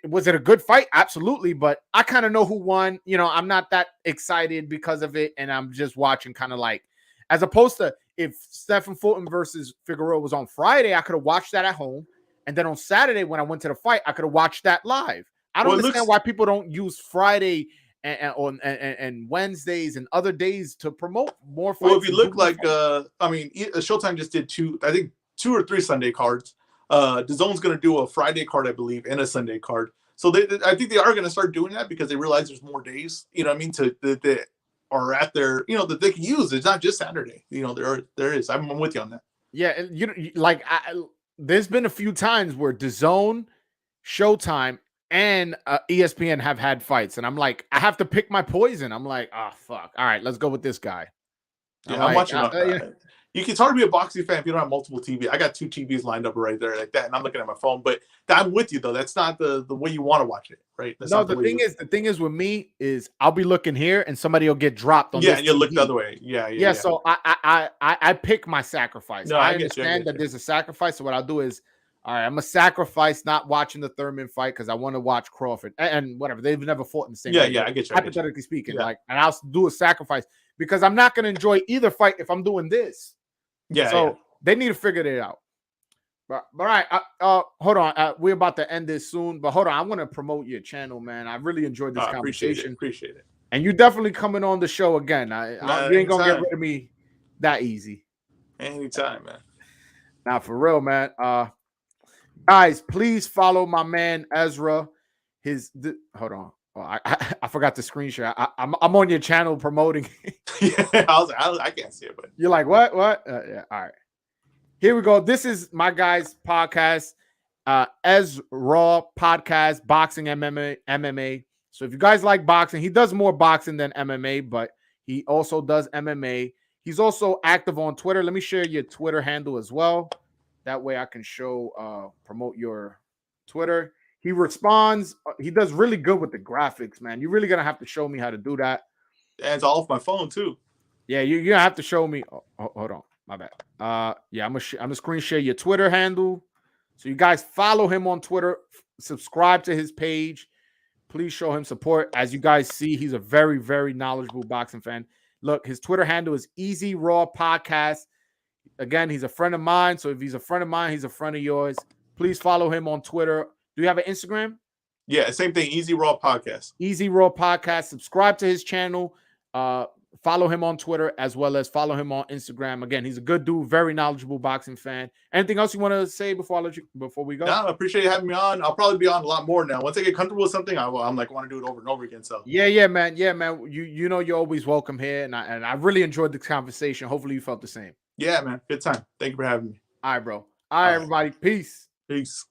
was it a good fight? Absolutely. But I kind of know who won. I'm not that excited because of it. And I'm just watching kind of like, as opposed to if Stephen Fulton versus Figueroa was on Friday, I could have watched that at home. And then on Saturday, when I went to the fight, I could have watched that live. I don't understand why people don't use Friday and Wednesdays and other days to promote more fights. Well, if you look like, Showtime just did 2 or 3 Sunday cards. DAZN's going to do a Friday card, I believe, and a Sunday card. So I think they are going to start doing that because they realize there's more days, that are at their, that they can use. It's not just Saturday. There is. I'm with you on that. Yeah, there's been a few times where DAZN, Showtime, and ESPN have had fights, and I'm like, I have to pick my poison. I'm like, oh fuck, all right, let's go with this guy. I'm watching. It's hard to be a boxing fan if you don't have multiple TV. I got 2 TVs lined up right there like that, and I'm looking at my phone. But I'm with you though. That's not the way you want to watch it, right? That's no, the thing is with me is I'll be looking here, and somebody will get dropped on. And you look the other way. Yeah. So I pick my sacrifice. No, I understand that there's a sacrifice. So what I'll do is, all right, I'm a sacrifice not watching the Thurman fight because I want to watch Crawford and whatever. They've never fought in the same. Yeah, I get you. Hypothetically speaking, and I'll do a sacrifice because I'm not going to enjoy either fight if I'm doing this. So they need to figure it out. But all right, hold on. We're about to end this soon, but hold on. I want to promote your channel, man. I really enjoyed this conversation. Appreciate it. And you're definitely coming on the show again. You ain't gonna get rid of me that easy. Anytime, man. Now for real, man. Guys, please follow my man Ezra. Hold on. Oh, I forgot to screenshot. I'm on your channel promoting. I can't see it, but you're like, what? Yeah, all right. Here we go. This is my guy's podcast, Ezra Podcast, Boxing MMA. So if you guys like boxing, he does more boxing than MMA, but he also does MMA. He's also active on Twitter. Let me share your Twitter handle as well. That way I can promote your Twitter. He responds. He does really good with the graphics, man. You're really going to have to show me how to do that. And it's all off my phone, too. Yeah, you're going to have to show me. Oh, hold on. My bad. I'm gonna screen share your Twitter handle. So you guys follow him on Twitter. Subscribe to his page. Please show him support. As you guys see, he's a very, very knowledgeable boxing fan. Look, his Twitter handle is Easy Raw Podcast. Again, he's a friend of mine. So if he's a friend of mine, he's a friend of yours. Please follow him on Twitter. Do you have an Instagram? Yeah, same thing. Easy Raw Podcast. Easy Raw Podcast. Subscribe to his channel. Follow him on Twitter as well as follow him on Instagram. Again, he's a good dude, very knowledgeable boxing fan. Anything else you want to say before we go? No, I appreciate you having me on. I'll probably be on a lot more now. Once I get comfortable with something, I'm like want to do it over and over again. So yeah, man. You know you're always welcome here, and I really enjoyed the conversation. Hopefully you felt the same. Yeah, man. Good time. Thank you for having me. All right, bro. All right, everybody. Peace. Peace.